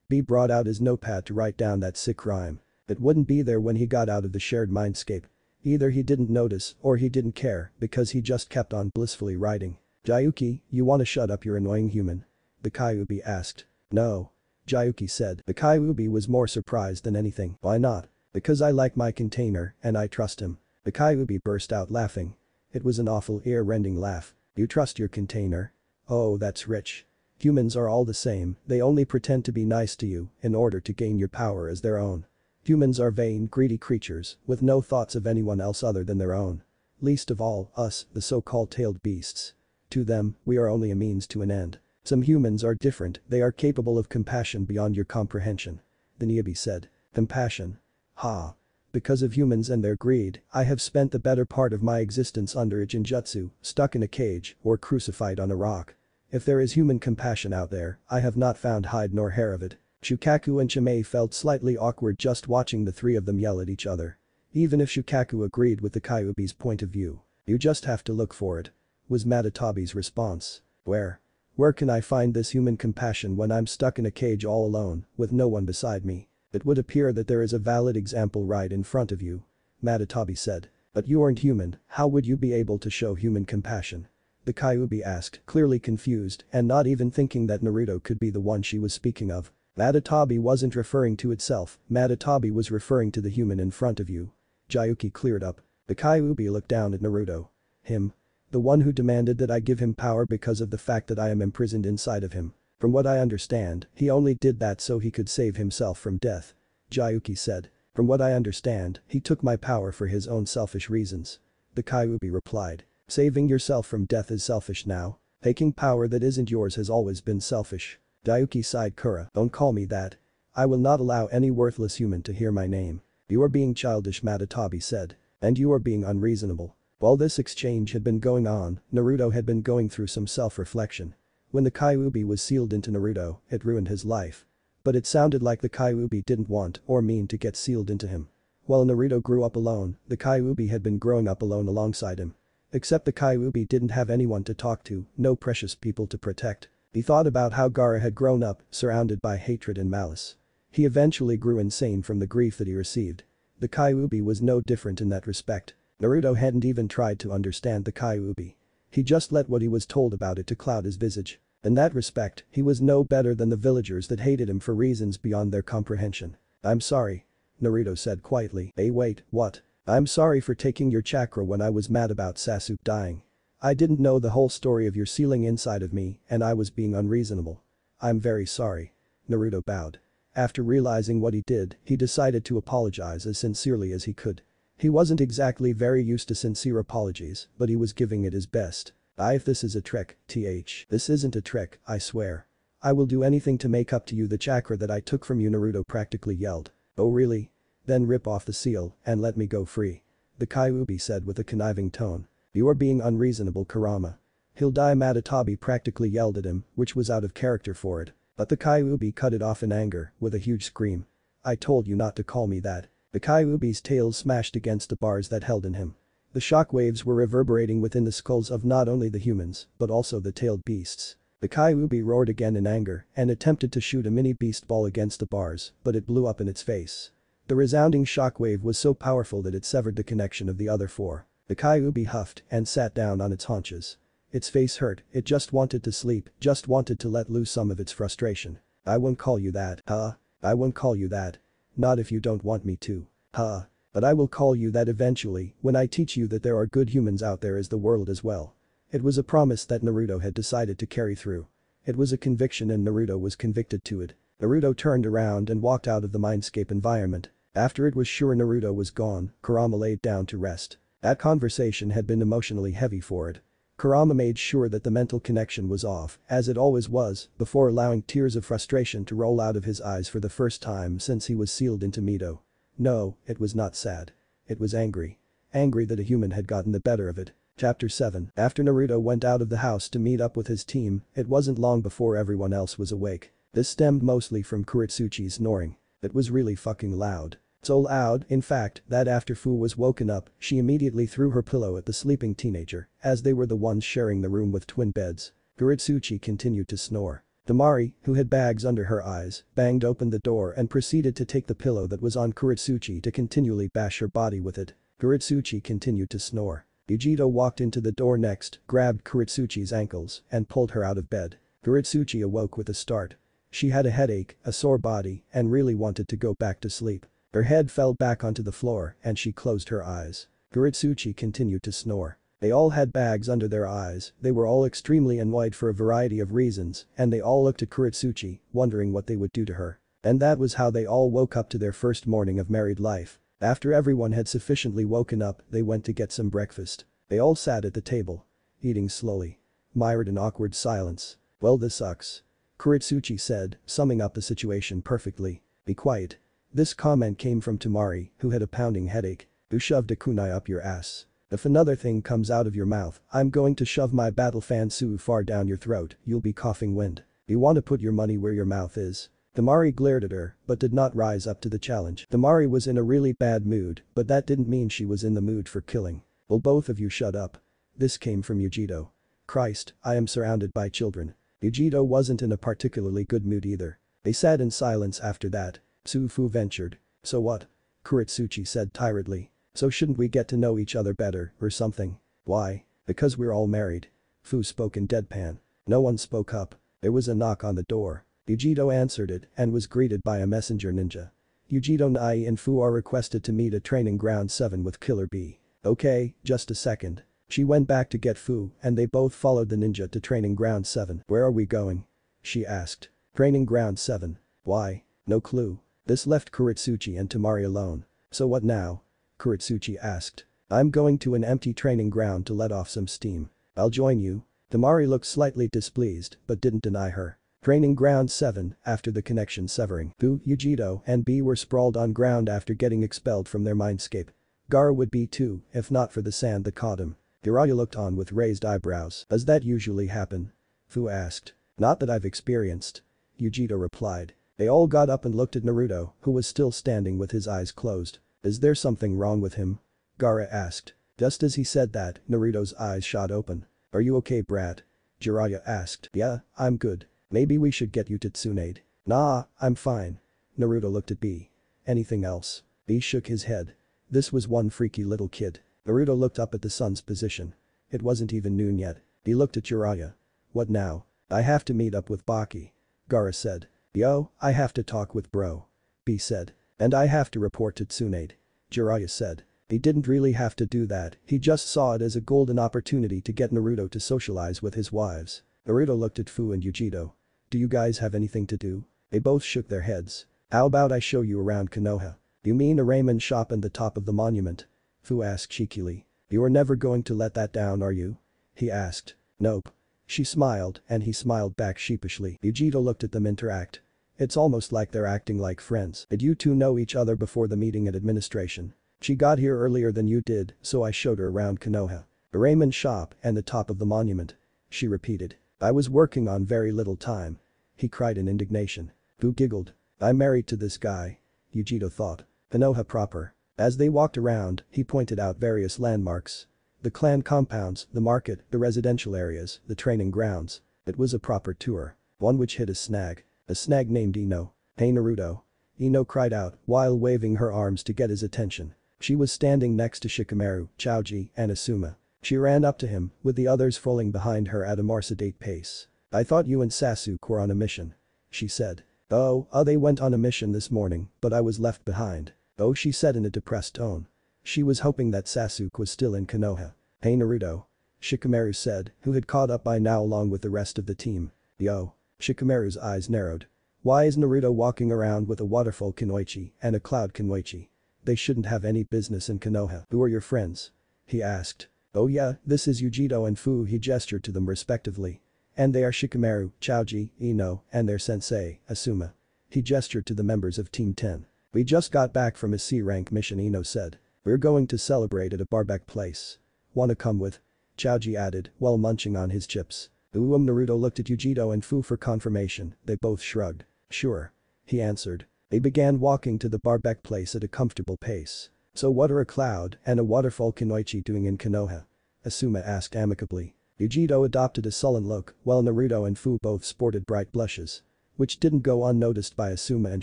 B brought out his notepad to write down that sick rhyme. It wouldn't be there when he got out of the shared mindscape. Either he didn't notice or he didn't care because he just kept on blissfully writing. Jayuki, you wanna shut up, your annoying human? The Kyuubi asked. No. Jayuki said. The Kyuubi was more surprised than anything. Why not? Because I like my container and I trust him. The Kyuubi burst out laughing. It was an awful ear-rending laugh. You trust your container? Oh, that's rich. Humans are all the same, they only pretend to be nice to you in order to gain your power as their own. Humans are vain, greedy creatures with no thoughts of anyone else other than their own. Least of all, us, the so-called tailed beasts. To them, we are only a means to an end. Some humans are different, they are capable of compassion beyond your comprehension. The Niobe said. Compassion. Ha. Because of humans and their greed, I have spent the better part of my existence under a Jinjutsu, stuck in a cage, or crucified on a rock. If there is human compassion out there, I have not found hide nor hair of it. Shukaku and Chimei felt slightly awkward just watching the three of them yell at each other. Even if Shukaku agreed with the Kyuubi's point of view. You just have to look for it. Was Matatabi's response. Where? Where can I find this human compassion when I'm stuck in a cage all alone, with no one beside me? It would appear that there is a valid example right in front of you. Matatabi said. But you aren't human, how would you be able to show human compassion? The Kyuubi asked, clearly confused and not even thinking that Naruto could be the one she was speaking of. Matatabi wasn't referring to itself, Matatabi was referring to the human in front of you. Jayuki cleared up. The Kyuubi looked down at Naruto. Him. The one who demanded that I give him power because of the fact that I am imprisoned inside of him. From what I understand, he only did that so he could save himself from death. Jayuki said. From what I understand, he took my power for his own selfish reasons. The Kyuubi replied. Saving yourself from death is selfish now. Taking power that isn't yours has always been selfish. Jayuki sighed. Kura, don't call me that. I will not allow any worthless human to hear my name. You are being childish, Matatabi said. And you are being unreasonable. While this exchange had been going on, Naruto had been going through some self-reflection. When the Kyuubi was sealed into Naruto, it ruined his life. But it sounded like the Kyuubi didn't want or mean to get sealed into him. While Naruto grew up alone, the Kyuubi had been growing up alone alongside him. Except the Kyuubi didn't have anyone to talk to, no precious people to protect. He thought about how Gaara had grown up, surrounded by hatred and malice. He eventually grew insane from the grief that he received. The Kyuubi was no different in that respect. Naruto hadn't even tried to understand the Kyuubi. He just let what he was told about it to cloud his visage. In that respect, he was no better than the villagers that hated him for reasons beyond their comprehension. I'm sorry. Naruto said quietly. Hey wait, what? I'm sorry for taking your chakra when I was mad about Sasuke dying. I didn't know the whole story of your sealing inside of me and I was being unreasonable. I'm very sorry. Naruto bowed. After realizing what he did, he decided to apologize as sincerely as he could. He wasn't exactly very used to sincere apologies, but he was giving it his best. If this is a trick, this isn't a trick, I swear. I will do anything to make up to you the chakra that I took from you, Naruto practically yelled. Oh really? Then rip off the seal and let me go free. The Kyuubi said with a conniving tone. You are being unreasonable, Kurama. He'll die, Matatabi practically yelled at him, which was out of character for it. But the Kyuubi cut it off in anger with a huge scream. I told you not to call me that. The Kyuubi's tail smashed against the bars that held in him. The shockwaves were reverberating within the skulls of not only the humans, but also the tailed beasts. The Kyuubi roared again in anger and attempted to shoot a mini beast ball against the bars, but it blew up in its face. The resounding shockwave was so powerful that it severed the connection of the other four. The Kyuubi huffed and sat down on its haunches. Its face hurt, it just wanted to sleep, just wanted to let loose some of its frustration. I won't call you that, huh? I won't call you that. Not if you don't want me to. Huh? But I will call you that eventually, when I teach you that there are good humans out there as the world as well. It was a promise that Naruto had decided to carry through. It was a conviction and Naruto was convicted to it. Naruto turned around and walked out of the mindscape environment. After it was sure Naruto was gone, Kurama laid down to rest. That conversation had been emotionally heavy for it. Kurama made sure that the mental connection was off, as it always was, before allowing tears of frustration to roll out of his eyes for the first time since he was sealed into Mito. No, it was not sad. It was angry. Angry that a human had gotten the better of it. Chapter 7. After Naruto went out of the house to meet up with his team, it wasn't long before everyone else was awake. This stemmed mostly from Kuretsuchi's snoring. It was really fucking loud. So loud, in fact, that after Fu was woken up, she immediately threw her pillow at the sleeping teenager, as they were the ones sharing the room with twin beds. Kuretsuchi continued to snore. Temari, who had bags under her eyes, banged open the door and proceeded to take the pillow that was on Kuretsuchi to continually bash her body with it. Kuretsuchi continued to snore. Yujito walked into the door next, grabbed Kuretsuchi's ankles, and pulled her out of bed. Kuretsuchi awoke with a start. She had a headache, a sore body, and really wanted to go back to sleep. Her head fell back onto the floor and she closed her eyes. Kuretsuchi continued to snore. They all had bags under their eyes, they were all extremely annoyed for a variety of reasons, and they all looked at Kuretsuchi, wondering what they would do to her. And that was how they all woke up to their first morning of married life. After everyone had sufficiently woken up, they went to get some breakfast. They all sat at the table. Eating slowly. Mired in awkward silence. Well, this sucks. Kuretsuchi said, summing up the situation perfectly. Be quiet. This comment came from Temari, who had a pounding headache. Who shoved a kunai up your ass? If another thing comes out of your mouth, I'm going to shove my battle fan so far down your throat, you'll be coughing wind. You want to put your money where your mouth is? Temari glared at her, but did not rise up to the challenge. Temari was in a really bad mood, but that didn't mean she was in the mood for killing. Will both of you shut up? This came from Yujito. Christ, I am surrounded by children. Yujito wasn't in a particularly good mood either. They sat in silence after that. Fu ventured. So what? Kuretsuchi said tiredly. So shouldn't we get to know each other better, or something? Why? Because we're all married. Fu spoke in deadpan. No one spoke up. There was a knock on the door. Yujito answered it and was greeted by a messenger ninja. Yujito, Nai and Fu are requested to meet at Training Ground 7 with Killer B. Okay, just a second. She went back to get Fu and they both followed the ninja to Training Ground 7. Where are we going? She asked. Training Ground 7. Why? No clue. This left Kuretsuchi and Temari alone. So what now? Kuretsuchi asked. I'm going to an empty training ground to let off some steam. I'll join you. Temari looked slightly displeased but didn't deny her. Training Ground 7, after the connection severing. Fu, Yujito, and B were sprawled on ground after getting expelled from their mindscape. Gaara would be too, if not for the sand that caught him. Jiraiya looked on with raised eyebrows. Does that usually happen? Fu asked. Not that I've experienced. Yujito replied. They all got up and looked at Naruto, who was still standing with his eyes closed. Is there something wrong with him? Gaara asked. Just as he said that, Naruto's eyes shot open. Are you okay, brat? Jiraiya asked. Yeah, I'm good. Maybe we should get you to Tsunade. Nah, I'm fine. Naruto looked at B. Anything else? B shook his head. This was one freaky little kid. Naruto looked up at the sun's position. It wasn't even noon yet. He looked at Jiraiya. What now? I have to meet up with Baki. Gaara said. Yo, I have to talk with bro. B said. And I have to report to Tsunade. Jiraiya said. He didn't really have to do that, he just saw it as a golden opportunity to get Naruto to socialize with his wives. Naruto looked at Fu and Yujito. Do you guys have anything to do? They both shook their heads. How about I show you around Konoha? You mean a ramen shop and the top of the monument? Fu asked cheekily. You are never going to let that down, are you? He asked. Nope. She smiled and he smiled back sheepishly. Yujito looked at them interact. It's almost like they're acting like friends. Did you two know each other before the meeting at administration? She got here earlier than you did, so I showed her around Konoha. A ramen shop and the top of the monument. She repeated. I was working on very little time. He cried in indignation. Fu giggled. I'm married to this guy. Yujito thought. Konoha proper. As they walked around, he pointed out various landmarks. The clan compounds, the market, the residential areas, the training grounds. It was a proper tour. One which hit a snag. A snag named Ino. "Hey Naruto." Ino cried out while waving her arms to get his attention. She was standing next to Shikamaru, Choji, and Asuma. She ran up to him, with the others falling behind her at a more sedate pace. "I thought you and Sasuke were on a mission," she said. They went on a mission this morning, but I was left behind." Oh, she said in a depressed tone. She was hoping that Sasuke was still in Konoha. "Hey Naruto," Shikamaru said, who had caught up by now along with the rest of the team. "Yo." Shikamaru's eyes narrowed. Why is Naruto walking around with a waterfall kunoichi and a cloud kunoichi? They shouldn't have any business in Konoha. "Who are your friends?" he asked. "Oh yeah, this is Yujito and Fu," he gestured to them respectively. "And they are Shikamaru, Choji, Ino, and their sensei, Asuma." He gestured to the members of Team 10. "We just got back from a C-rank mission," Ino said. "We're going to celebrate at a barbecue place. Wanna come with?" Choji added while munching on his chips. Naruto looked at Yujito and Fu for confirmation. They both shrugged. "Sure," he answered. They began walking to the barbecue place at a comfortable pace. "So what are a cloud and a waterfall kunoichi doing in Konoha?" Asuma asked amicably. Yujito adopted a sullen look while Naruto and Fu both sported bright blushes. Which didn't go unnoticed by Asuma and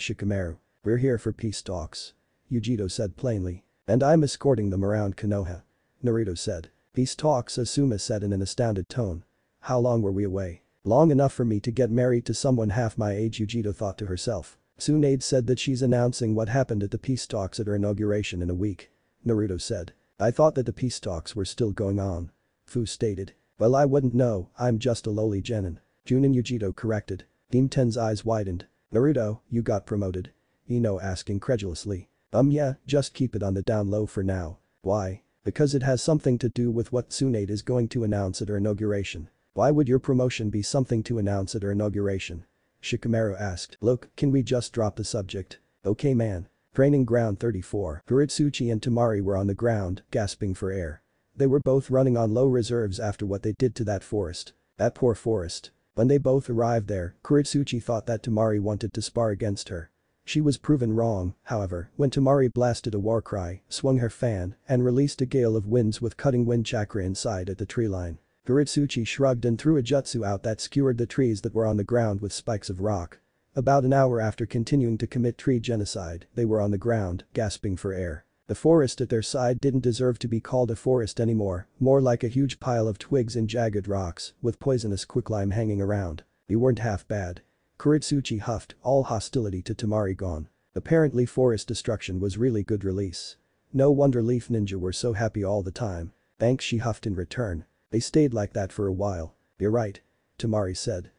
Shikamaru. "We're here for peace talks," Yujito said plainly. "And I'm escorting them around Konoha," Naruto said. "Peace talks," Asuma said in an astounded tone. "How long were we away?" "Long enough for me to get married to someone half my age," Yujito thought to herself. Tsunade said that she's announcing what happened at the peace talks at her inauguration in a week. Naruto said. "I thought that the peace talks were still going on," Fu stated. "Well, I wouldn't know, I'm just a lowly genin." Junin Yujito corrected. Team 10's eyes widened. "Naruto, you got promoted?" Ino asked incredulously. Yeah, just keep it on the down low for now." "Why?" "Because it has something to do with what Tsunade is going to announce at her inauguration." "Why would your promotion be something to announce at her inauguration?" Shikamaru asked. "Look, can we just drop the subject?" "Okay man." Training ground 34. Kuritsuchi and Temari were on the ground, gasping for air. They were both running on low reserves after what they did to that forest. That poor forest. When they both arrived there, Kuritsuchi thought that Temari wanted to spar against her. She was proven wrong, however, when Temari blasted a war cry, swung her fan, and released a gale of winds with cutting wind chakra inside at the tree line. Kuritsuchi shrugged and threw a jutsu out that skewered the trees that were on the ground with spikes of rock. About an hour after continuing to commit tree genocide, they were on the ground, gasping for air. The forest at their side didn't deserve to be called a forest anymore, more like a huge pile of twigs and jagged rocks, with poisonous quicklime hanging around. "You weren't half bad." Kuritsuchi huffed, all hostility to Temari gone. Apparently forest destruction was really good release. No wonder Leaf Ninja were so happy all the time. "Thanks," she huffed in return. They stayed like that for a while. "You're right," Temari said.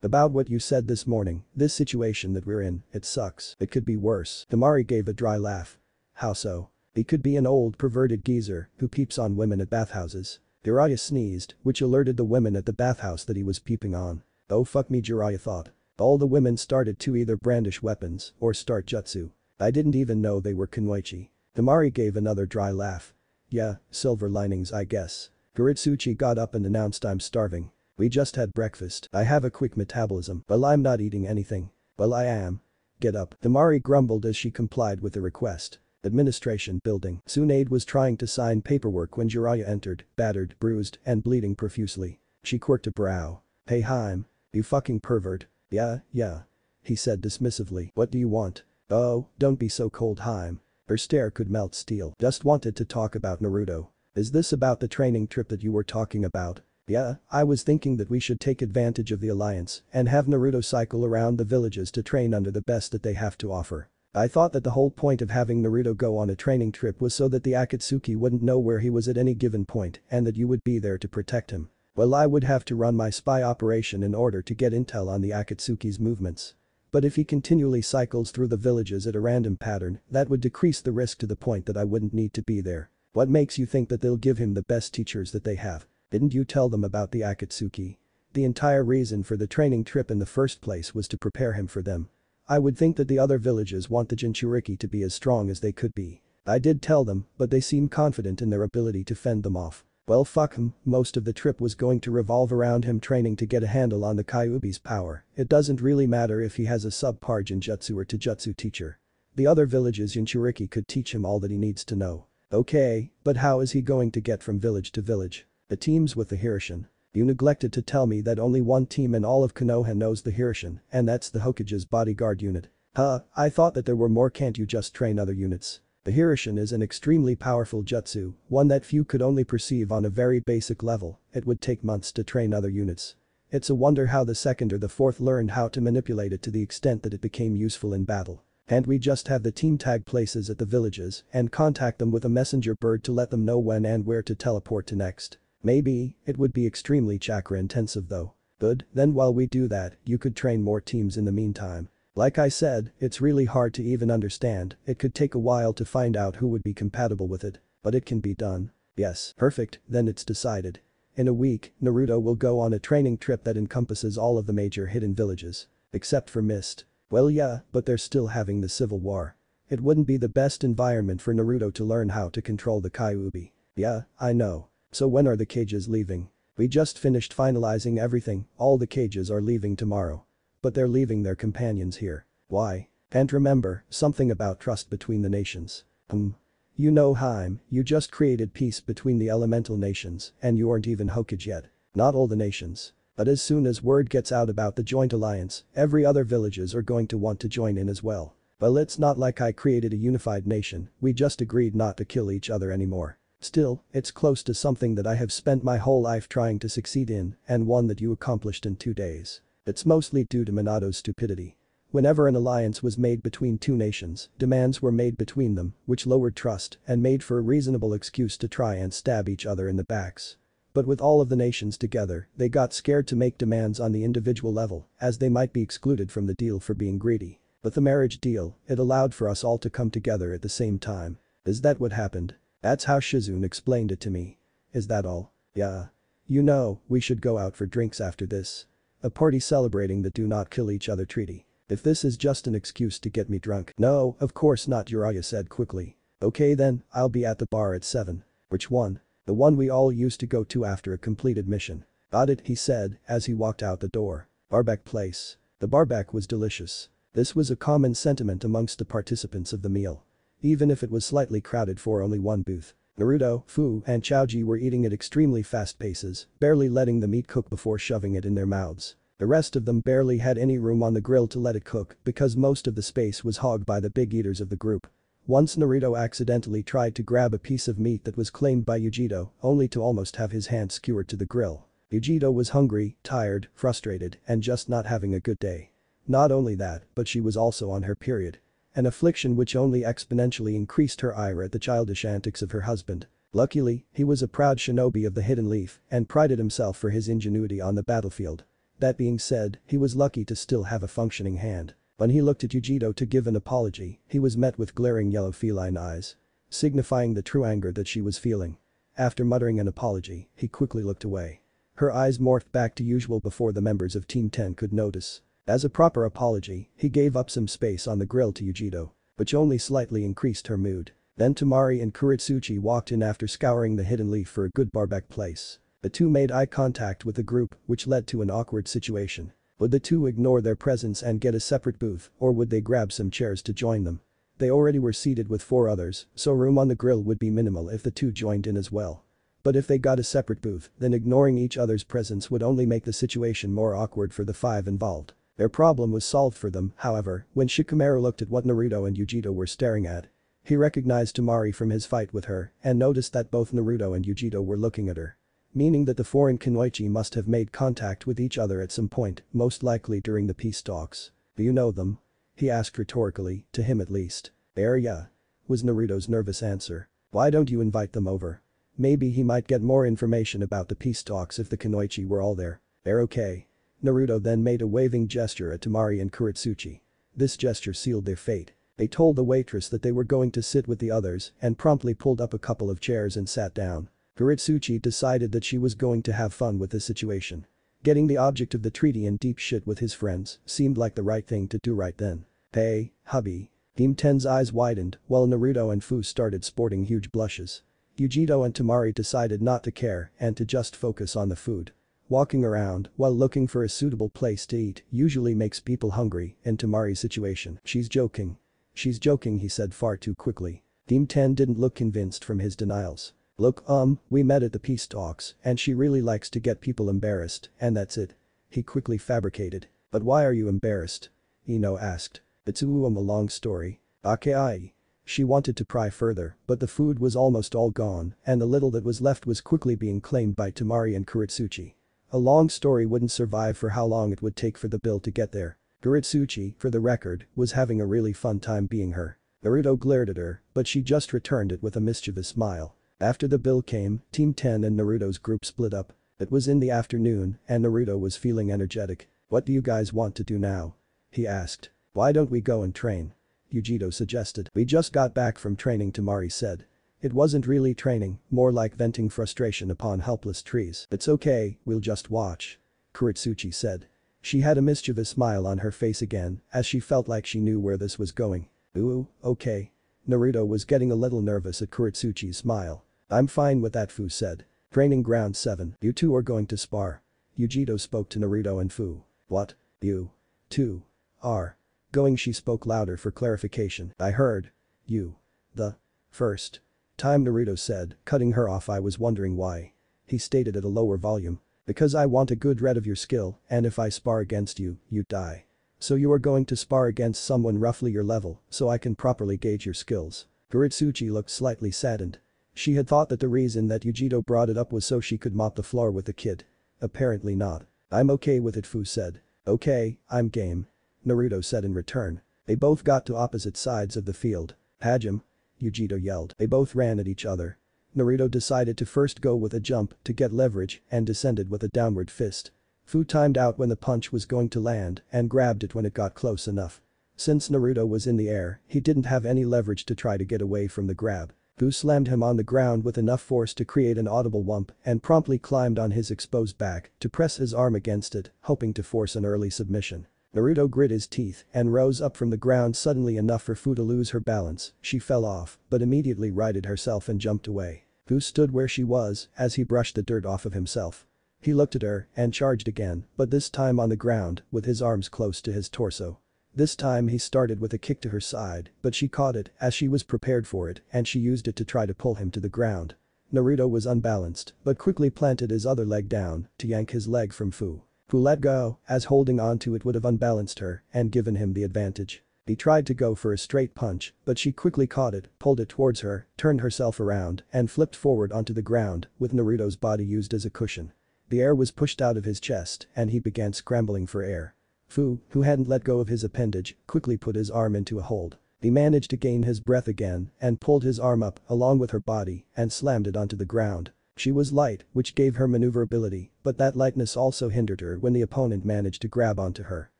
About what you said this morning, this situation that we're in, it sucks. It could be worse." Temari gave a dry laugh. "How so?" "He could be an old perverted geezer who peeps on women at bathhouses." Jiraiya sneezed, which alerted the women at the bathhouse that he was peeping on. "Oh fuck me," Jiraiya thought. All the women started to either brandish weapons or start jutsu. "I didn't even know they were kunoichi." Temari gave another dry laugh. "Yeah, silver linings I guess." Kuritsuchi got up and announced, "I'm starving. We just had breakfast. I have a quick metabolism." "Well, I'm not eating anything." "Well, I am." "Get up." Temari grumbled as she complied with the request. Administration building. Tsunade was trying to sign paperwork when Jiraiya entered, battered, bruised, and bleeding profusely. She quirked a brow. "Hey Haim. You fucking pervert." Yeah. He said dismissively. "What do you want?" "Oh, don't be so cold Haim." Her stare could melt steel. "Just wanted to talk about Naruto." "Is this about the training trip that you were talking about?" "Yeah, I was thinking that we should take advantage of the alliance and have Naruto cycle around the villages to train under the best that they have to offer. I thought that the whole point of having Naruto go on a training trip was so that the Akatsuki wouldn't know where he was at any given point and that you would be there to protect him." "Well, I would have to run my spy operation in order to get intel on the Akatsuki's movements. But if he continually cycles through the villages at a random pattern, that would decrease the risk to the point that I wouldn't need to be there." "What makes you think that they'll give him the best teachers that they have? Didn't you tell them about the Akatsuki?" "The entire reason for the training trip in the first place was to prepare him for them. I would think that the other villages want the Jinchuriki to be as strong as they could be. I did tell them, but they seem confident in their ability to fend them off." "Well fuck him, most of the trip was going to revolve around him training to get a handle on the Kyuubi's power. It doesn't really matter if he has a subpar Jinjutsu or Taijutsu teacher. The other villages Jinchuriki could teach him all that he needs to know." "Okay, but how is he going to get from village to village?" "The teams with the Hirshin." You neglected to tell me that only one team in all of Konoha knows the Hirshin, and that's the Hokage's bodyguard unit. Huh, I thought that there were more. Can't you just train other units? The Hirshin is an extremely powerful jutsu, one that few could only perceive on a very basic level. It would take months to train other units. It's a wonder how the second or the fourth learned how to manipulate it to the extent that it became useful in battle. And we just have the team tag places at the villages and contact them with a messenger bird to let them know when and where to teleport to next. Maybe, it would be extremely chakra intensive though. Good, then while we do that, you could train more teams in the meantime. Like I said, it's really hard to even understand, it could take a while to find out who would be compatible with it, but it can be done. Yes, perfect, then it's decided. In a week, Naruto will go on a training trip that encompasses all of the major hidden villages. Except for Mist. Well yeah, but they're still having the civil war. It wouldn't be the best environment for Naruto to learn how to control the Kyuubi. Yeah, I know. So when are the cages leaving? We just finished finalizing everything, all the cages are leaving tomorrow. But they're leaving their companions here. Why? And remember, something about trust between the nations. You know Haim, you just created peace between the elemental nations and you aren't even Hokage yet. Not all the nations. But as soon as word gets out about the joint alliance, every other villages are going to want to join in as well. Well, it's not like I created a unified nation, we just agreed not to kill each other anymore. Still, it's close to something that I have spent my whole life trying to succeed in and one that you accomplished in 2 days. It's mostly due to Minato's stupidity. Whenever an alliance was made between two nations, demands were made between them, which lowered trust and made for a reasonable excuse to try and stab each other in the backs. But with all of the nations together, they got scared to make demands on the individual level, as they might be excluded from the deal for being greedy. But the marriage deal, it allowed for us all to come together at the same time. Is that what happened? That's how Shizune explained it to me. Is that all? Yeah. You know, we should go out for drinks after this. A party celebrating the do not kill each other treaty. If this is just an excuse to get me drunk. No, of course not, Jiraiya said quickly. Okay then, I'll be at the bar at 7. Which one? The one we all used to go to after a completed mission. Got it, he said, as he walked out the door. Barback place. The barback was delicious. This was a common sentiment amongst the participants of the meal. Even if it was slightly crowded for only one booth. Naruto, Fu, and Chaoji were eating at extremely fast paces, barely letting the meat cook before shoving it in their mouths. The rest of them barely had any room on the grill to let it cook because most of the space was hogged by the big eaters of the group. Once Naruto accidentally tried to grab a piece of meat that was claimed by Yujito, only to almost have his hand skewered to the grill. Yujito was hungry, tired, frustrated, and just not having a good day. Not only that, but she was also on her period. An affliction which only exponentially increased her ire at the childish antics of her husband. Luckily, he was a proud shinobi of the Hidden Leaf and prided himself for his ingenuity on the battlefield. That being said, he was lucky to still have a functioning hand. When he looked at Yujito to give an apology, he was met with glaring yellow feline eyes. Signifying the true anger that she was feeling. After muttering an apology, he quickly looked away. Her eyes morphed back to usual before the members of Team 10 could notice. As a proper apology, he gave up some space on the grill to Yujito, which only slightly increased her mood. Then Temari and Kuritsuchi walked in after scouring the Hidden Leaf for a good barback place. The two made eye contact with the group, which led to an awkward situation. Would the two ignore their presence and get a separate booth, or would they grab some chairs to join them? They already were seated with 4 others, so room on the grill would be minimal if the two joined in as well. But if they got a separate booth, then ignoring each other's presence would only make the situation more awkward for the 5 involved. Their problem was solved for them, however, when Shikamaru looked at what Naruto and Yujito were staring at. He recognized Temari from his fight with her and noticed that both Naruto and Yujito were looking at her. Meaning that the foreign Kunoichi must have made contact with each other at some point, most likely during the peace talks. Do you know them? He asked rhetorically, to him at least. Yeah, was Naruto's nervous answer. Why don't you invite them over? Maybe he might get more information about the peace talks if the Kunoichi were all there. They're okay. Naruto then made a waving gesture at Temari and Kuritsuchi. This gesture sealed their fate. They told the waitress that they were going to sit with the others and promptly pulled up a couple of chairs and sat down. Kuritsuchi decided that she was going to have fun with the situation. Getting the object of the treaty in deep shit with his friends seemed like the right thing to do right then. Hey, hubby. Team 10's eyes widened while Naruto and Fu started sporting huge blushes. Yujito and Temari decided not to care and to just focus on the food. Walking around while looking for a suitable place to eat usually makes people hungry in Temari's situation. She's joking, he said far too quickly. Team 10 didn't look convinced from his denials. Look, we met at the peace talks and she really likes to get people embarrassed and that's it. He quickly fabricated. But why are you embarrassed? Ino asked. It's a long story. Okay. She wanted to pry further, but the food was almost all gone and the little that was left was quickly being claimed by Temari and Kuritsuchi. A long story wouldn't survive for how long it would take for the bill to get there. Kuritsuchi, for the record, was having a really fun time being her. Naruto glared at her, but she just returned it with a mischievous smile. After the bill came, Team 10 and Naruto's group split up. It was in the afternoon and Naruto was feeling energetic. What do you guys want to do now? He asked. Why don't we go and train? Yujito suggested. We just got back from training, Temari said. It wasn't really training, more like venting frustration upon helpless trees. It's okay, we'll just watch. Kuritsuchi said. She had a mischievous smile on her face again as she felt like she knew where this was going. Ooh, okay. Naruto was getting a little nervous at Kuritsuchi's smile. I'm fine with that, Fu said. Training ground 7. You two are going to spar. Yujito spoke to Naruto and Fu. What? You two are going, she spoke louder for clarification. I heard you the first time, Naruto said, cutting her off. I was wondering why. He stated at a lower volume. Because I want a good read of your skill and if I spar against you, you die. So you are going to spar against someone roughly your level so I can properly gauge your skills. Kuritsuchi looked slightly saddened. She had thought that the reason that Yujito brought it up was so she could mop the floor with the kid. Apparently not. I'm okay with it, Fu said. Okay, I'm game. Naruto said in return. They both got to opposite sides of the field. Hajime! Yujito yelled. They both ran at each other. Naruto decided to first go with a jump to get leverage and descended with a downward fist. Fu timed out when the punch was going to land and grabbed it when it got close enough. Since Naruto was in the air, he didn't have any leverage to try to get away from the grab. Fu slammed him on the ground with enough force to create an audible whump and promptly climbed on his exposed back to press his arm against it, hoping to force an early submission. Naruto grit his teeth and rose up from the ground suddenly enough for Fu to lose her balance. She fell off, but immediately righted herself and jumped away. Fu stood where she was as he brushed the dirt off of himself. He looked at her and charged again, but this time on the ground with his arms close to his torso. This time he started with a kick to her side, but she caught it as she was prepared for it and she used it to try to pull him to the ground. Naruto was unbalanced, but quickly planted his other leg down to yank his leg from Fu. Fu let go, as holding on to it would have unbalanced her and given him the advantage. He tried to go for a straight punch, but she quickly caught it, pulled it towards her, turned herself around and flipped forward onto the ground with Naruto's body used as a cushion. The air was pushed out of his chest and he began scrambling for air. Fu, who hadn't let go of his appendage, quickly put his arm into a hold. He managed to gain his breath again and pulled his arm up along with her body and slammed it onto the ground. She was light, which gave her maneuverability, but that lightness also hindered her when the opponent managed to grab onto her.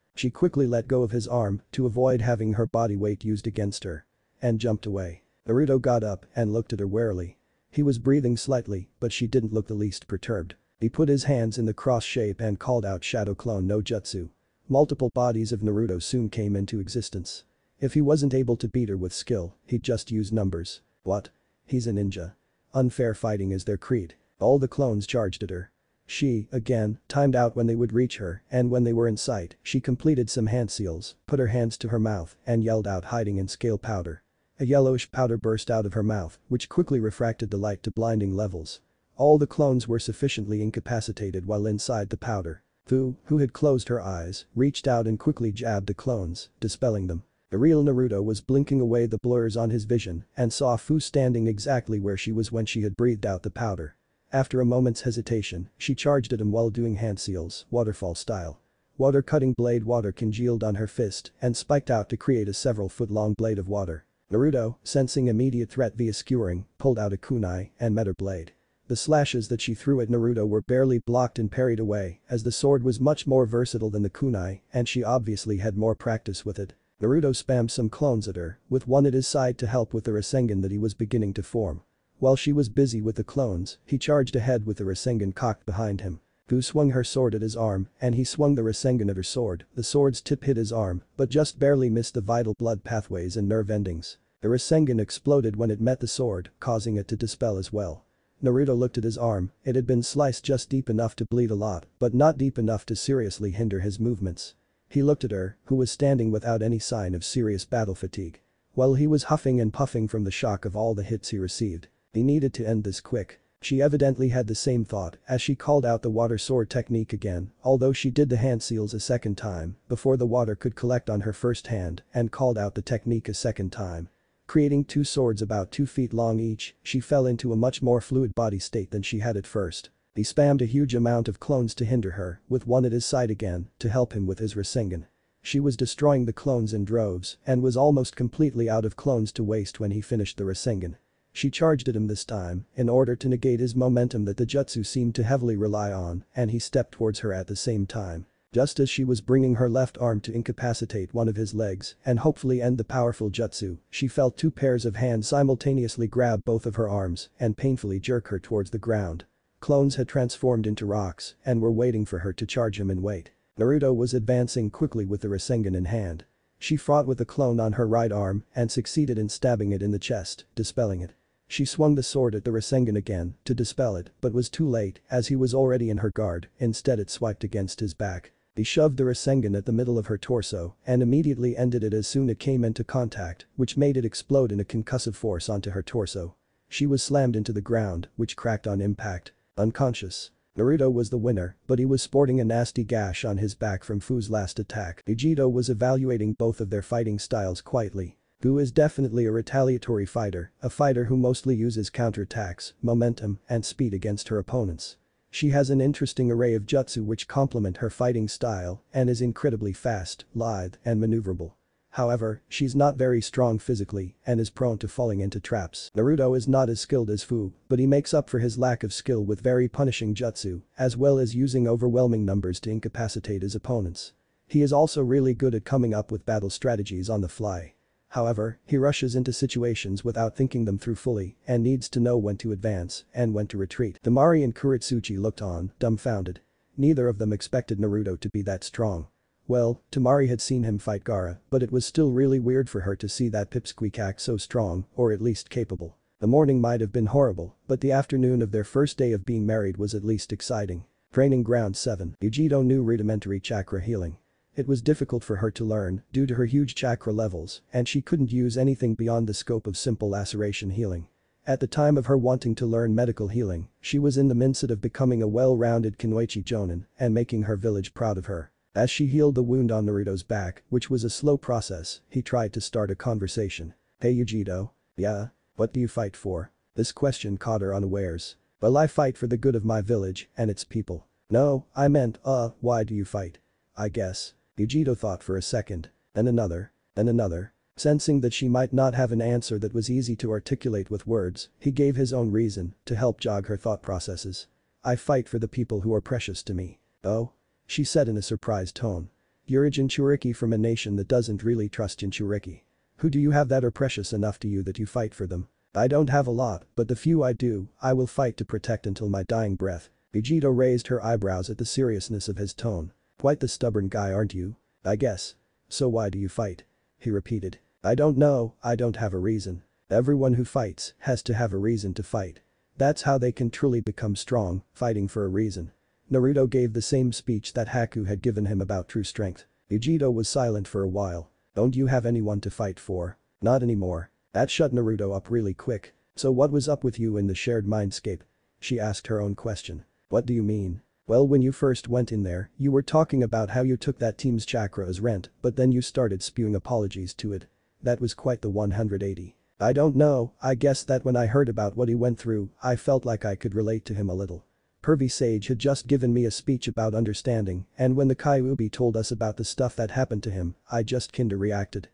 She quickly let go of his arm to avoid having her body weight used against her. And jumped away. Naruto got up and looked at her warily. He was breathing slightly, but she didn't look the least perturbed. He put his hands in the cross shape and called out Shadow Clone no Jutsu. Multiple bodies of Naruto soon came into existence. If he wasn't able to beat her with skill, he'd just use numbers. What? He's a ninja. Unfair fighting is their creed. All the clones charged at her. She, again, timed out when they would reach her and when they were in sight, she completed some hand seals, put her hands to her mouth and yelled out hiding in scale powder. A yellowish powder burst out of her mouth, which quickly refracted the light to blinding levels. All the clones were sufficiently incapacitated while inside the powder. Fu, who had closed her eyes, reached out and quickly jabbed the clones, dispelling them. The real Naruto was blinking away the blurs on his vision and saw Fu standing exactly where she was when she had breathed out the powder. After a moment's hesitation, she charged at him while doing hand seals, waterfall style. Water cutting blade water congealed on her fist and spiked out to create a several-foot-long blade of water. Naruto, sensing immediate threat via skewering, pulled out a kunai and met her blade. The slashes that she threw at Naruto were barely blocked and parried away as the sword was much more versatile than the kunai and she obviously had more practice with it. Naruto spammed some clones at her, with one at his side to help with the Rasengan that he was beginning to form. While she was busy with the clones, he charged ahead with the Rasengan cocked behind him. Fu swung her sword at his arm and he swung the Rasengan at her sword. The sword's tip hit his arm, but just barely missed the vital blood pathways and nerve endings. The Rasengan exploded when it met the sword, causing it to dispel as well. Naruto looked at his arm, it had been sliced just deep enough to bleed a lot, but not deep enough to seriously hinder his movements. He looked at her, who was standing without any sign of serious battle fatigue. While he was huffing and puffing from the shock of all the hits he received, He needed to end this quick. She evidently had the same thought as she called out the water sword technique again, although she did the hand seals a second time before the water could collect on her first hand and called out the technique a second time. Creating 2 swords about 2 feet long each, she fell into a much more fluid body state than she had at first. He spammed a huge amount of clones to hinder her, with one at his side again to help him with his Rasengan. She was destroying the clones in droves and was almost completely out of clones to waste when he finished the Rasengan. She charged at him this time in order to negate his momentum that the jutsu seemed to heavily rely on, and he stepped towards her at the same time. Just as she was bringing her left arm to incapacitate one of his legs and hopefully end the powerful jutsu, she felt 2 pairs of hands simultaneously grab both of her arms and painfully jerk her towards the ground. Clones had transformed into rocks and were waiting for her to charge him in wait. Naruto was advancing quickly with the Rasengan in hand. She fought with the clone on her right arm and succeeded in stabbing it in the chest, dispelling it. She swung the sword at the Rasengan again to dispel it but was too late as he was already in her guard, instead it swiped against his back. He shoved the Rasengan at the middle of her torso and immediately ended it as soon as it came into contact, which made it explode in a concussive force onto her torso. She was slammed into the ground, which cracked on impact. Unconscious. Naruto was the winner, but he was sporting a nasty gash on his back from Fu's last attack. Vegito was evaluating both of their fighting styles quietly. Fu is definitely a retaliatory fighter, a fighter who mostly uses counterattacks, momentum, and speed against her opponents. She has an interesting array of jutsu which complement her fighting style and is incredibly fast, lithe, and maneuverable. However, she's not very strong physically and is prone to falling into traps. Naruto is not as skilled as Fu, but he makes up for his lack of skill with very punishing jutsu, as well as using overwhelming numbers to incapacitate his opponents. He is also really good at coming up with battle strategies on the fly. However, he rushes into situations without thinking them through fully and needs to know when to advance and when to retreat. Temari and Kuretsuchi looked on, dumbfounded. Neither of them expected Naruto to be that strong. Well, Temari had seen him fight Gaara, but it was still really weird for her to see that pipsqueak act so strong, or at least capable. The morning might have been horrible, but the afternoon of their first day of being married was at least exciting. Training Ground 7. Vegito knew rudimentary chakra healing. It was difficult for her to learn due to her huge chakra levels, and she couldn't use anything beyond the scope of simple laceration healing. At the time of her wanting to learn medical healing, she was in the midst of becoming a well-rounded Kunoichi Jonin and making her village proud of her. As she healed the wound on Naruto's back, which was a slow process, he tried to start a conversation. "Hey Vegito. Yeah? What do you fight for?" This question caught her unawares. "Well, I fight for the good of my village and its people." "No, I meant, why do you fight?" "I guess." Vegito thought for a second. Then another. Then another. Sensing that she might not have an answer that was easy to articulate with words, he gave his own reason to help jog her thought processes. "I fight for the people who are precious to me." "Oh?" She said in a surprised tone. "You're a Jinchuriki from a nation that doesn't really trust Jinchuriki. Who do you have that are precious enough to you that you fight for them?" "I don't have a lot, but the few I do, I will fight to protect until my dying breath." Vegito raised her eyebrows at the seriousness of his tone. "Quite the stubborn guy, aren't you?" "I guess. So why do you fight?" he repeated. "I don't know, I don't have a reason. Everyone who fights has to have a reason to fight. That's how they can truly become strong, fighting for a reason." Naruto gave the same speech that Haku had given him about true strength. Vegito was silent for a while. "Don't you have anyone to fight for?" "Not anymore." That shut Naruto up really quick. "So what was up with you in the shared mindscape?" She asked her own question. "What do you mean?" "Well, when you first went in there, you were talking about how you took that team's chakra as rent, but then you started spewing apologies to it. That was quite the 180. "I don't know, I guess that when I heard about what he went through, I felt like I could relate to him a little. Pervy Sage had just given me a speech about understanding, and when the Kyuubi told us about the stuff that happened to him, I just kinda reacted."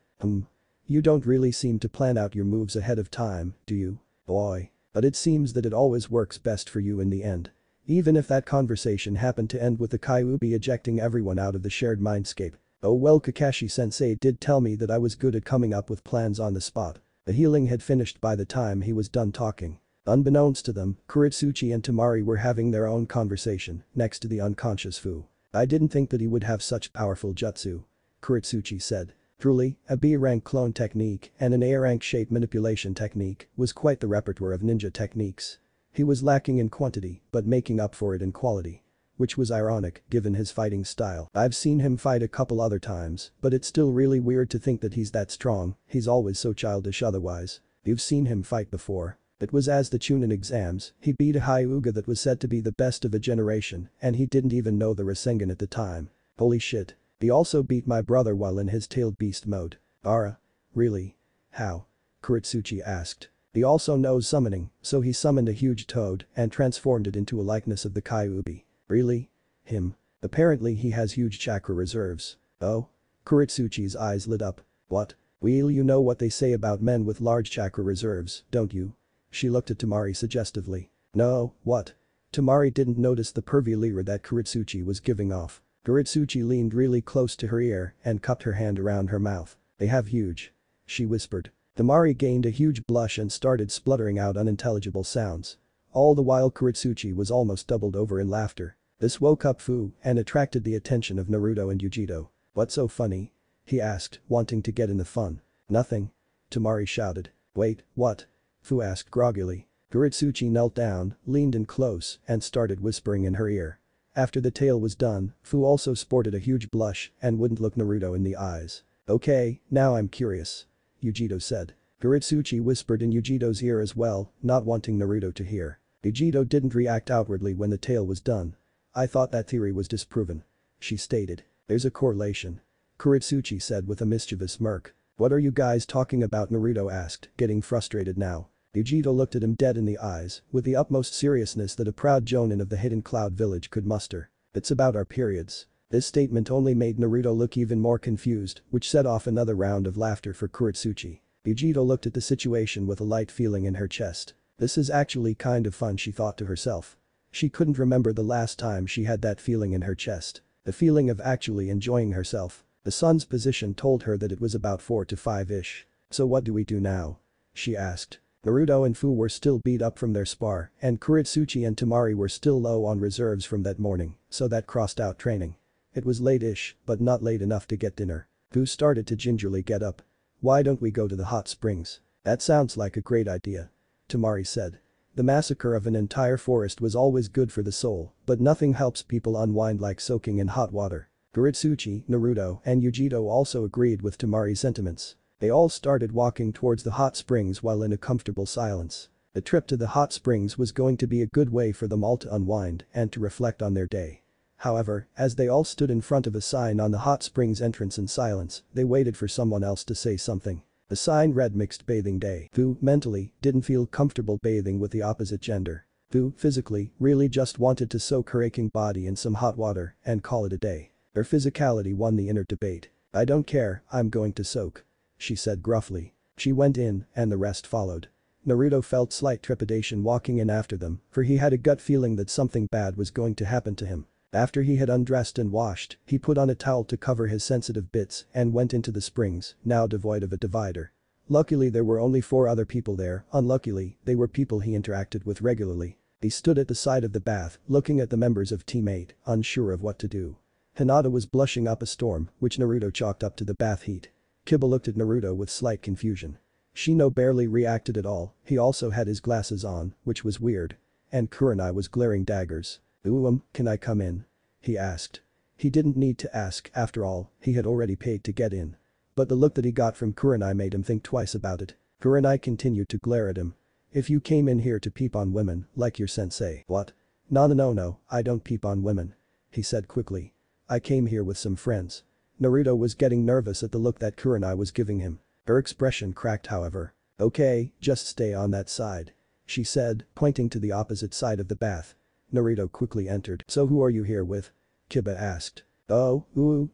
You don't really seem to plan out your moves ahead of time, do you? Boy. But it seems that it always works best for you in the end. Even if that conversation happened to end with the Kyuubi ejecting everyone out of the shared mindscape. Oh well, Kakashi-sensei did tell me that I was good at coming up with plans on the spot. The healing had finished by the time he was done talking. Unbeknownst to them, Kuretsuchi and Temari were having their own conversation next to the unconscious Fu. "I didn't think that he would have such powerful jutsu," Kuretsuchi said. Truly, a B-rank clone technique and an A-rank shape manipulation technique was quite the repertoire of ninja techniques. He was lacking in quantity but making up for it in quality. Which was ironic given his fighting style. I've seen him fight a couple other times, but it's still really weird to think that he's that strong, he's always so childish otherwise. You've seen him fight before? It was as the Chunin exams, he beat a Hyuga that was said to be the best of a generation and he didn't even know the Rasengan at the time. Holy shit. He also beat my brother while in his tailed beast mode. Ara. Really? How? Kuretsuchi asked. He also knows summoning, so he summoned a huge toad and transformed it into a likeness of the Kyuubi. Really? Him. Apparently he has huge chakra reserves. Oh? Kuretsuchi's eyes lit up. What? Well, you know what they say about men with large chakra reserves, don't you? She looked at Tamari suggestively. No, what? Tamari didn't notice the pervy leer that Kuretsuchi was giving off. Kuretsuchi leaned really close to her ear and cupped her hand around her mouth. They have huge. She whispered. Tamari gained a huge blush and started spluttering out unintelligible sounds. All the while Kuretsuchi was almost doubled over in laughter. This woke up Fu and attracted the attention of Naruto and Yujito. What's so funny? He asked, wanting to get in the fun. Nothing. Tamari shouted. Wait, what? Fu asked groggily. Kuretsuchi knelt down, leaned in close, and started whispering in her ear. After the tale was done, Fu also sported a huge blush and wouldn't look Naruto in the eyes. Okay, now I'm curious. Yujito said. Kuretsuchi whispered in Yujito's ear as well, not wanting Naruto to hear. Yujito didn't react outwardly when the tale was done. I thought that theory was disproven. She stated. There's a correlation. Kuretsuchi said with a mischievous smirk. What are you guys talking about? Naruto asked, getting frustrated now. Yujito looked at him dead in the eyes, with the utmost seriousness that a proud jonin of the Hidden Cloud Village could muster. It's about our periods. This statement only made Naruto look even more confused, which set off another round of laughter for Kuretsuchi. Yujito looked at the situation with a light feeling in her chest. This is actually kind of fun, she thought to herself. She couldn't remember the last time she had that feeling in her chest. The feeling of actually enjoying herself. The sun's position told her that it was about 4 to 5-ish. So what do we do now? She asked. Naruto and Fu were still beat up from their spar, and Kuretsuchi and Tamari were still low on reserves from that morning, so that crossed out training. It was late-ish, but not late enough to get dinner. Fu started to gingerly get up. Why don't we go to the hot springs? That sounds like a great idea. Tamari said. The massacre of an entire forest was always good for the soul, but nothing helps people unwind like soaking in hot water. Kuretsuchi, Naruto, and Yujito also agreed with Tamari's sentiments. They all started walking towards the hot springs while in a comfortable silence. The trip to the hot springs was going to be a good way for them all to unwind and to reflect on their day. However, as they all stood in front of a sign on the hot springs entrance in silence, they waited for someone else to say something. The sign read mixed bathing day. Fu, mentally, didn't feel comfortable bathing with the opposite gender. Fu, physically, really just wanted to soak her aching body in some hot water and call it a day. Her physicality won the inner debate. I don't care, I'm going to soak. She said gruffly. She went in, and the rest followed. Naruto felt slight trepidation walking in after them, for he had a gut feeling that something bad was going to happen to him. After he had undressed and washed, he put on a towel to cover his sensitive bits and went into the springs, now devoid of a divider. Luckily there were only 4 other people there, unluckily, they were people he interacted with regularly. He stood at the side of the bath, looking at the members of Team 8, unsure of what to do. Hinata was blushing up a storm, which Naruto chalked up to the bath heat. Kiba looked at Naruto with slight confusion. Shino barely reacted at all, he also had his glasses on, which was weird. And Kurenai was glaring daggers. Can I come in? He asked. He didn't need to ask, after all, he had already paid to get in. But the look that he got from Kurenai made him think twice about it. Kurenai continued to glare at him. If you came in here to peep on women, like your sensei. What? No, I don't peep on women. He said quickly. I came here with some friends. Naruto was getting nervous at the look that Kurenai was giving him. Her expression cracked however. Okay, just stay on that side. She said, pointing to the opposite side of the bath. Naruto quickly entered. So who are you here with? Kiba asked. Oh,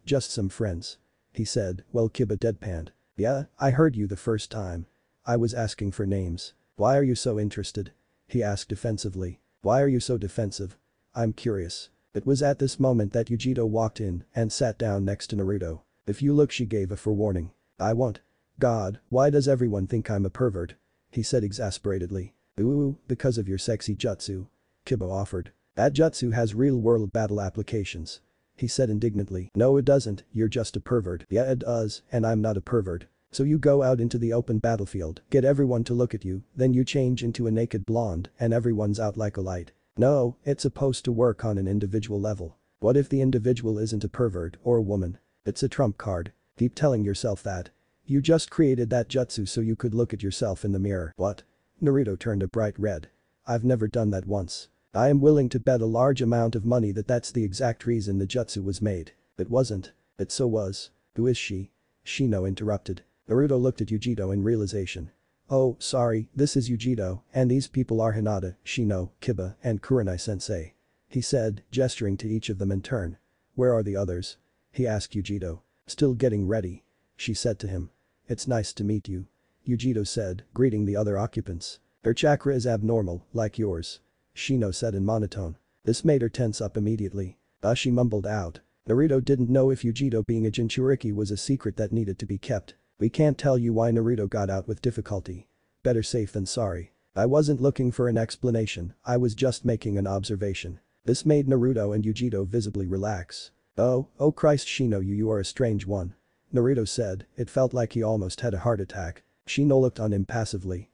just some friends. He said, while Kiba deadpanned. Yeah, I heard you the first time. I was asking for names. Why are you so interested? He asked defensively. Why are you so defensive? I'm curious. It was at this moment that Yujito walked in and sat down next to Naruto. If you look, she gave a forewarning. I won't. God, why does everyone think I'm a pervert? He said exasperatedly. Because of your sexy jutsu. Kiba offered. That jutsu has real-world battle applications. He said indignantly. No it doesn't, you're just a pervert. Yeah it does, and I'm not a pervert. So you go out into the open battlefield, get everyone to look at you, then you change into a naked blonde and everyone's out like a light. No, it's supposed to work on an individual level. What if the individual isn't a pervert or a woman? It's a trump card. Keep telling yourself that. You just created that jutsu so you could look at yourself in the mirror. What? Naruto turned a bright red. I've never done that once. I am willing to bet a large amount of money that that's the exact reason the jutsu was made. It wasn't. It so was. Who is she? Shino interrupted. Naruto looked at Yujito in realization. Oh, sorry, this is Yujito, and these people are Hinata, Shino, Kiba, and Kurenai-sensei. He said, gesturing to each of them in turn. Where are the others? He asked Yujito. Still getting ready. She said to him. It's nice to meet you. Yujito said, greeting the other occupants. Her chakra is abnormal, like yours. Shino said in monotone. This made her tense up immediately. She mumbled out. Naruto didn't know if Yujito being a Jinchuriki was a secret that needed to be kept. We can't tell you why Naruto got out with difficulty. Better safe than sorry. I wasn't looking for an explanation, I was just making an observation. This made Naruto and Yujito visibly relax. Oh Christ Shino you are a strange one. Naruto said, it felt like he almost had a heart attack. Shino looked on him passively.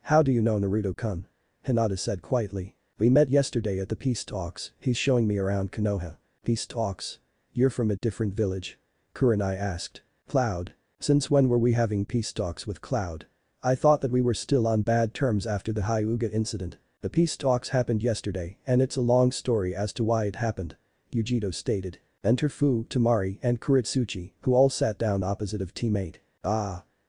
How do you know Naruto-kun? Hinata said quietly. We met yesterday at the peace talks, he's showing me around Konoha. Peace talks? You're from a different village? Kurenai asked. Cloud. Since when were we having peace talks with Cloud? I thought that we were still on bad terms after the Hyuga incident. The peace talks happened yesterday and it's a long story as to why it happened. Yujito stated. Enter Fu, Temari, and Kuretsuchi, who all sat down opposite of teammate.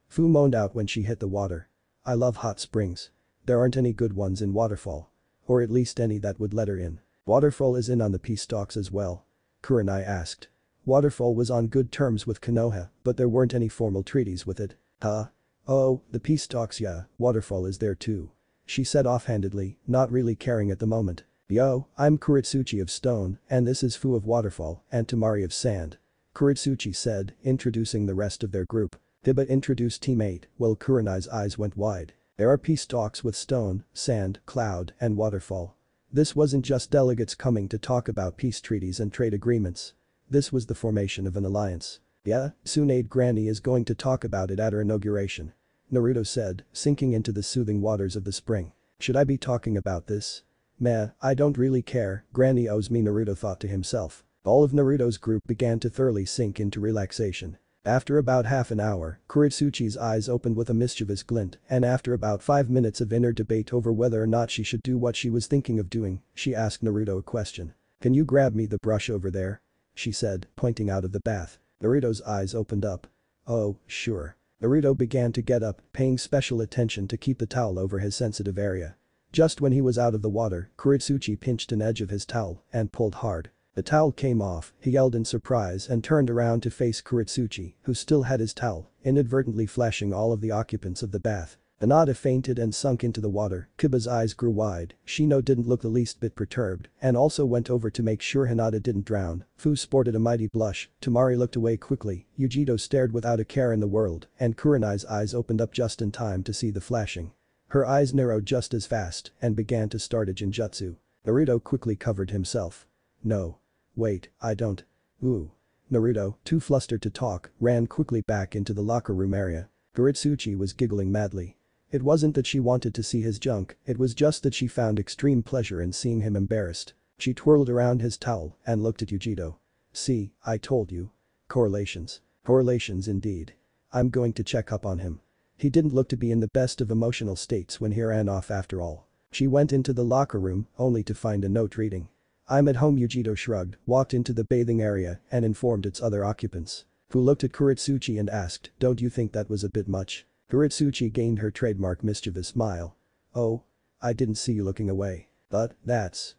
Fu moaned out when she hit the water. I love hot springs. There aren't any good ones in Waterfall. Or at least any that would let her in. Waterfall is in on the peace talks as well. Kurenai asked. Waterfall was on good terms with Konoha, but there weren't any formal treaties with it. Huh? Oh, the peace talks yeah, Waterfall is there too. She said offhandedly, not really caring at the moment. Yo, I'm Kuretsuchi of Stone, and this is Fu of Waterfall, and Temari of Sand. Kuretsuchi said, introducing the rest of their group. Hiba introduced teammate, while Kurenai's eyes went wide. There are peace talks with Stone, Sand, Cloud, and Waterfall. This wasn't just delegates coming to talk about peace treaties and trade agreements. This was the formation of an alliance. Yeah, Tsunade Granny is going to talk about it at her inauguration. Naruto said, sinking into the soothing waters of the spring. Should I be talking about this? Meh, I don't really care, Granny owes me Naruto thought to himself. All of Naruto's group began to thoroughly sink into relaxation. After about half an hour, Kuretsuchi's eyes opened with a mischievous glint and after about 5 minutes of inner debate over whether or not she should do what she was thinking of doing, she asked Naruto a question. Can you grab me the brush over there? She said, pointing out of the bath. Naruto's eyes opened up. Oh, sure. Naruto began to get up, paying special attention to keep the towel over his sensitive area. Just when he was out of the water, Kuretsuchi pinched an edge of his towel and pulled hard. The towel came off, he yelled in surprise and turned around to face Kuretsuchi, who still had his towel, inadvertently flashing all of the occupants of the bath. Hinata fainted and sunk into the water, Kiba's eyes grew wide, Shino didn't look the least bit perturbed and also went over to make sure Hinata didn't drown, Fu sported a mighty blush, Temari looked away quickly, Yujito stared without a care in the world and Kurenai's eyes opened up just in time to see the flashing. Her eyes narrowed just as fast and began to start a genjutsu. Naruto quickly covered himself. No. Wait, I don't. Ooh. Naruto, too flustered to talk, ran quickly back into the locker room area. Kuretsuchi was giggling madly. It wasn't that she wanted to see his junk, it was just that she found extreme pleasure in seeing him embarrassed. She twirled around his towel and looked at Yujito. See, I told you. Correlations. Correlations indeed. I'm going to check up on him. He didn't look to be in the best of emotional states when he ran off after all. She went into the locker room only to find a note reading. I'm at home. Yujito shrugged, walked into the bathing area and informed its other occupants. Fu looked at Kuretsuchi and asked, don't you think that was a bit much? Kuretsuchi gained her trademark mischievous smile. Oh. I didn't see you looking away. But, that's.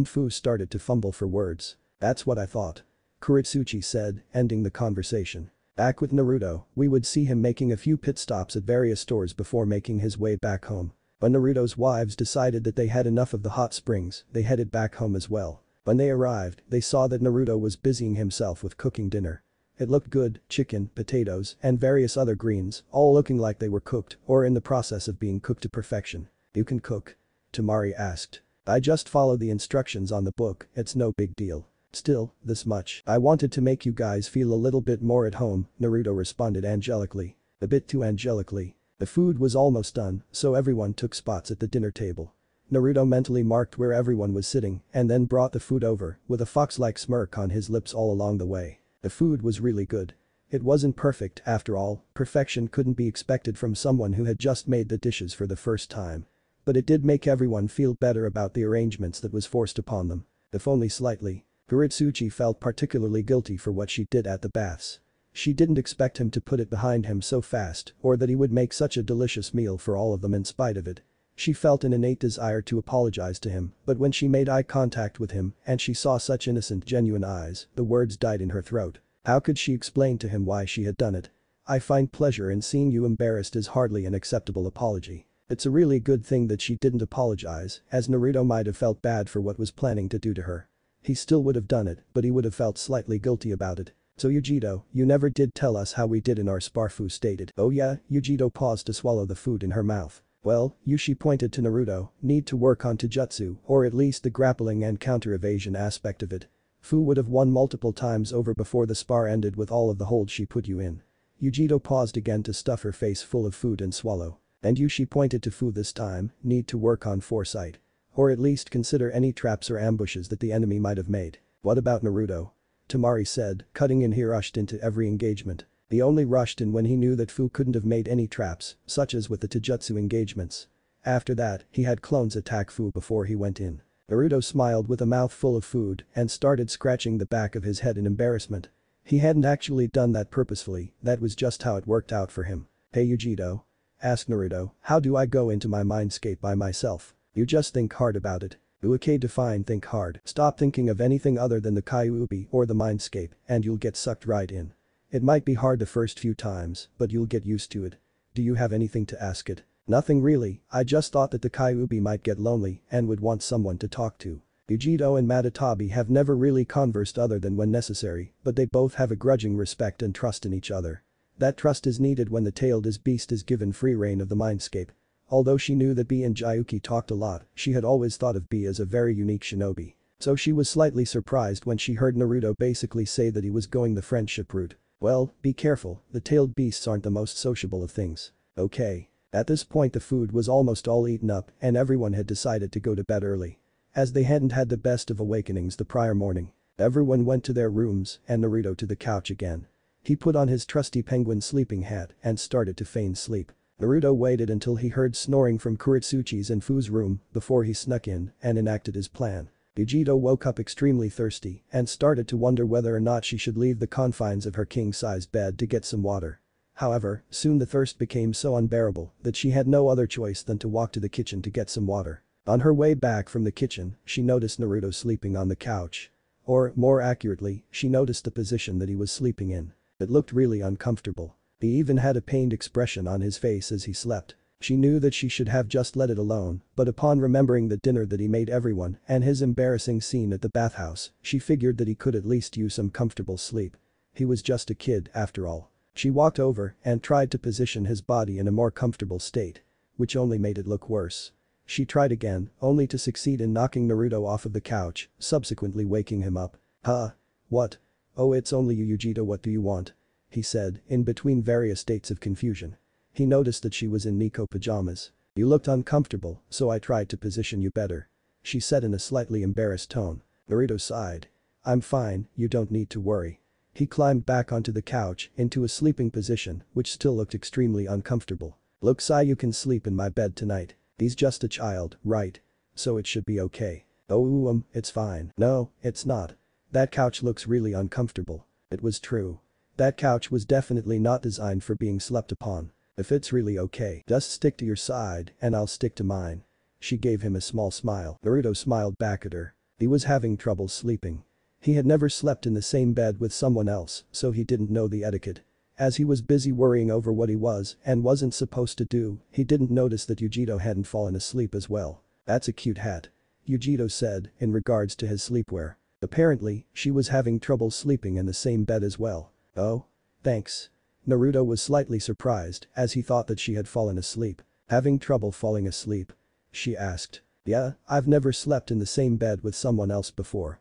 Fu started to fumble for words. That's what I thought. Kuretsuchi said, ending the conversation. Back with Naruto, we would see him making a few pit stops at various stores before making his way back home. When Naruto's wives decided that they had enough of the hot springs, they headed back home as well. When they arrived, they saw that Naruto was busying himself with cooking dinner. It looked good, chicken, potatoes, and various other greens, all looking like they were cooked or in the process of being cooked to perfection. You can cook? Temari asked. I just follow the instructions on the book, it's no big deal. Still, this much. I wanted to make you guys feel a little bit more at home, Naruto responded angelically. A bit too angelically. The food was almost done, so everyone took spots at the dinner table. Naruto mentally marked where everyone was sitting and then brought the food over with a fox-like smirk on his lips all along the way. The food was really good. It wasn't perfect after all, perfection couldn't be expected from someone who had just made the dishes for the first time. But it did make everyone feel better about the arrangements that was forced upon them. If only slightly. Kuretsuchi felt particularly guilty for what she did at the baths. She didn't expect him to put it behind him so fast or that he would make such a delicious meal for all of them in spite of it. She felt an innate desire to apologize to him, but when she made eye contact with him and she saw such innocent, genuine eyes, the words died in her throat. How could she explain to him why she had done it? "I find pleasure in seeing you embarrassed" is hardly an acceptable apology. It's a really good thing that she didn't apologize, as Naruto might have felt bad for what was planning to do to her. He still would have done it, but he would have felt slightly guilty about it. "So Yujito, you never did tell us how we did in our spar," Fu stated. "Oh yeah," Yujito paused to swallow the food in her mouth. "Well, she pointed to Naruto, need to work on Taijutsu or at least the grappling and counter-evasion aspect of it. Fu would have won multiple times over before the spar ended with all of the holds she put you in." Yujito paused again to stuff her face full of food and swallow. "And she pointed to Fu this time, need to work on foresight. Or at least consider any traps or ambushes that the enemy might have made." "What about Naruto?" Tamari said, cutting in. He rushed into every engagement. He only rushed in when he knew that Fu couldn't have made any traps, such as with the Taijutsu engagements. After that, he had clones attack Fu before he went in. Naruto smiled with a mouth full of food and started scratching the back of his head in embarrassment. He hadn't actually done that purposefully, that was just how it worked out for him. "Hey Yujito?" asked Naruto, "how do I go into my mindscape by myself?" "You just think hard about it." Okay, define think hard. Stop thinking of anything other than the Kyuubi or the mindscape and you'll get sucked right in. It might be hard the first few times, but you'll get used to it. Do you have anything to ask it? "Nothing really, I just thought that the Kyuubi might get lonely and would want someone to talk to." Yujito and Matatabi have never really conversed other than when necessary, but they both have a grudging respect and trust in each other. That trust is needed when the tailed beast is given free reign of the mindscape. Although she knew that Bee and Jayuki talked a lot, she had always thought of Bee as a very unique shinobi. So she was slightly surprised when she heard Naruto basically say that he was going the friendship route. Well, be careful, the tailed beasts aren't the most sociable of things. Okay. At this point the food was almost all eaten up and everyone had decided to go to bed early. As they hadn't had the best of awakenings the prior morning. Everyone went to their rooms and Naruto to the couch again. He put on his trusty penguin sleeping hat and started to feign sleep. Naruto waited until he heard snoring from Kuretsuchi's and Fu's room before he snuck in and enacted his plan. Yujito woke up extremely thirsty and started to wonder whether or not she should leave the confines of her king-sized bed to get some water. However, soon the thirst became so unbearable that she had no other choice than to walk to the kitchen to get some water. On her way back from the kitchen, she noticed Naruto sleeping on the couch. Or, more accurately, she noticed the position that he was sleeping in. It looked really uncomfortable. He even had a pained expression on his face as he slept. She knew that she should have just let it alone, but upon remembering the dinner that he made everyone and his embarrassing scene at the bathhouse, she figured that he could at least use some comfortable sleep. He was just a kid, after all. She walked over and tried to position his body in a more comfortable state. Which only made it look worse. She tried again, only to succeed in knocking Naruto off of the couch, subsequently waking him up. "Huh? What? Oh, it's only you, Yujito, what do you want?" he said, in between various states of confusion. He noticed that she was in Nico pajamas. "You looked uncomfortable, so I tried to position you better," she said in a slightly embarrassed tone. Naruto sighed. "I'm fine, you don't need to worry." He climbed back onto the couch into a sleeping position which still looked extremely uncomfortable. "Looks like you can sleep in my bed tonight. He's just a child, right? So it should be okay." "Oh, it's fine." "No, it's not. That couch looks really uncomfortable." It was true. That couch was definitely not designed for being slept upon. "If it's really okay, just stick to your side and I'll stick to mine." She gave him a small smile. Naruto smiled back at her. He was having trouble sleeping. He had never slept in the same bed with someone else, so he didn't know the etiquette. As he was busy worrying over what he was and wasn't supposed to do, he didn't notice that Yujito hadn't fallen asleep as well. "That's a cute hat," Yujito said in regards to his sleepwear. Apparently, she was having trouble sleeping in the same bed as well. "Oh? Thanks." Naruto was slightly surprised as he thought that she had fallen asleep. "Having trouble falling asleep?" she asked. "Yeah, I've never slept in the same bed with someone else before."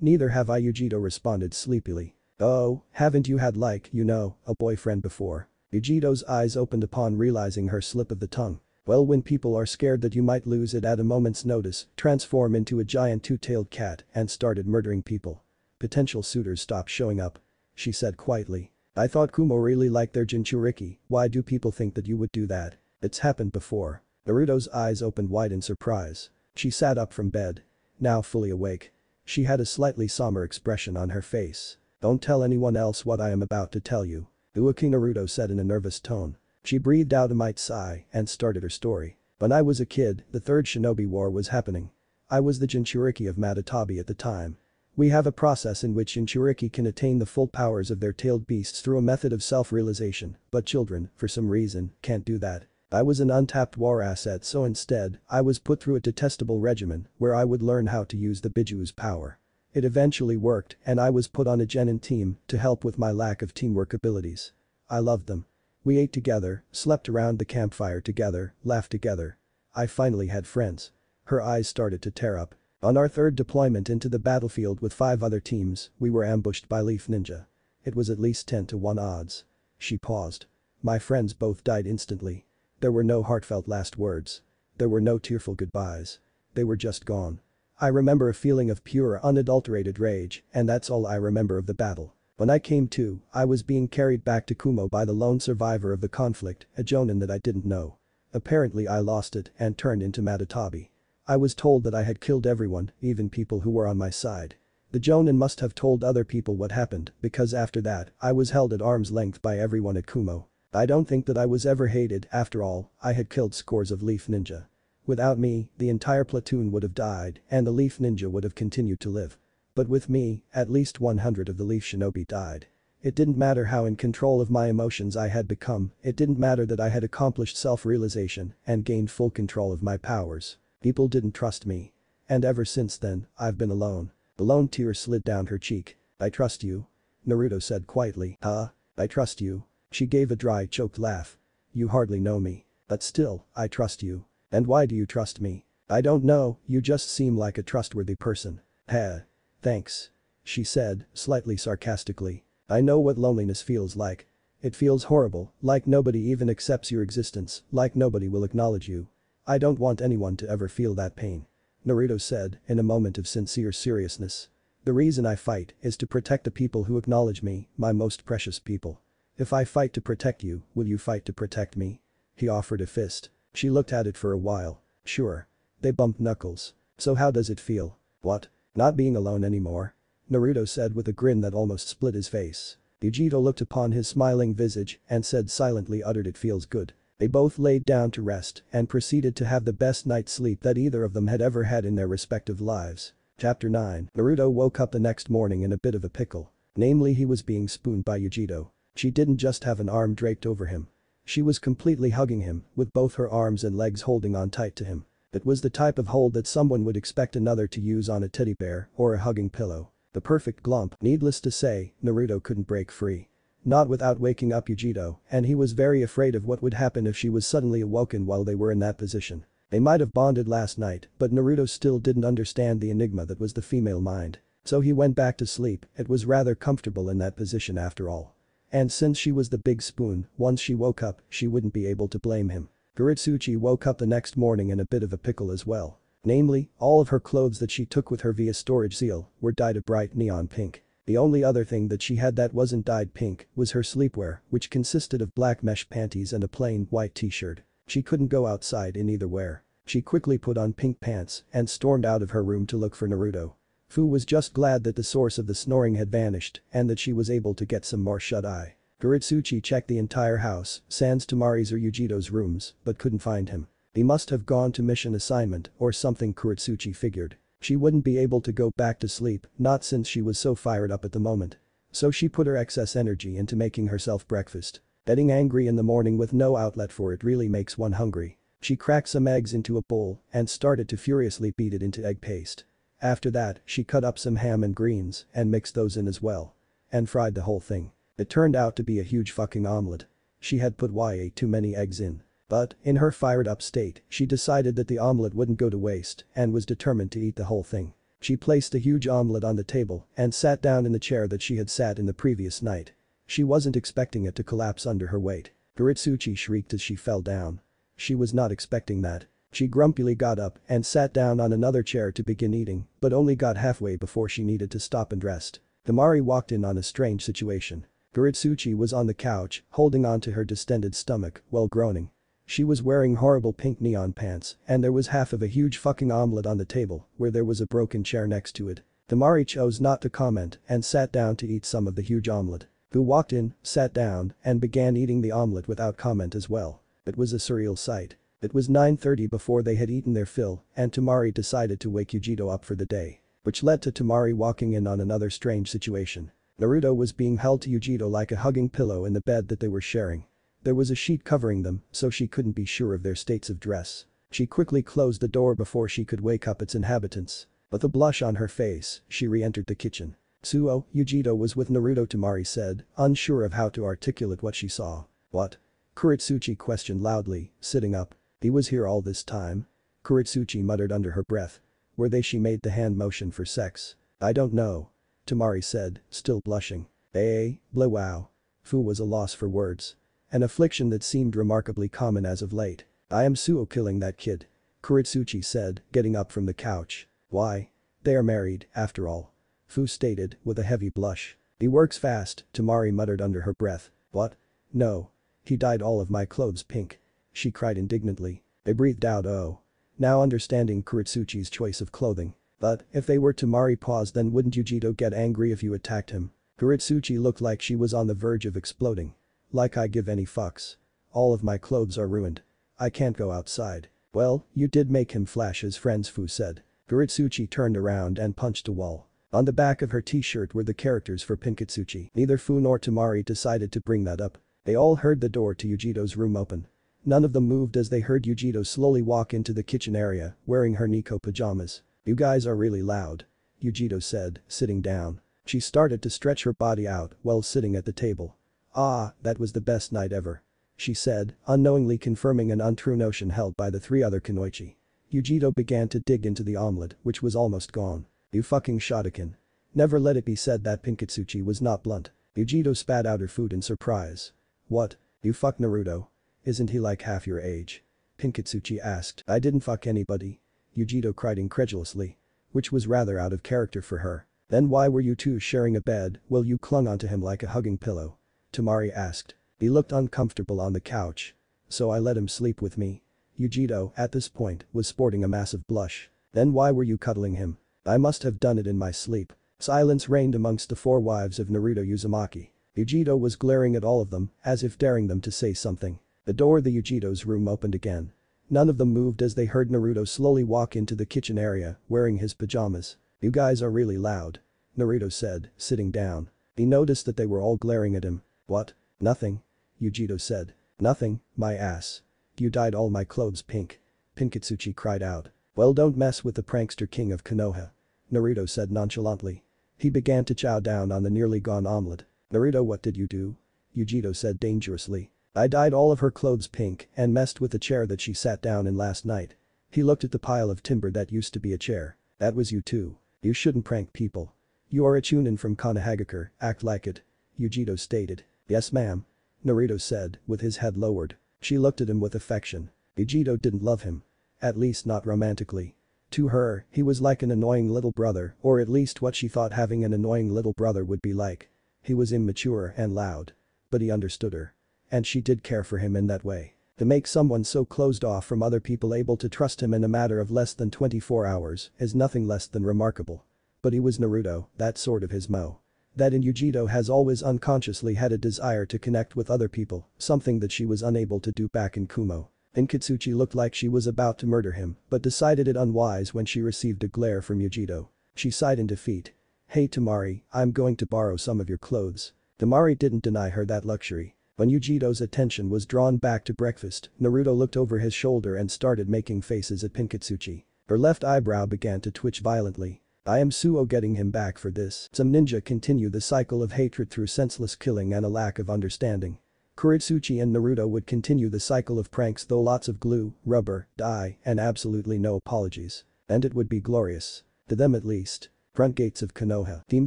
"Neither have I," Yujito responded sleepily. "Oh, haven't you had a boyfriend before?" Yujito's eyes opened upon realizing her slip of the tongue. "Well, when people are scared that you might lose it at a moment's notice, transform into a giant two-tailed cat and started murdering people. Potential suitors stopped showing up," she said quietly. I thought Kumo really liked their Jinchuriki, why do people think that you would do that? It's happened before. Naruto's eyes opened wide in surprise. She sat up from bed. Now fully awake. She had a slightly somber expression on her face. Don't tell anyone else what I am about to tell you. Ueki, Naruto said in a nervous tone. She breathed out a might sigh and started her story. When I was a kid, the Third Shinobi War was happening. I was the Jinchuriki of Matatabi at the time. We have a process in which Jinchuriki can attain the full powers of their tailed beasts through a method of self-realization, but children, for some reason, can't do that. I was an untapped war asset, so instead, I was put through a detestable regimen where I would learn how to use the Bijuu's power. It eventually worked and I was put on a genin team to help with my lack of teamwork abilities. I loved them. We ate together, slept around the campfire together, laughed together. I finally had friends. Her eyes started to tear up. On our third deployment into the battlefield with 5 other teams, we were ambushed by Leaf Ninja. It was at least 10 to 1 odds. She paused. My friends both died instantly. There were no heartfelt last words. There were no tearful goodbyes. They were just gone. I remember a feeling of pure, unadulterated rage, and that's all I remember of the battle. When I came to, I was being carried back to Kumo by the lone survivor of the conflict, a jonin that I didn't know. Apparently I lost it and turned into Matatabi. I was told that I had killed everyone, even people who were on my side. The jonin must have told other people what happened because after that, I was held at arm's length by everyone at Kumo. I don't think that I was ever hated, after all, I had killed scores of Leaf Ninja. Without me, the entire platoon would have died and the Leaf Ninja would have continued to live. But with me, at least 100 of the Leaf Shinobi died. It didn't matter how in control of my emotions I had become, it didn't matter that I had accomplished self-realization and gained full control of my powers. People didn't trust me. And ever since then, I've been alone. The lone tear slid down her cheek. I trust you? Naruto said quietly. Huh? I trust you. She gave a dry, choked laugh. You hardly know me. But still, I trust you. And why do you trust me? I don't know, you just seem like a trustworthy person. Heh. Thanks. She said, slightly sarcastically. I know what loneliness feels like. It feels horrible, like nobody even accepts your existence, like nobody will acknowledge you. I don't want anyone to ever feel that pain. Naruto said, in a moment of sincere seriousness. The reason I fight is to protect the people who acknowledge me, my most precious people. If I fight to protect you, will you fight to protect me? He offered a fist. She looked at it for a while. Sure. They bumped knuckles. So how does it feel? What? Not being alone anymore? Naruto said with a grin that almost split his face. Yujito looked upon his smiling visage and said silently uttered it feels good. They both laid down to rest and proceeded to have the best night's sleep that either of them had ever had in their respective lives. Chapter 9. Naruto woke up the next morning in a bit of a pickle. Namely, he was being spooned by Yujito. She didn't just have an arm draped over him. She was completely hugging him, with both her arms and legs holding on tight to him. It was the type of hold that someone would expect another to use on a teddy bear or a hugging pillow. The perfect glump. Needless to say, Naruto couldn't break free. Not without waking up Yujito, and he was very afraid of what would happen if she was suddenly awoken while they were in that position. They might have bonded last night, but Naruto still didn't understand the enigma that was the female mind. So he went back to sleep, it was rather comfortable in that position after all. And since she was the big spoon, once she woke up, she wouldn't be able to blame him. Kuretsuchi woke up the next morning in a bit of a pickle as well. Namely, all of her clothes that she took with her via storage seal were dyed a bright neon pink. The only other thing that she had that wasn't dyed pink was her sleepwear, which consisted of black mesh panties and a plain white t-shirt. She couldn't go outside in either wear. She quickly put on pink pants and stormed out of her room to look for Naruto. Fu was just glad that the source of the snoring had vanished and that she was able to get some more shut-eye. Kuretsuchi checked the entire house, sans Tamari's or Yujito's rooms, but couldn't find him. He must have gone to mission assignment or something, Kuretsuchi figured. She wouldn't be able to go back to sleep, not since she was so fired up at the moment. So she put her excess energy into making herself breakfast. Getting angry in the morning with no outlet for it really makes one hungry. She cracked some eggs into a bowl and started to furiously beat it into egg paste. After that, she cut up some ham and greens and mixed those in as well. And fried the whole thing. It turned out to be a huge fucking omelet. She had put way too many eggs in. But, in her fired up state, she decided that the omelet wouldn't go to waste and was determined to eat the whole thing. She placed the huge omelet on the table and sat down in the chair that she had sat in the previous night. She wasn't expecting it to collapse under her weight. Kuretsuchi shrieked as she fell down. She was not expecting that. She grumpily got up and sat down on another chair to begin eating, but only got halfway before she needed to stop and rest. Tamari walked in on a strange situation. Kuretsuchi was on the couch, holding onto her distended stomach while groaning. She was wearing horrible pink neon pants and there was half of a huge fucking omelette on the table where there was a broken chair next to it. Tamari chose not to comment and sat down to eat some of the huge omelette. Fu walked in, sat down, and began eating the omelette without comment as well. It was a surreal sight. It was 9:30 before they had eaten their fill and Tamari decided to wake Yujito up for the day. Which led to Tamari walking in on another strange situation. Naruto was being held to Yujito like a hugging pillow in the bed that they were sharing. There was a sheet covering them, so she couldn't be sure of their states of dress. She quickly closed the door before she could wake up its inhabitants. With a blush on her face, she re-entered the kitchen. "Suo, Yujito was with Naruto," Tamari said, unsure of how to articulate what she saw. "What?" Kuretsuchi questioned loudly, sitting up. "He was here all this time?" Kuretsuchi muttered under her breath. "Were they?" She made the hand motion for sex. "I don't know." Tamari said, still blushing. Blah wow. Fu was a loss for words. An affliction that seemed remarkably common as of late. "I am Suo killing that kid." Kuretsuchi said, getting up from the couch. "Why? They are married, after all." Fu stated, with a heavy blush. "He works fast," Tamari muttered under her breath. "What? No. He dyed all of my clothes pink." She cried indignantly. They breathed out oh. Now understanding Kuretsuchi's choice of clothing. "But, if they were," Tamari paused, "then wouldn't Yujito get angry if you attacked him?" Kuretsuchi looked like she was on the verge of exploding. "Like I give any fucks. All of my clothes are ruined. I can't go outside." "Well, you did make him flash his friends," Fu said. Kuretsuchi turned around and punched a wall. On the back of her t-shirt were the characters for Pinkatsuchi. Neither Fu nor Tamari decided to bring that up. They all heard the door to Yujito's room open. None of them moved as they heard Yujito slowly walk into the kitchen area, wearing her Nico pajamas. "You guys are really loud," Yujito said, sitting down. She started to stretch her body out while sitting at the table. "Ah, that was the best night ever," she said, unknowingly confirming an untrue notion held by the three other kunoichi. Yujito began to dig into the omelette, which was almost gone. "You fucking shotokan." Never let it be said that Pinkatsuchi was not blunt. Yujito spat out her food in surprise. "What? You fuck Naruto? Isn't he like half your age?" Pinkatsuchi asked. "I didn't fuck anybody." Yujito cried incredulously. Which was rather out of character for her. "Then why were you two sharing a bed while you clung onto him like a hugging pillow?" Tamari asked. "He looked uncomfortable on the couch. So I let him sleep with me." Yujito, at this point, was sporting a massive blush. "Then why were you cuddling him?" "I must have done it in my sleep." Silence reigned amongst the four wives of Naruto Uzumaki. Yujito was glaring at all of them, as if daring them to say something. The door of the Yujito's room opened again. None of them moved as they heard Naruto slowly walk into the kitchen area, wearing his pajamas. "You guys are really loud," Naruto said, sitting down. He noticed that they were all glaring at him. "What? Nothing," Yujito said. "Nothing, my ass. You dyed all my clothes pink." Pinkatsuchi cried out. "Well, don't mess with the prankster king of Konoha," Naruto said nonchalantly. He began to chow down on the nearly gone omelette. "Naruto, what did you do?" Yujito said dangerously. "I dyed all of her clothes pink and messed with the chair that she sat down in last night." He looked at the pile of timber that used to be a chair. "That was you too. You shouldn't prank people. You are a chunin from Konohagakure, act like it," Yujito stated. "Yes ma'am," Naruto said, with his head lowered. She looked at him with affection. Yujito didn't love him. At least not romantically. To her, he was like an annoying little brother, or at least what she thought having an annoying little brother would be like. He was immature and loud. But he understood her. And she did care for him in that way. To make someone so closed off from other people able to trust him in a matter of less than 24 hours is nothing less than remarkable. But he was Naruto, that's sort of his mo. That in Yujito has always unconsciously had a desire to connect with other people, something that she was unable to do back in Kumo. Pinkatsuchi looked like she was about to murder him, but decided it unwise when she received a glare from Yujito. She sighed in defeat. "Hey Tamari, I'm going to borrow some of your clothes." Tamari didn't deny her that luxury. When Yujito's attention was drawn back to breakfast, Naruto looked over his shoulder and started making faces at Pinkatsuchi. Her left eyebrow began to twitch violently. "I am Suo getting him back for this." Some ninja continue the cycle of hatred through senseless killing and a lack of understanding. Kuretsuchi and Naruto would continue the cycle of pranks though lots of glue, rubber, dye, and absolutely no apologies. And it would be glorious. To them at least. Front gates of Konoha. Team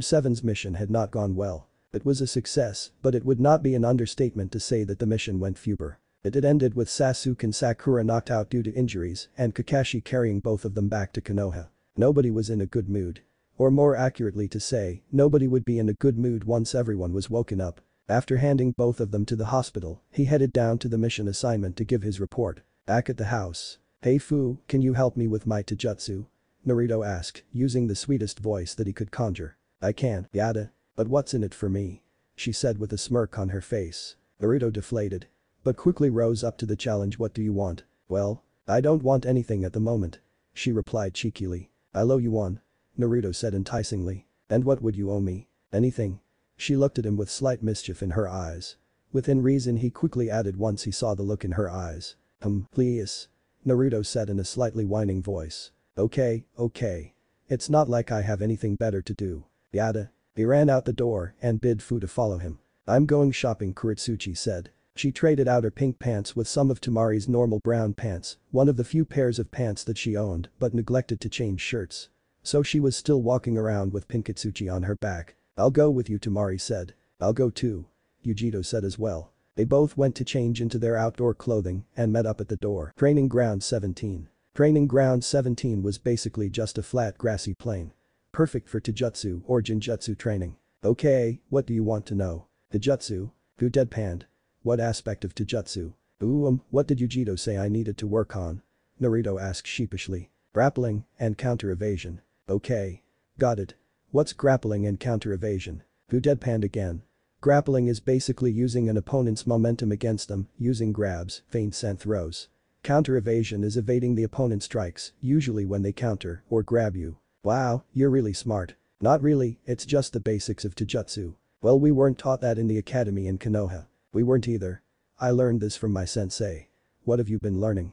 7's mission had not gone well. It was a success, but it would not be an understatement to say that the mission went fuber. It had ended with Sasuke and Sakura knocked out due to injuries and Kakashi carrying both of them back to Konoha. Nobody was in a good mood. Or more accurately to say, nobody would be in a good mood once everyone was woken up. After handing both of them to the hospital, he headed down to the mission assignment to give his report. Back at the house. "Hey Fu, can you help me with my taijutsu?" Naruto asked, using the sweetest voice that he could conjure. "I can, yada. But what's in it for me?" she said with a smirk on her face. Naruto deflated. But quickly rose up to the challenge. "What do you want?" "Well, I don't want anything at the moment," she replied cheekily. "I'll owe you one," Naruto said enticingly. "And what would you owe me?" "Anything." She looked at him with slight mischief in her eyes. Within reason he quickly added once he saw the look in her eyes. Please," Naruto said in a slightly whining voice. Okay. It's not like I have anything better to do. Yada." He ran out the door and bid Fu to follow him. "I'm going shopping," Kuretsuchi said. She traded out her pink pants with some of Tamari's normal brown pants, one of the few pairs of pants that she owned but neglected to change shirts. So she was still walking around with Pinkatsuchi on her back. "I'll go with you," Tamari said. "I'll go too," Yujito said as well. They both went to change into their outdoor clothing and met up at the door. Training Ground 17. Training Ground 17 was basically just a flat grassy plain. Perfect for taijutsu or genjutsu training. "Okay, what do you want to know?" "Taijutsu?" Fu deadpanned. "What aspect of taijutsu?" What did Yujito say I needed to work on?" Naruto asked sheepishly. "Grappling and counter evasion." "Okay. Got it. What's grappling and counter evasion?" Fu deadpanned again. Grappling is basically using an opponent's momentum against them, using grabs, feints and throws. Counter evasion is evading the opponent's strikes, usually when they counter or grab you. "Wow, you're really smart." "Not really, it's just the basics of taijutsu." "Well, we weren't taught that in the academy in Konoha." "We weren't either. I learned this from my sensei." "What have you been learning?"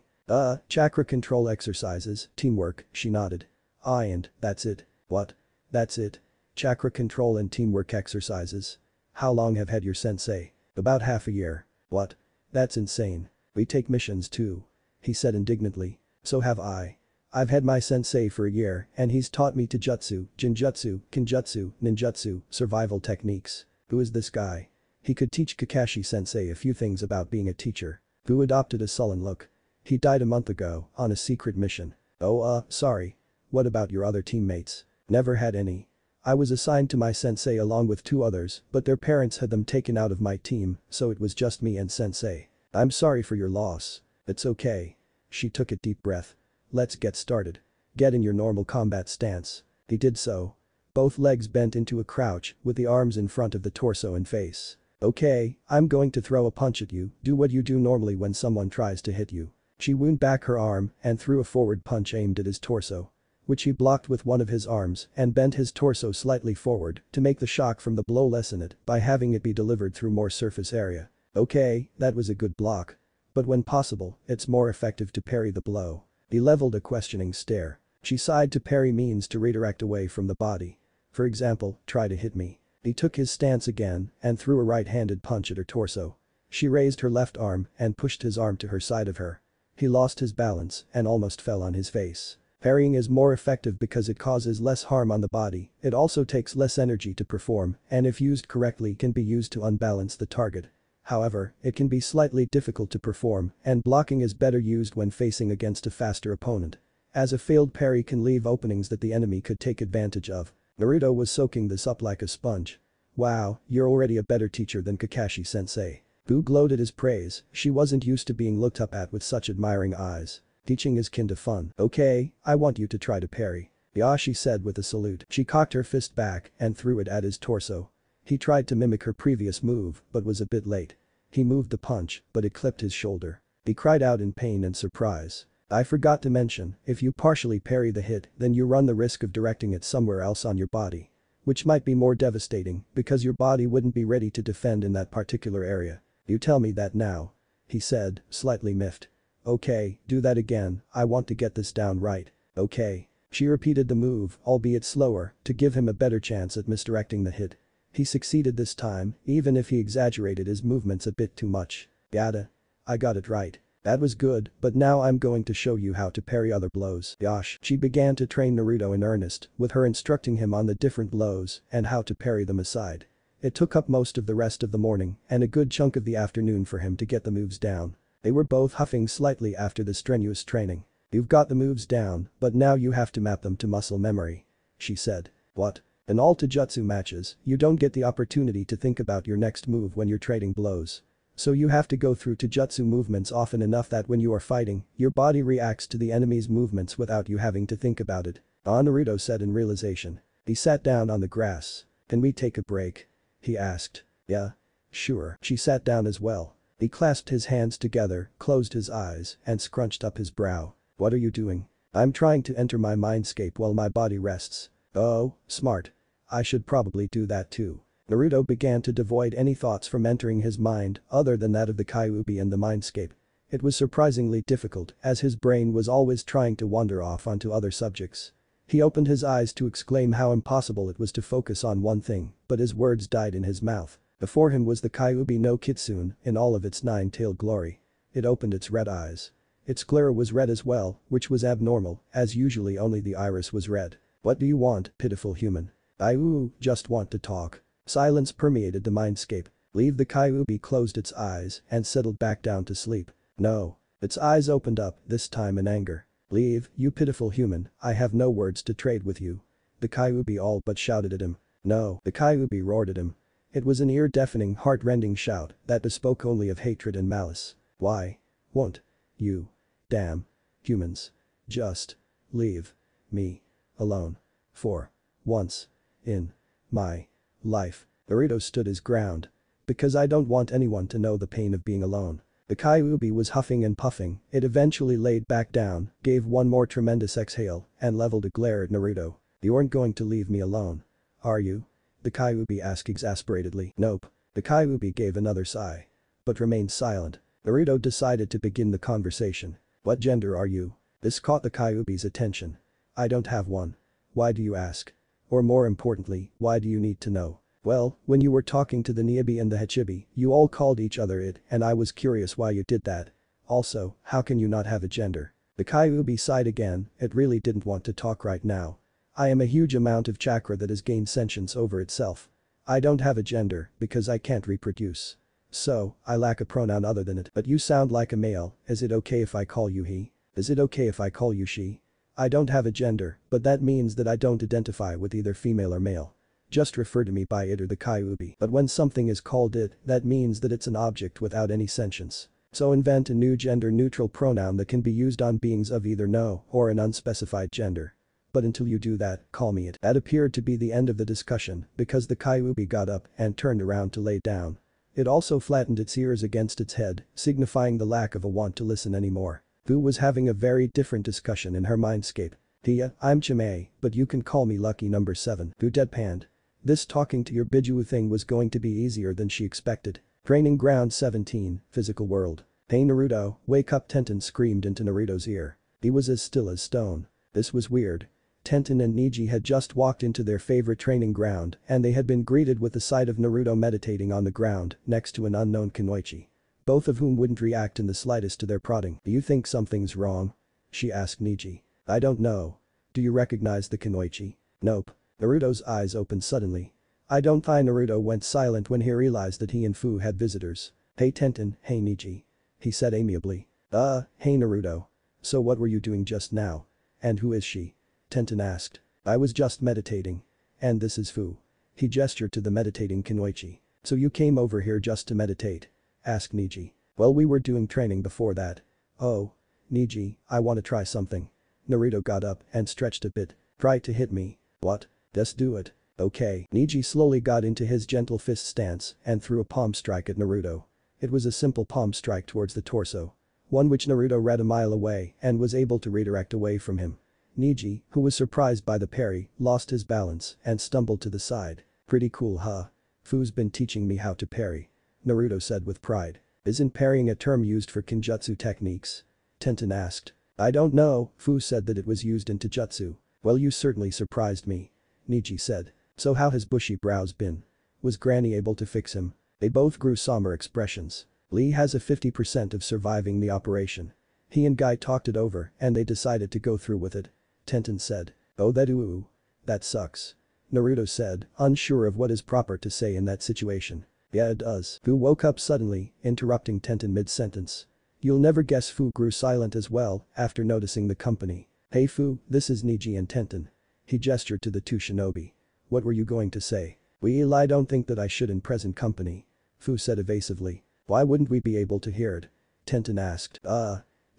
Chakra control exercises, teamwork," she nodded. And that's it." "What?" "That's it. Chakra control and teamwork exercises." "How long have had your sensei?" "About half a year." "What? That's insane. We take missions too," he said indignantly. "So have I. I've had my sensei for a year and he's taught me taijutsu, genjutsu, kinjutsu, ninjutsu, survival techniques." "Who is this guy?" He could teach Kakashi sensei a few things about being a teacher. Fu adopted a sullen look. "He died a month ago, on a secret mission." "Oh, sorry. What about your other teammates?" "Never had any. I was assigned to my sensei along with two others, but their parents had them taken out of my team, so it was just me and sensei." "I'm sorry for your loss." "It's okay." She took a deep breath. "Let's get started. Get in your normal combat stance." He did so. Both legs bent into a crouch, with the arms in front of the torso and face. "Okay, I'm going to throw a punch at you, do what you do normally when someone tries to hit you." She wound back her arm and threw a forward punch aimed at his torso, which he blocked with one of his arms and bent his torso slightly forward to make the shock from the blow lessen it by having it be delivered through more surface area. "Okay, that was a good block. But when possible, it's more effective to parry the blow." He leveled a questioning stare. She sighed. To parry means to redirect away from the body. For example, try to hit me. He took his stance again and threw a right-handed punch at her torso. She raised her left arm and pushed his arm to her side of her. He lost his balance and almost fell on his face. Parrying is more effective because it causes less harm on the body, it also takes less energy to perform and if used correctly can be used to unbalance the target. However, it can be slightly difficult to perform and blocking is better used when facing against a faster opponent, as a failed parry can leave openings that the enemy could take advantage of. Naruto was soaking this up like a sponge. "Wow, you're already a better teacher than Kakashi sensei." Fu gloated his praise, she wasn't used to being looked up at with such admiring eyes. "Teaching is kin to fun." "Okay, I want you to try to parry." "Yeah," she said with a salute. She cocked her fist back and threw it at his torso. He tried to mimic her previous move but was a bit late. He moved the punch, but it clipped his shoulder. He cried out in pain and surprise. "I forgot to mention, if you partially parry the hit then you run the risk of directing it somewhere else on your body. Which might be more devastating because your body wouldn't be ready to defend in that particular area." "You tell me that now," he said, slightly miffed. "Okay, do that again, I want to get this down right." "Okay." She repeated the move, albeit slower, to give him a better chance at misdirecting the hit. He succeeded this time, even if he exaggerated his movements a bit too much. "Yada. I got it right. That was good, but now I'm going to show you how to parry other blows." Yosh. She began to train Naruto in earnest, with her instructing him on the different blows and how to parry them aside. It took up most of the rest of the morning and a good chunk of the afternoon for him to get the moves down. They were both huffing slightly after the strenuous training. "You've got the moves down, but now you have to map them to muscle memory," she said. "What?" In all Taijutsu matches, you don't get the opportunity to think about your next move when you're trading blows. So you have to go through Taijutsu movements often enough that when you are fighting, your body reacts to the enemy's movements without you having to think about it. Naruto said in realization. He sat down on the grass. Can we take a break? He asked. Yeah. Sure. She sat down as well. He clasped his hands together, closed his eyes, and scrunched up his brow. What are you doing? I'm trying to enter my mindscape while my body rests. Oh, smart. I should probably do that too. Naruto began to devoid any thoughts from entering his mind other than that of the Kyuubi and the mindscape. It was surprisingly difficult as his brain was always trying to wander off onto other subjects. He opened his eyes to exclaim how impossible it was to focus on one thing, but his words died in his mouth. Before him was the Kyuubi no Kitsune in all of its nine-tailed glory. It opened its red eyes. Its glare was red as well, which was abnormal, as usually only the iris was red. What do you want, pitiful human? I just want to talk. Silence permeated the mindscape. Leave the Kyuubi closed its eyes and settled back down to sleep. No. Its eyes opened up, this time in anger. Leave, you pitiful human, I have no words to trade with you. The Kyuubi all but shouted at him. No. The Kyuubi roared at him. It was an ear-deafening, heart-rending shout that bespoke only of hatred and malice. Why? Won't you? Damn. Humans. Just. Leave. Me. Alone. For. Once. In. My. Life. Naruto stood his ground. Because I don't want anyone to know the pain of being alone. The Kyuubi was huffing and puffing, it eventually laid back down, gave one more tremendous exhale, and leveled a glare at Naruto. You aren't going to leave me alone. Are you? The Kyuubi asked exasperatedly. Nope. The Kyuubi gave another sigh. But remained silent. Naruto decided to begin the conversation. What gender are you? This caught the Kyuubi's attention. I don't have one. Why do you ask? Or more importantly, why do you need to know? Well, when you were talking to the Niibi and the Hachibi, you all called each other it and I was curious why you did that. Also, how can you not have a gender? The Kyuubi sighed again, it really didn't want to talk right now. I am a huge amount of chakra that has gained sentience over itself. I don't have a gender because I can't reproduce. So, I lack a pronoun other than it. But you sound like a male, is it okay if I call you he? Is it okay if I call you she? I don't have a gender, but that means that I don't identify with either female or male. Just refer to me by it or the Kyuubi. But when something is called it, that means that it's an object without any sentience. So invent a new gender-neutral pronoun that can be used on beings of either no or an unspecified gender. But until you do that, call me it. That appeared to be the end of the discussion because the Kyuubi got up and turned around to lay down. It also flattened its ears against its head, signifying the lack of a want to listen anymore. Fu was having a very different discussion in her mindscape. Tia, I'm Chimay, but you can call me Lucky Number 7. Fu deadpanned. This talking to your Biju thing was going to be easier than she expected. Training Ground 17, Physical World. Hey Naruto, wake up, Tenten screamed into Naruto's ear. He was as still as stone. This was weird. Tenten and Neji had just walked into their favorite training ground and they had been greeted with the sight of Naruto meditating on the ground next to an unknown Kunoichi. Both of whom wouldn't react in the slightest to their prodding. Do you think something's wrong? She asked Neji. I don't know. Do you recognize the Kunoichi? Nope. Naruto's eyes opened suddenly. I don't think Naruto went silent when he realized that he and Fu had visitors. Hey Tenten, hey Neji. He said amiably. Hey Naruto. So what were you doing just now? And who is she? Tenten asked. I was just meditating. And this is Fu. He gestured to the meditating Kunoichi. So you came over here just to meditate? Asked Neji. Well, we were doing training before that. Oh. Neji, I want to try something. Naruto got up and stretched a bit. Try to hit me. What? Just do it. Okay. Neji slowly got into his gentle fist stance and threw a palm strike at Naruto. It was a simple palm strike towards the torso. One which Naruto read a mile away and was able to redirect away from him. Neji, who was surprised by the parry, lost his balance and stumbled to the side. Pretty cool, huh? Fu's been teaching me how to parry. Naruto said with pride. Isn't parrying a term used for kinjutsu techniques? Tenten asked. I don't know, Fu said that it was used in taijutsu. Well, you certainly surprised me. Neji said. So how has bushy brows been? Was Granny able to fix him? They both grew somber expressions. Lee has a 50% of surviving the operation. He and Guy talked it over and they decided to go through with it. Tenten said. Oh that sucks. Naruto said, unsure of what is proper to say in that situation. Yeah, it does. Fu woke up suddenly, interrupting Tenten mid-sentence. You'll never guess Fu grew silent as well after noticing the company. Hey Fu, this is Neji and Tenten. He gestured to the two shinobi. What were you going to say? Well, I don't think that I should in present company. Fu said evasively. Why wouldn't we be able to hear it? Tenten asked.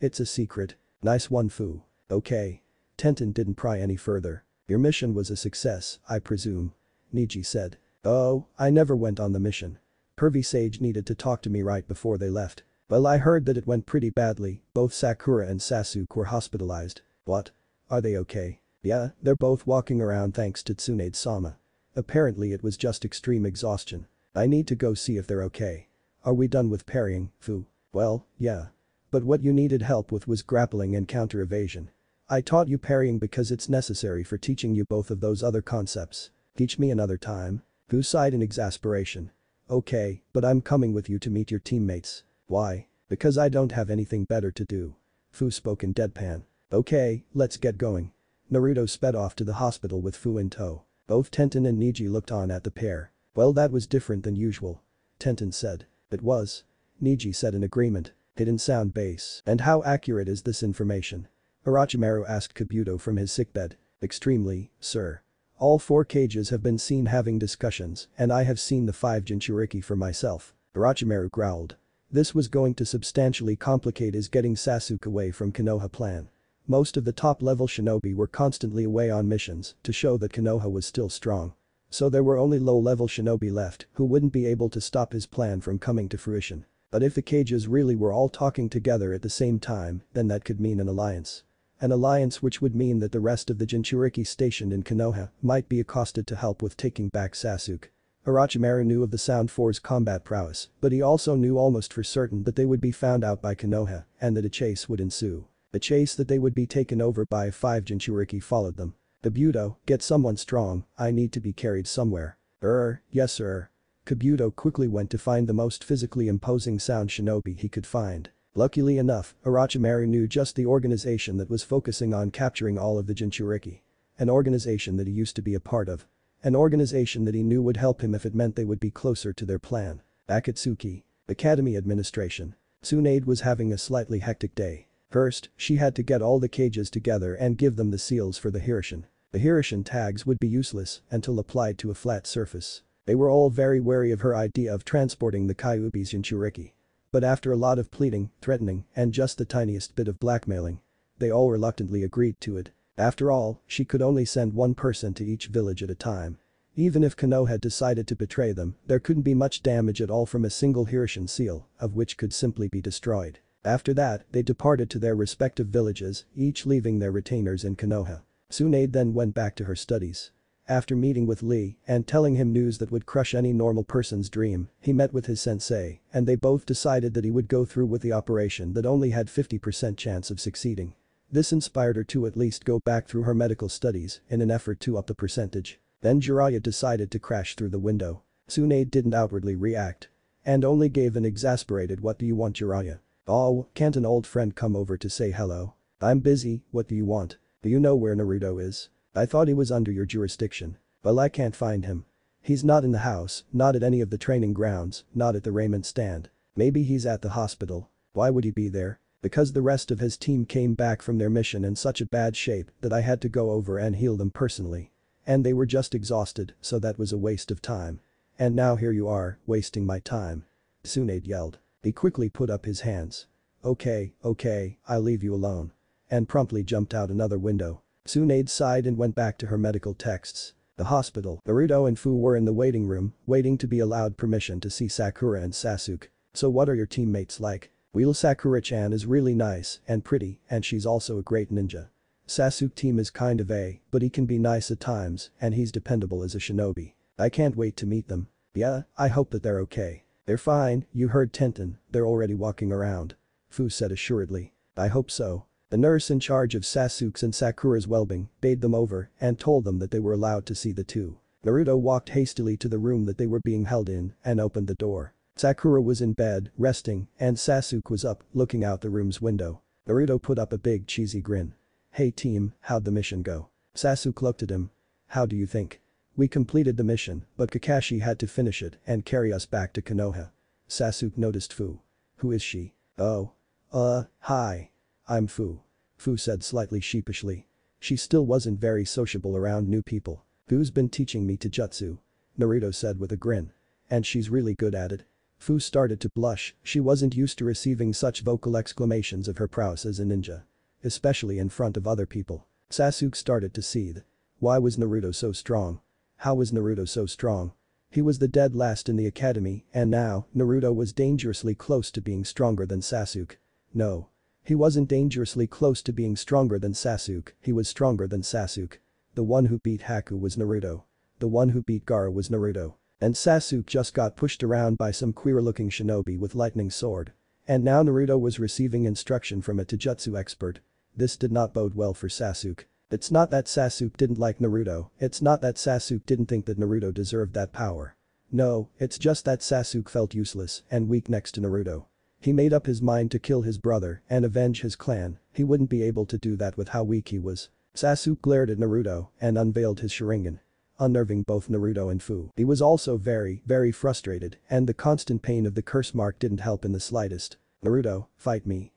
It's a secret. Nice one, Fu. Okay. Tenten didn't pry any further. Your mission was a success, I presume. Niji said. Oh, I never went on the mission. Pervy Sage needed to talk to me right before they left. Well, I heard that it went pretty badly, both Sakura and Sasuke were hospitalized. What? Are they okay? Yeah, they're both walking around thanks to Tsunade-sama. Apparently it was just extreme exhaustion. I need to go see if they're okay. Are we done with parrying, Fu? Well, yeah. But what you needed help with was grappling and counter-evasion. I taught you parrying because it's necessary for teaching you both of those other concepts. Teach me another time. Fu sighed in exasperation. Okay, but I'm coming with you to meet your teammates. Why? Because I don't have anything better to do. Fu spoke in deadpan. Okay, let's get going. Naruto sped off to the hospital with Fu in tow. Both Tenten and Niji looked on at the pair. Well, that was different than usual. Tenten said. It was. Niji said in agreement. Hidden sound base. And how accurate is this information? Orochimaru asked Kabuto from his sickbed. Extremely, sir. All 4 cages have been seen having discussions and I have seen the 5 Jinchuriki for myself. Orochimaru growled. This was going to substantially complicate his getting Sasuke away from Konoha plan. Most of the top-level shinobi were constantly away on missions to show that Konoha was still strong. So there were only low-level shinobi left who wouldn't be able to stop his plan from coming to fruition. But if the cages really were all talking together at the same time, then that could mean an alliance. An alliance which would mean that the rest of the Jinchuriki stationed in Konoha might be accosted to help with taking back Sasuke. Orochimaru knew of the Sound 4's combat prowess, but he also knew almost for certain that they would be found out by Konoha and that a chase would ensue. A chase that they would be taken over by 5 Jinchuriki followed them. Kabuto, get someone strong, I need to be carried somewhere. Yes sir. Kabuto quickly went to find the most physically imposing sound shinobi he could find. Luckily enough, Orochimaru knew just the organization that was focusing on capturing all of the Jinchuriki. An organization that he used to be a part of. An organization that he knew would help him if it meant they would be closer to their plan. Akatsuki. Academy Administration. Tsunade was having a slightly hectic day. First, she had to get all the cages together and give them the seals for the Hirishin. The Hirishin tags would be useless until applied to a flat surface. They were all very wary of her idea of transporting the Kyuubi's Jinchuriki. But after a lot of pleading, threatening, and just the tiniest bit of blackmailing, they all reluctantly agreed to it. After all, she could only send one person to each village at a time. Even if Konoha had decided to betray them, there couldn't be much damage at all from a single Hirishin seal, of which could simply be destroyed. After that, they departed to their respective villages, each leaving their retainers in Konoha. Tsunade then went back to her studies. After meeting with Lee and telling him news that would crush any normal person's dream, he met with his sensei, and they both decided that he would go through with the operation that only had 50% chance of succeeding. This inspired her to at least go back through her medical studies in an effort to up the percentage. Then Jiraiya decided to crash through the window. Tsunade didn't outwardly react. And only gave an exasperated "What do you want, Jiraiya? Oh, can't an old friend come over to say hello? I'm busy, what do you want? Do you know where Naruto is? I thought he was under your jurisdiction. Well, I can't find him. He's not in the house, not at any of the training grounds, not at the raiment stand. Maybe he's at the hospital. Why would he be there? Because the rest of his team came back from their mission in such a bad shape that I had to go over and heal them personally. And they were just exhausted, so that was a waste of time. And now here you are, wasting my time. Tsunade yelled. He quickly put up his hands. Okay, I'll leave you alone. And promptly jumped out another window. Tsunade sighed and went back to her medical texts. The hospital. Naruto and Fu were in the waiting room, waiting to be allowed permission to see Sakura and Sasuke. So what are your teammates like? Well, Sakura-chan is really nice and pretty and she's also a great ninja. Sasuke team is kind of but he can be nice at times and he's dependable as a shinobi. I can't wait to meet them. Yeah, I hope that they're okay. They're fine, you heard Tenten, they're already walking around. Fu said assuredly. I hope so. The nurse in charge of Sasuke's and Sakura's well-being bade them over and told them that they were allowed to see the two. Naruto walked hastily to the room that they were being held in and opened the door. Sakura was in bed, resting, and Sasuke was up, looking out the room's window. Naruto put up a big cheesy grin. Hey team, how'd the mission go? Sasuke looked at him. How do you think? We completed the mission, but Kakashi had to finish it and carry us back to Konoha. Sasuke noticed Fu. Who is she? Oh. Hi. I'm Fu. Fu said slightly sheepishly. She still wasn't very sociable around new people. Fu's been teaching me taijutsu. Naruto said with a grin. And she's really good at it. Fu started to blush, she wasn't used to receiving such vocal exclamations of her prowess as a ninja. Especially in front of other people. Sasuke started to seethe. Why was Naruto so strong? How was Naruto so strong? He was the dead last in the academy and now Naruto was dangerously close to being stronger than Sasuke. No. He wasn't dangerously close to being stronger than Sasuke, he was stronger than Sasuke. The one who beat Haku was Naruto. The one who beat Gaara was Naruto. And Sasuke just got pushed around by some queer-looking shinobi with lightning sword. And now Naruto was receiving instruction from a taijutsu expert. This did not bode well for Sasuke. It's not that Sasuke didn't like Naruto, it's not that Sasuke didn't think that Naruto deserved that power. No, it's just that Sasuke felt useless and weak next to Naruto. He made up his mind to kill his brother and avenge his clan, he wouldn't be able to do that with how weak he was. Sasuke glared at Naruto and unveiled his Sharingan. Unnerving both Naruto and Fu. He was also very frustrated and the constant pain of the curse mark didn't help in the slightest. Naruto, fight me.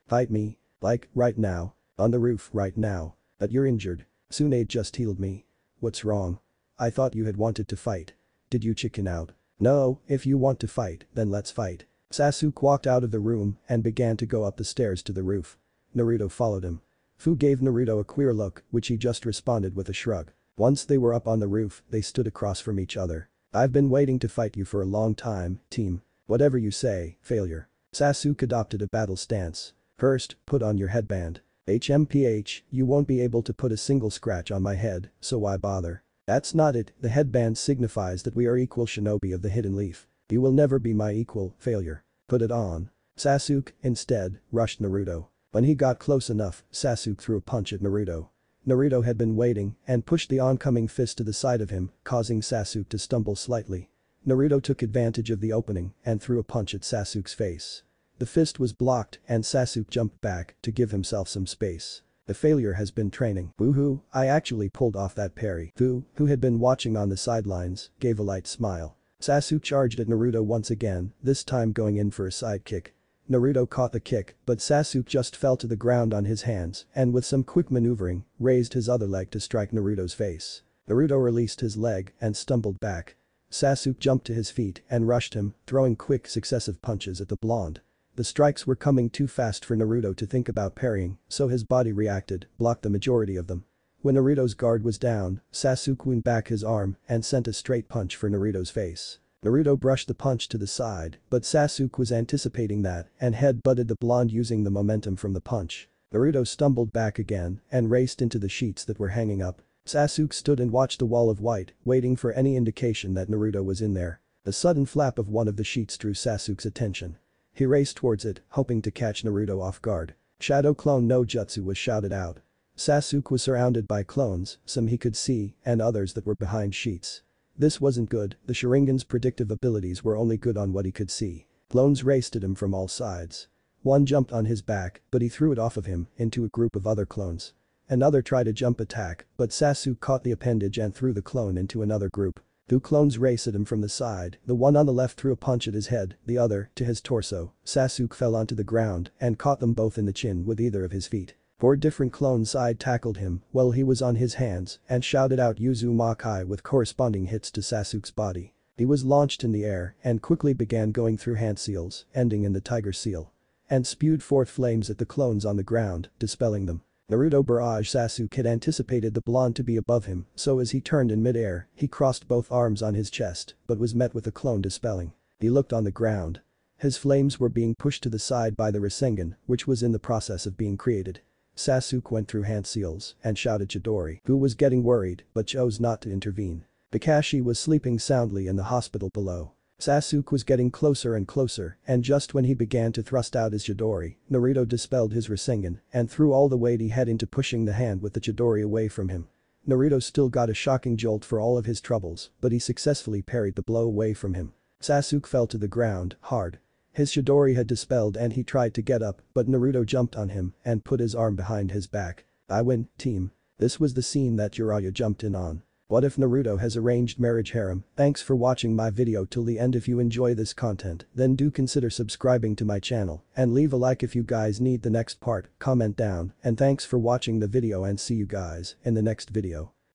Fight me. Like, right now. On the roof right now. But you're injured. Tsunade just healed me. What's wrong? I thought you had wanted to fight. Did you chicken out? No, if you want to fight, then let's fight. Sasuke walked out of the room and began to go up the stairs to the roof. Naruto followed him. Fu gave Naruto a queer look, which he just responded with a shrug. Once they were up on the roof, they stood across from each other. I've been waiting to fight you for a long time, team. Whatever you say, failure. Sasuke adopted a battle stance. First, put on your headband. HMPH, you won't be able to put a single scratch on my head, so why bother? That's not it, the headband signifies that we are equal shinobi of the hidden leaf. You will never be my equal, failure. Put it on. Sasuke, instead, rushed Naruto. When he got close enough, Sasuke threw a punch at Naruto. Naruto had been waiting and pushed the oncoming fist to the side of him, causing Sasuke to stumble slightly. Naruto took advantage of the opening and threw a punch at Sasuke's face. The fist was blocked and Sasuke jumped back to give himself some space. The failure has been training. Woohoo, I actually pulled off that parry. Fu, who had been watching on the sidelines, gave a light smile. Sasuke charged at Naruto once again, this time going in for a side kick. Naruto caught the kick, but Sasuke just fell to the ground on his hands and with some quick maneuvering, raised his other leg to strike Naruto's face. Naruto released his leg and stumbled back. Sasuke jumped to his feet and rushed him, throwing quick successive punches at the blonde. The strikes were coming too fast for Naruto to think about parrying, so his body reacted, blocked the majority of them. When Naruto's guard was down, Sasuke wound back his arm and sent a straight punch for Naruto's face. Naruto brushed the punch to the side, but Sasuke was anticipating that and head-butted the blonde using the momentum from the punch. Naruto stumbled back again and raced into the sheets that were hanging up. Sasuke stood and watched the wall of white, waiting for any indication that Naruto was in there. The sudden flap of one of the sheets drew Sasuke's attention. He raced towards it, hoping to catch Naruto off guard. Shadow Clone no Jutsu was shouted out. Sasuke was surrounded by clones, some he could see and others that were behind sheets. This wasn't good, the Sharingan's predictive abilities were only good on what he could see. Clones raced at him from all sides. One jumped on his back, but he threw it off of him into a group of other clones. Another tried a jump attack, but Sasuke caught the appendage and threw the clone into another group. Two clones raced at him from the side, the one on the left threw a punch at his head, the other, to his torso. Sasuke fell onto the ground and caught them both in the chin with either of his feet. 4 different clones side-tackled him while he was on his hands and shouted out Uzumaki with corresponding hits to Sasuke's body. He was launched in the air and quickly began going through hand seals, ending in the tiger seal. And spewed forth flames at the clones on the ground, dispelling them. Naruto barrage Sasuke had anticipated the blonde to be above him, so as he turned in mid-air, he crossed both arms on his chest, but was met with a clone dispelling. He looked on the ground. His flames were being pushed to the side by the Rasengan, which was in the process of being created. Sasuke went through hand seals and shouted Chidori, who was getting worried but chose not to intervene. Kakashi was sleeping soundly in the hospital below. Sasuke was getting closer and closer and just when he began to thrust out his Chidori, Naruto dispelled his Rasengan and threw all the weight he had into pushing the hand with the Chidori away from him. Naruto still got a shocking jolt for all of his troubles, but he successfully parried the blow away from him. Sasuke fell to the ground, hard. His Chidori had dispelled and he tried to get up, but Naruto jumped on him and put his arm behind his back. I win, team. This was the scene that Jiraiya jumped in on. What if Naruto has arranged marriage harem? Thanks for watching my video till the end. If you enjoy this content, then do consider subscribing to my channel and leave a like if you guys need the next part, comment down, and thanks for watching the video and see you guys in the next video.